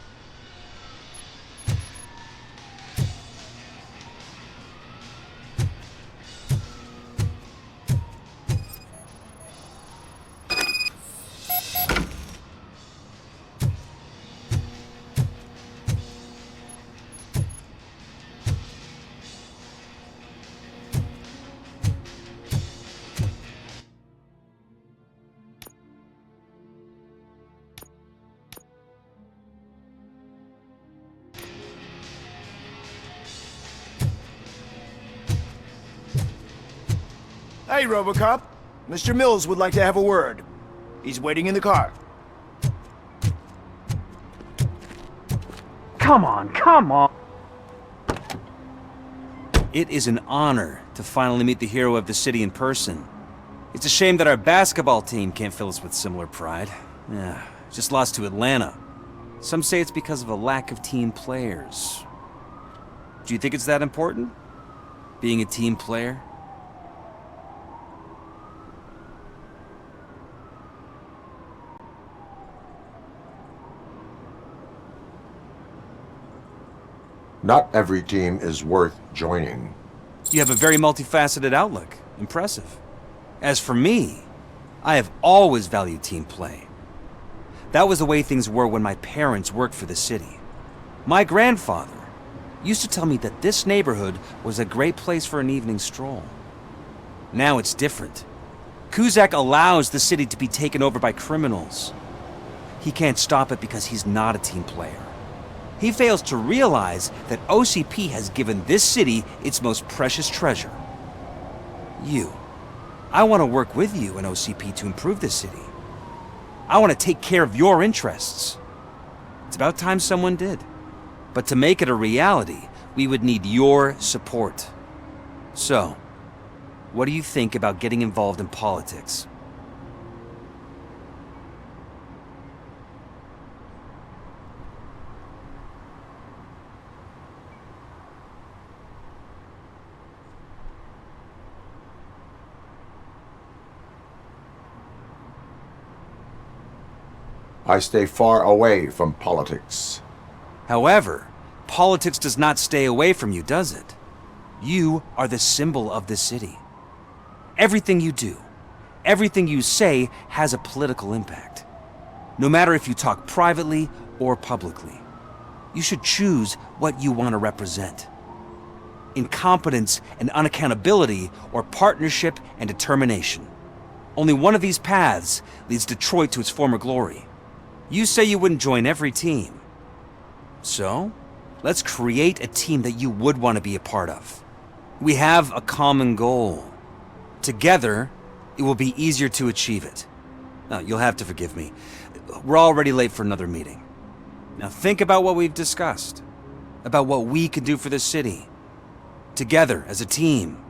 Hey, Robocop. Mr. Mills would like to have a word. He's waiting in the car. Come on, come on! It is an honor to finally meet the hero of the city in person. It's a shame that our basketball team can't fill us with similar pride. Yeah, just lost to Atlanta. Some say it's because of a lack of team players. Do you think it's that important? Being a team player? Not every team is worth joining. You have a very multifaceted outlook. Impressive. As for me, I have always valued team play. That was the way things were when my parents worked for the city. My grandfather used to tell me that this neighborhood was a great place for an evening stroll. Now it's different. Kuzak allows the city to be taken over by criminals. He can't stop it because he's not a team player. He fails to realize that OCP has given this city its most precious treasure. You. I want to work with you and OCP to improve this city. I want to take care of your interests. It's about time someone did. But to make it a reality, we would need your support. So, what do you think about getting involved in politics? I stay far away from politics. However, politics does not stay away from you, does it? You are the symbol of the city. Everything you do, everything you say has a political impact. No matter if you talk privately or publicly. You should choose what you want to represent. Incompetence and unaccountability, or partnership and determination. Only one of these paths leads Detroit to its former glory. You say you wouldn't join every team. So, let's create a team that you would want to be a part of. We have a common goal. Together, it will be easier to achieve it. Now, you'll have to forgive me. We're already late for another meeting. Now think about what we've discussed. About what we can do for the city. Together, as a team.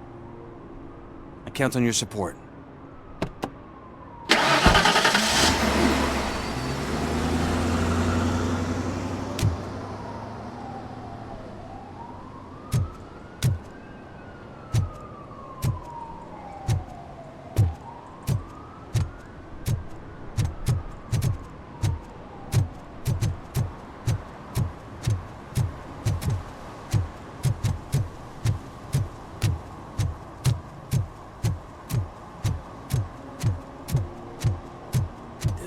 I count on your support.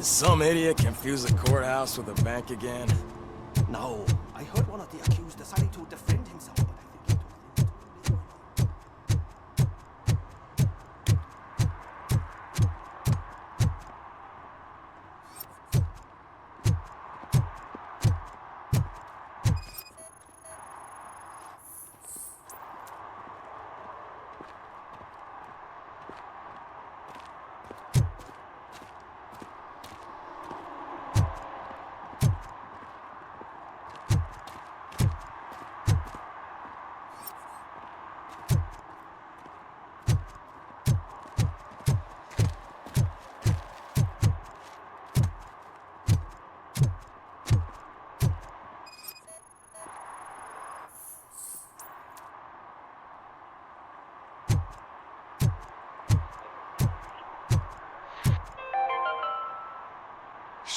Did some idiot confuse the courthouse with a bank again? No, I heard one of the accused decided to defend himself, but I think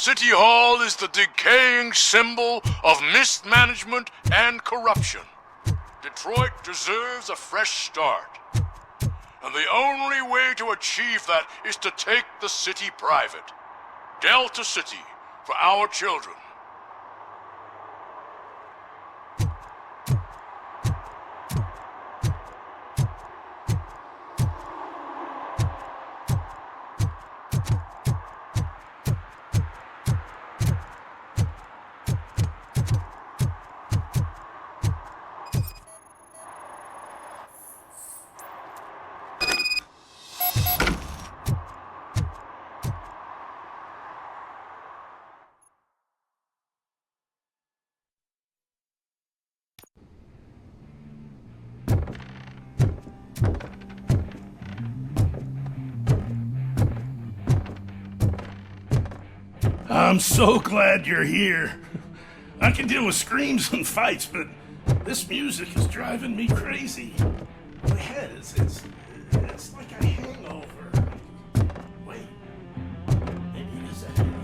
City Hall is the decaying symbol of mismanagement and corruption. Detroit deserves a fresh start. And the only way to achieve that is to take the city private. Delta City, for our children. I'm so glad you're here. I can deal with screams and fights, but this music is driving me crazy. My head it's like a hangover. Wait, maybe it is a hangover.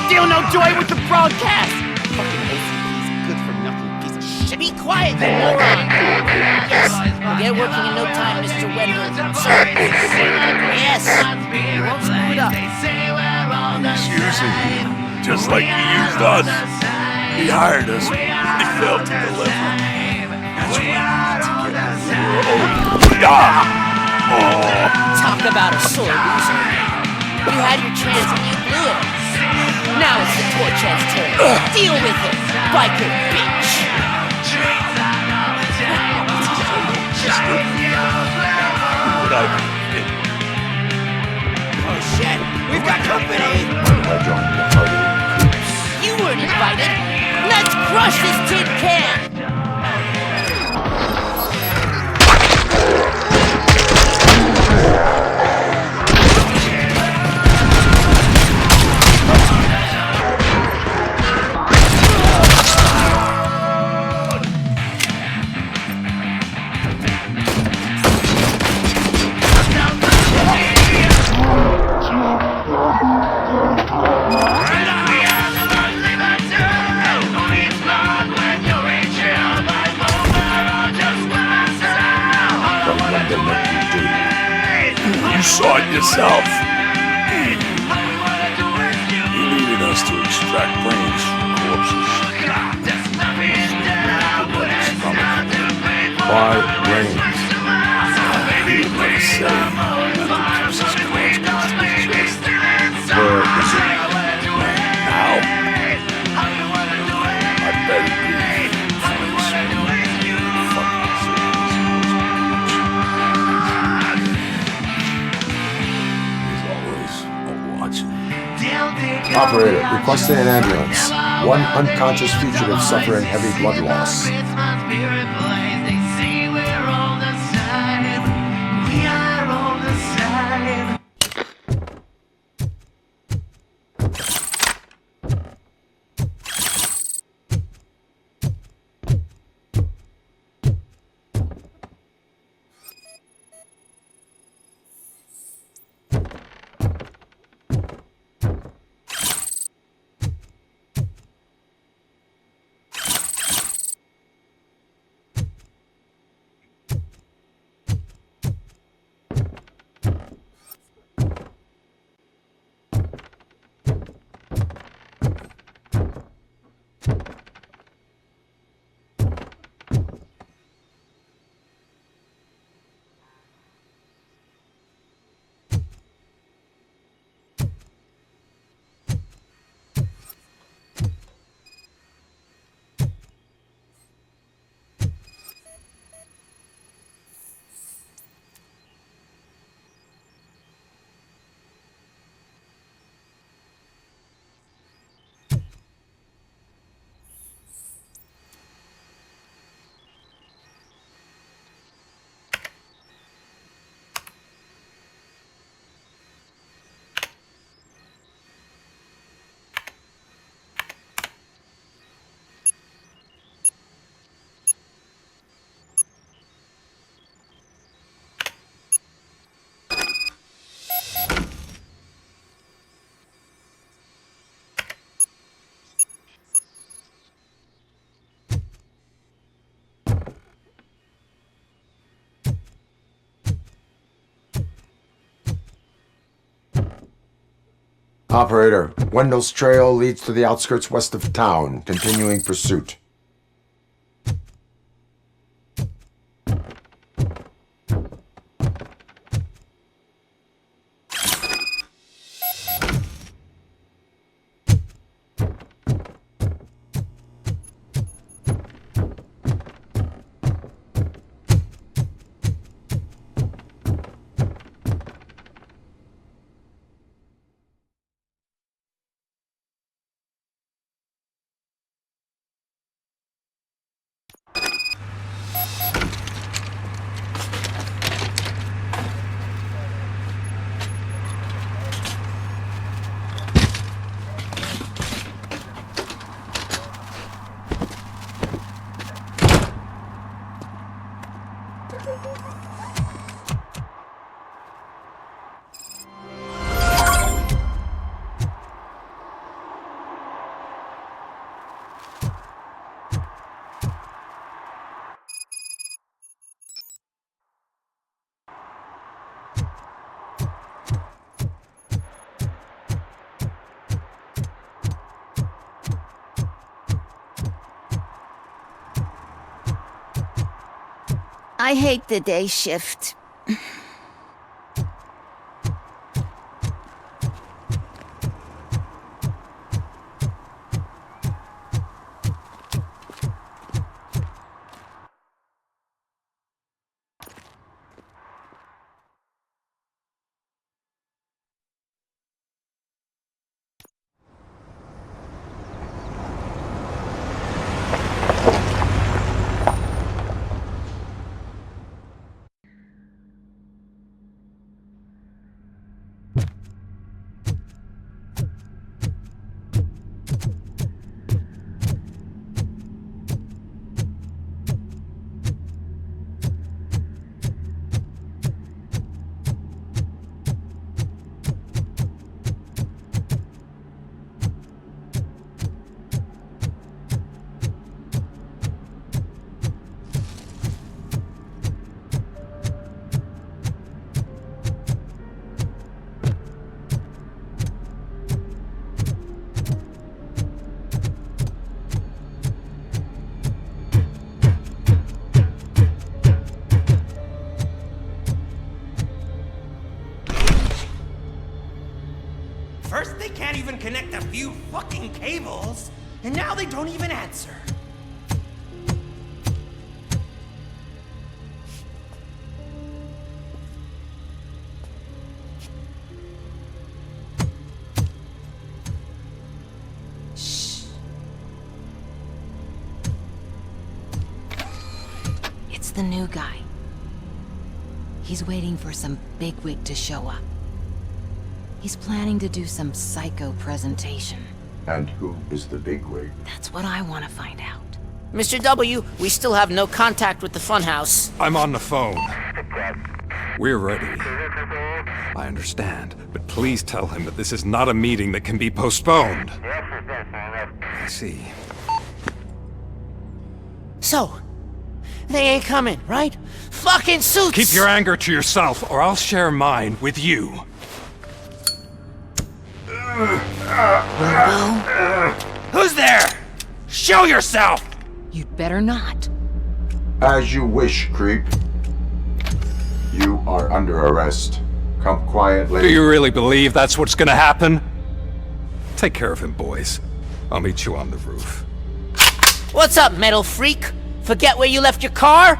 Still no joy with the broadcast! Fucking OCP's good-for-nothing piece of shit. Be quiet, you moron! Yes, we'll get working in no time, Mr. Wendell. Sir. Yes! You won't screw it up. He's using you, just like he used us. He hired us, he failed to deliver. That's why we need to get Talk about a sore loser. You had your chance and you blew it. Now it's the toy chance turn. Deal with it, biker bitch! Oh shit, we've got company! You weren't invited! Let's crush this tin can! You saw it yourself. He needed us to extract brains from corpses. Why brains? He would never say that keeps his cards close to his chest. Where is it? Now? I bet it'd be Operator, requesting an ambulance. One unconscious fugitive suffering heavy blood loss. Operator, Wendell's trail leads to the outskirts west of town. Continuing pursuit. I hate the day shift. First, they can't even connect a few fucking cables, and now they don't even answer. Shh. It's the new guy. He's waiting for some bigwig to show up. He's planning to do some psycho presentation. And who is the bigwig? That's what I want to find out. Mr. W, we still have no contact with the funhouse. I'm on the phone. We're ready. I understand, but please tell him that this is not a meeting that can be postponed. I see. So, they ain't coming, right? Fucking suits! Keep your anger to yourself, or I'll share mine with you. Who's there? Show yourself! You'd better not. As you wish, creep. You are under arrest. Come quietly. Do you really believe that's what's gonna happen? Take care of him, boys. I'll meet you on the roof. What's up, metal freak? Forget where you left your car?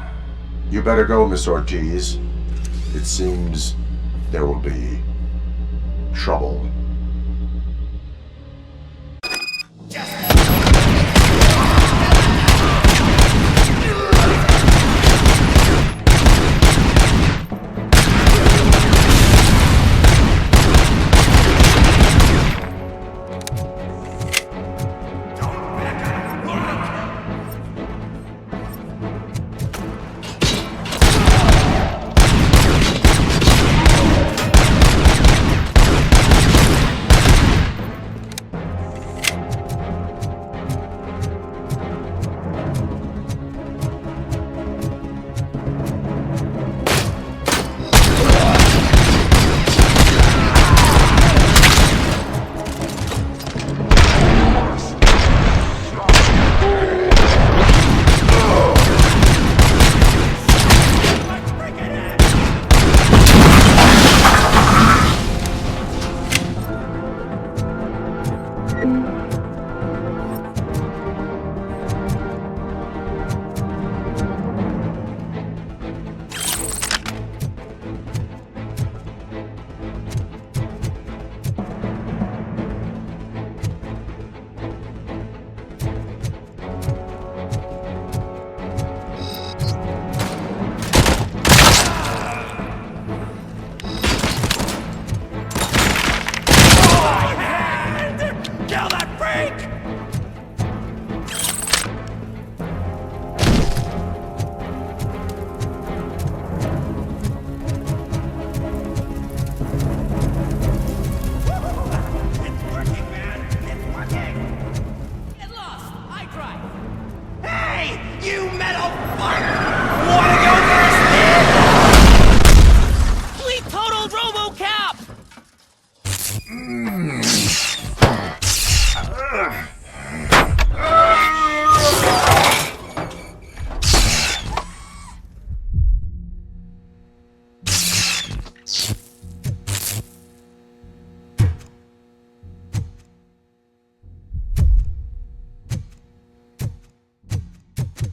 You better go, Miss Ortiz. It seems there will be trouble.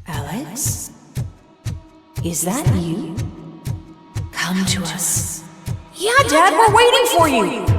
Alex? Is that you? Come to us. Yeah, Dad, we're waiting for you.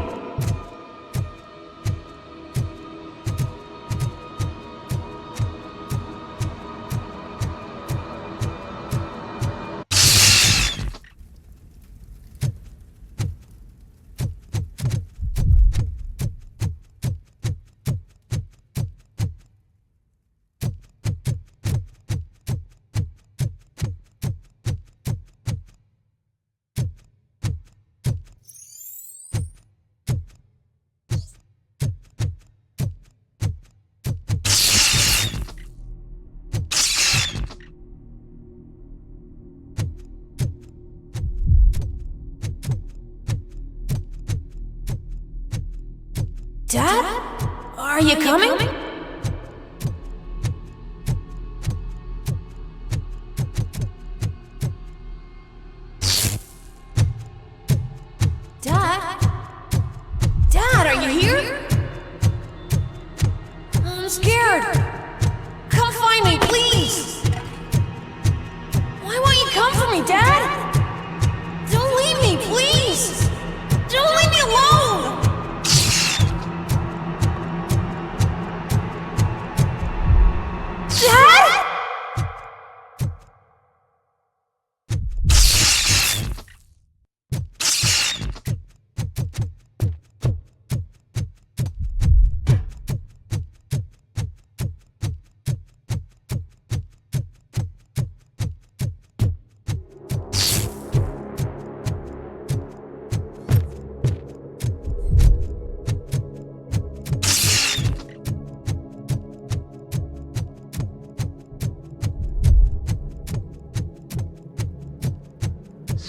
Dad? Are you coming? Dad? Dad, are you here? I'm scared. Come find me, please. Why won't you come for me, Dad? Don't leave me, please. Don't leave me alone. Dad?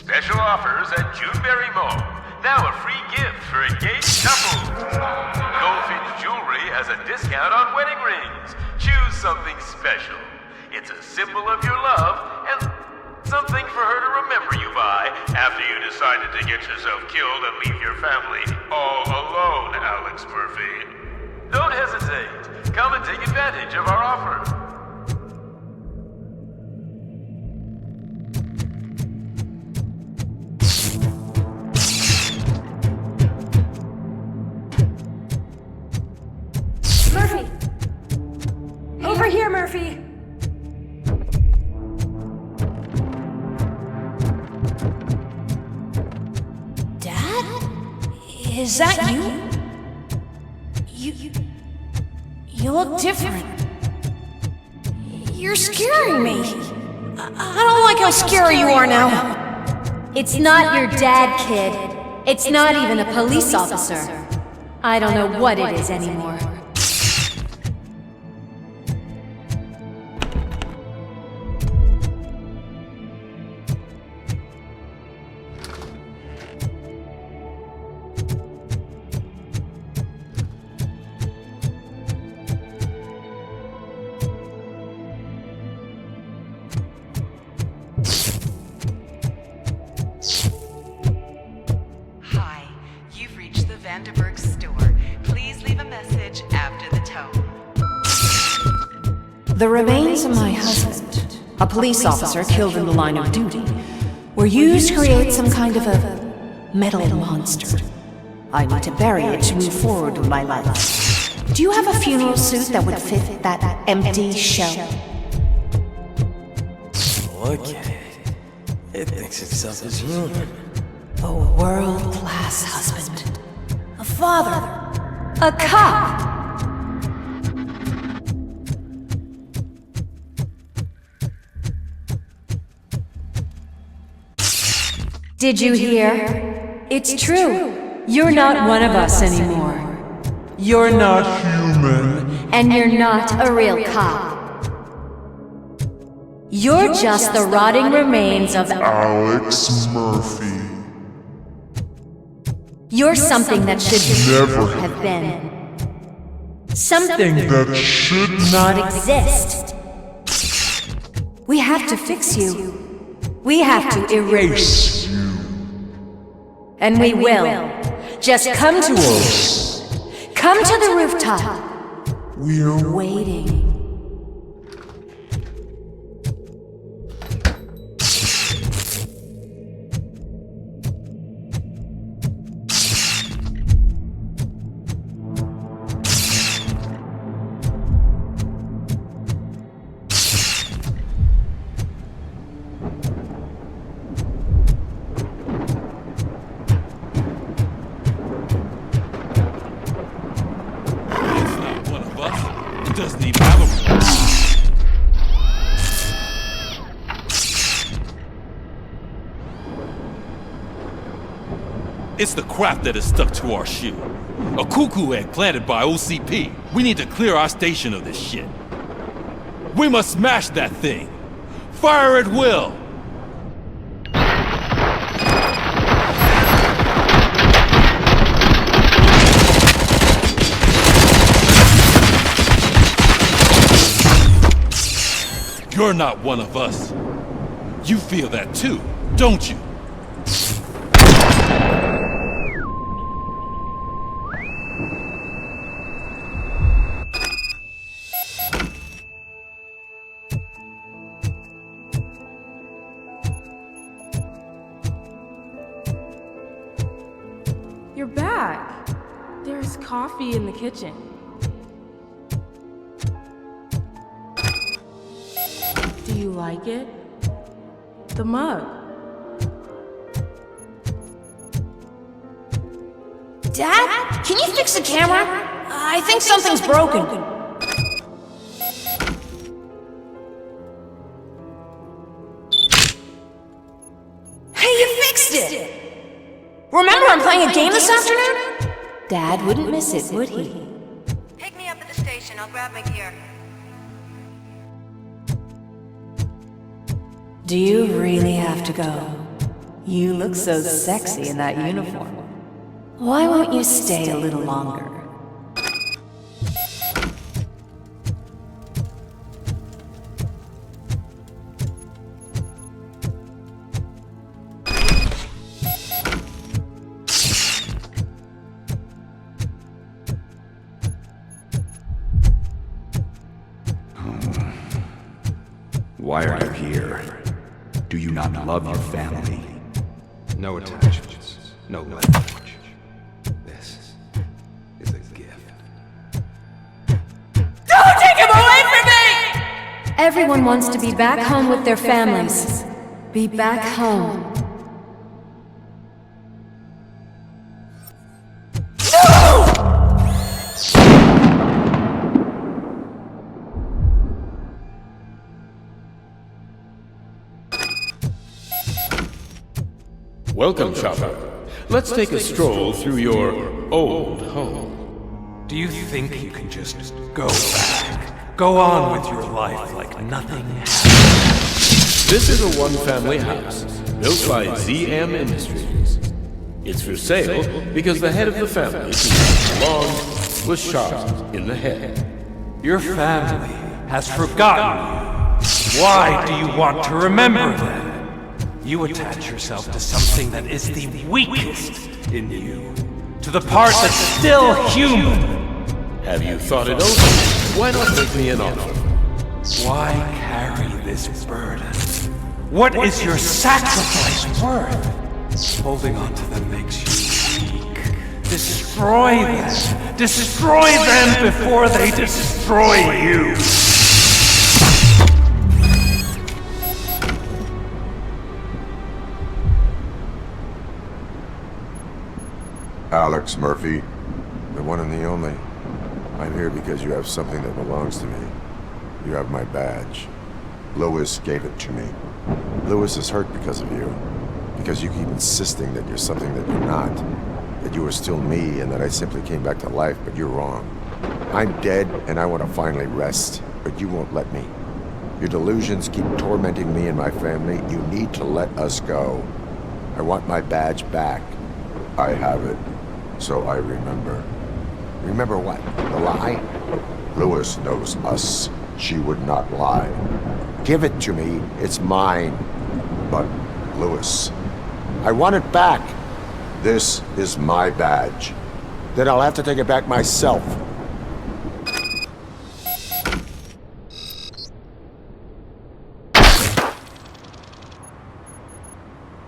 Special offers at Juneberry Mall. Now a free gift for engaged couples. Goldfinch Jewelry has a discount on wedding rings. Choose something special. It's a symbol of your love and something for her to remember you by after you decided to get yourself killed and leave your family all alone, Alex Murphy. Don't hesitate. Come and take advantage of our offer. Murphy! Over here, Murphy! Dad? Is that you? You look different. You're scaring me. I don't like how scary you are now. It's not your dad, kid. It's not even a police officer. I don't know what it is anymore. Hi, you've reached the Vanderburg store. Please leave a message after the tone. The remains of my husband, a police officer killed in the line of duty, were used to create some kind of a metal monster. I need to bury it to move forward with my life. Do you have a funeral suit that would fit that empty shell? Okay. It thinks itself as human. A world-class husband. A father. A cop. Did you hear? It's true. You're not one of us anymore. You're not human. And you're not a real cop. You're just the rotting remains of Alex Murphy. You're something that should Never have been. Something that should not exist. We have to fix you. We have to erase you. And we will. Just come to us. Come to the rooftop. We're waiting. Doesn't even have a... It's the crap that is stuck to our shoe. A cuckoo egg planted by OCP. We need to clear our station of this shit. We must smash that thing. Fire at will. You're not one of us. You feel that too, don't you? You're back. There's coffee in the kitchen. Do you like it? The mug. Dad? Can you fix the camera? I think something's broken. Hey, you fixed it! Remember I'm playing a game this afternoon? Dad wouldn't miss it, would he? Pick me up at the station. I'll grab my gear. Do you really have to go? You look so sexy in that uniform. Why won't you stay a little longer? Why are you here? Do you not love your family? No attachments, no language. This is a gift. Don't take him away from me! Everyone wants to be back home with their families. Be back home. Welcome, Chopper. Let's take a stroll through your old home. Do you think you can just go back? Go on with your life like nothing happened? This is a one-family house, built by ZM Industries. It's for sale because the head of the family, Long, was shot in the head. Your family has forgotten you. Why do you want to remember them? You attach yourself to something that is the weakest in you, to the part that's still human. Have you thought it over? Why not make me an offer? Why carry this burden? What is your sacrifice worth? Holding on to them makes you weak. Destroy them! Destroy them before they destroy you! Alex Murphy, the one and the only. I'm here because you have something that belongs to me. You have my badge. Lewis gave it to me. Lewis is hurt because of you. Because you keep insisting that you're something that you're not. That you are still me and that I simply came back to life, but you're wrong. I'm dead and I want to finally rest, but you won't let me. Your delusions keep tormenting me and my family. You need to let us go. I want my badge back. I have it. So I remember. Remember what? The lie? Lewis knows us. She would not lie. Give it to me. It's mine. But, Lewis, I want it back. This is my badge. Then I'll have to take it back myself.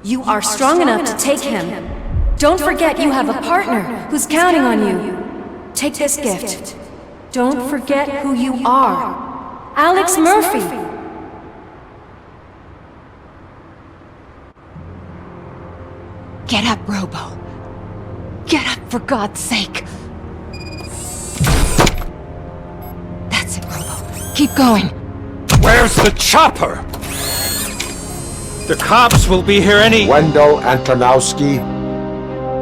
You are strong enough to take him. Don't forget you have a partner who's counting on you. Take this gift. Don't forget who you are. Alex Murphy. Get up, Robo. Get up, for God's sake. That's it, Robo. Keep going. Where's the chopper? The cops will be here any— Wendell Antonowski,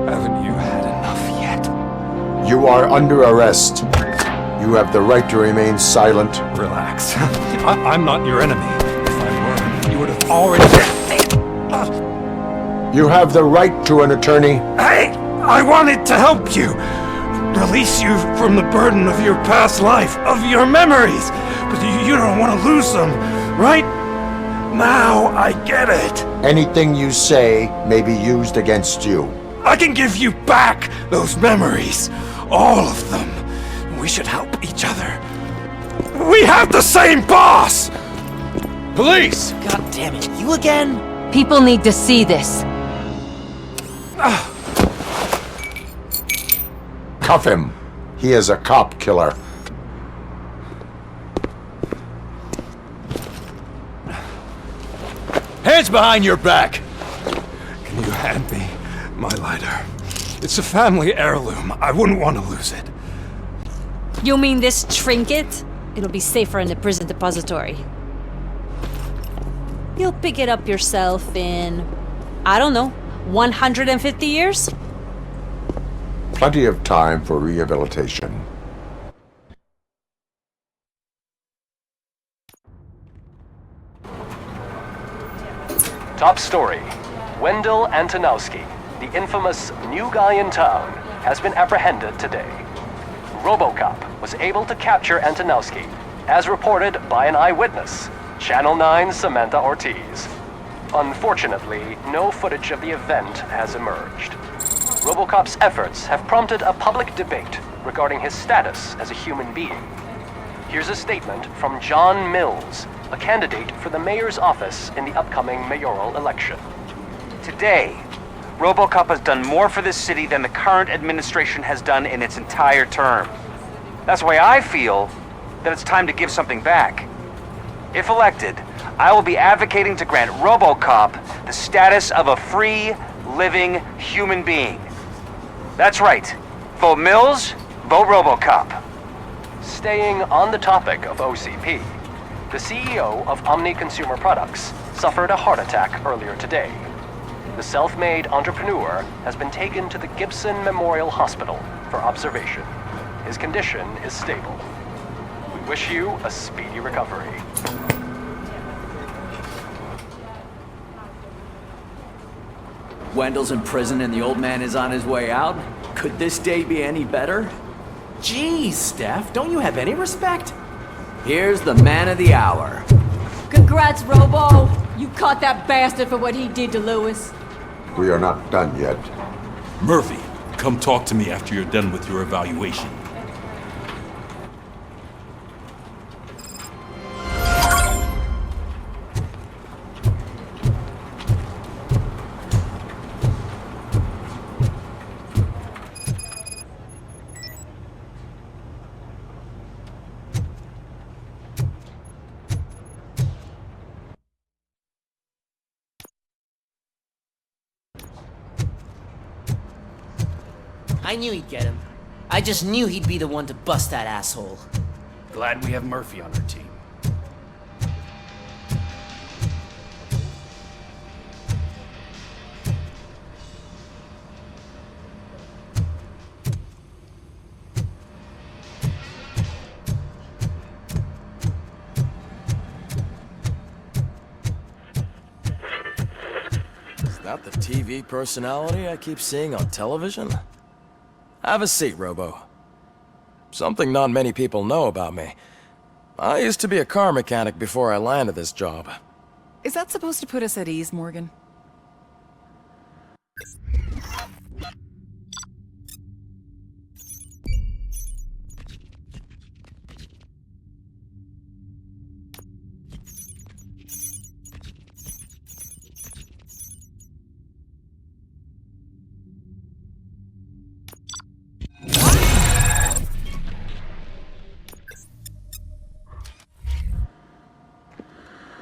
Haven't you had enough yet? you are under arrest. You have the right to remain silent. Relax. I'm not your enemy. If I were, you would have already— You have the right to an attorney. Hey! I wanted to help you! Release you from the burden of your past life, of your memories! But you don't want to lose them, right? Now I get it. Anything you say may be used against you. I can give you back those memories. All of them. We should help each other. We have the same boss! Police! God damn it, you again? People need to see this. Cuff him. He is a cop killer. Hands behind your back! Can you hand me my lighter? It's a family heirloom. I wouldn't want to lose it. You mean this trinket? It'll be safer in the prison depository. You'll pick it up yourself in, I don't know, 150 years? Plenty of time for rehabilitation. Top story. Wendell Antonowski, the infamous new guy in town, has been apprehended today. Robocop was able to capture Antonowski, as reported by an eyewitness, Channel 9's Samantha Ortiz. Unfortunately, no footage of the event has emerged. Robocop's efforts have prompted a public debate regarding his status as a human being. Here's a statement from John Mills, a candidate for the mayor's office in the upcoming mayoral election. Today, Robocop has done more for this city than the current administration has done in its entire term. That's why I feel that it's time to give something back. If elected, I will be advocating to grant Robocop the status of a free, living human being. That's right. Vote Mills, vote Robocop. Staying on the topic of OCP, the CEO of Omni Consumer Products suffered a heart attack earlier today. The self-made entrepreneur has been taken to the Gibson Memorial Hospital for observation. His condition is stable. We wish you a speedy recovery. Wendell's in prison and the old man is on his way out? Could this day be any better? Geez, Steph, don't you have any respect? Here's the man of the hour. Congrats, Robo! You caught that bastard for what he did to Lewis. We are not done yet. Murphy, come talk to me after you're done with your evaluation. I knew he'd get him. I just knew he'd be the one to bust that asshole. Glad we have Murphy on our team. Is that the TV personality I keep seeing on television? Have a seat, Robo. Something not many people know about me. I used to be a car mechanic before I landed this job. Is that supposed to put us at ease, Morgan?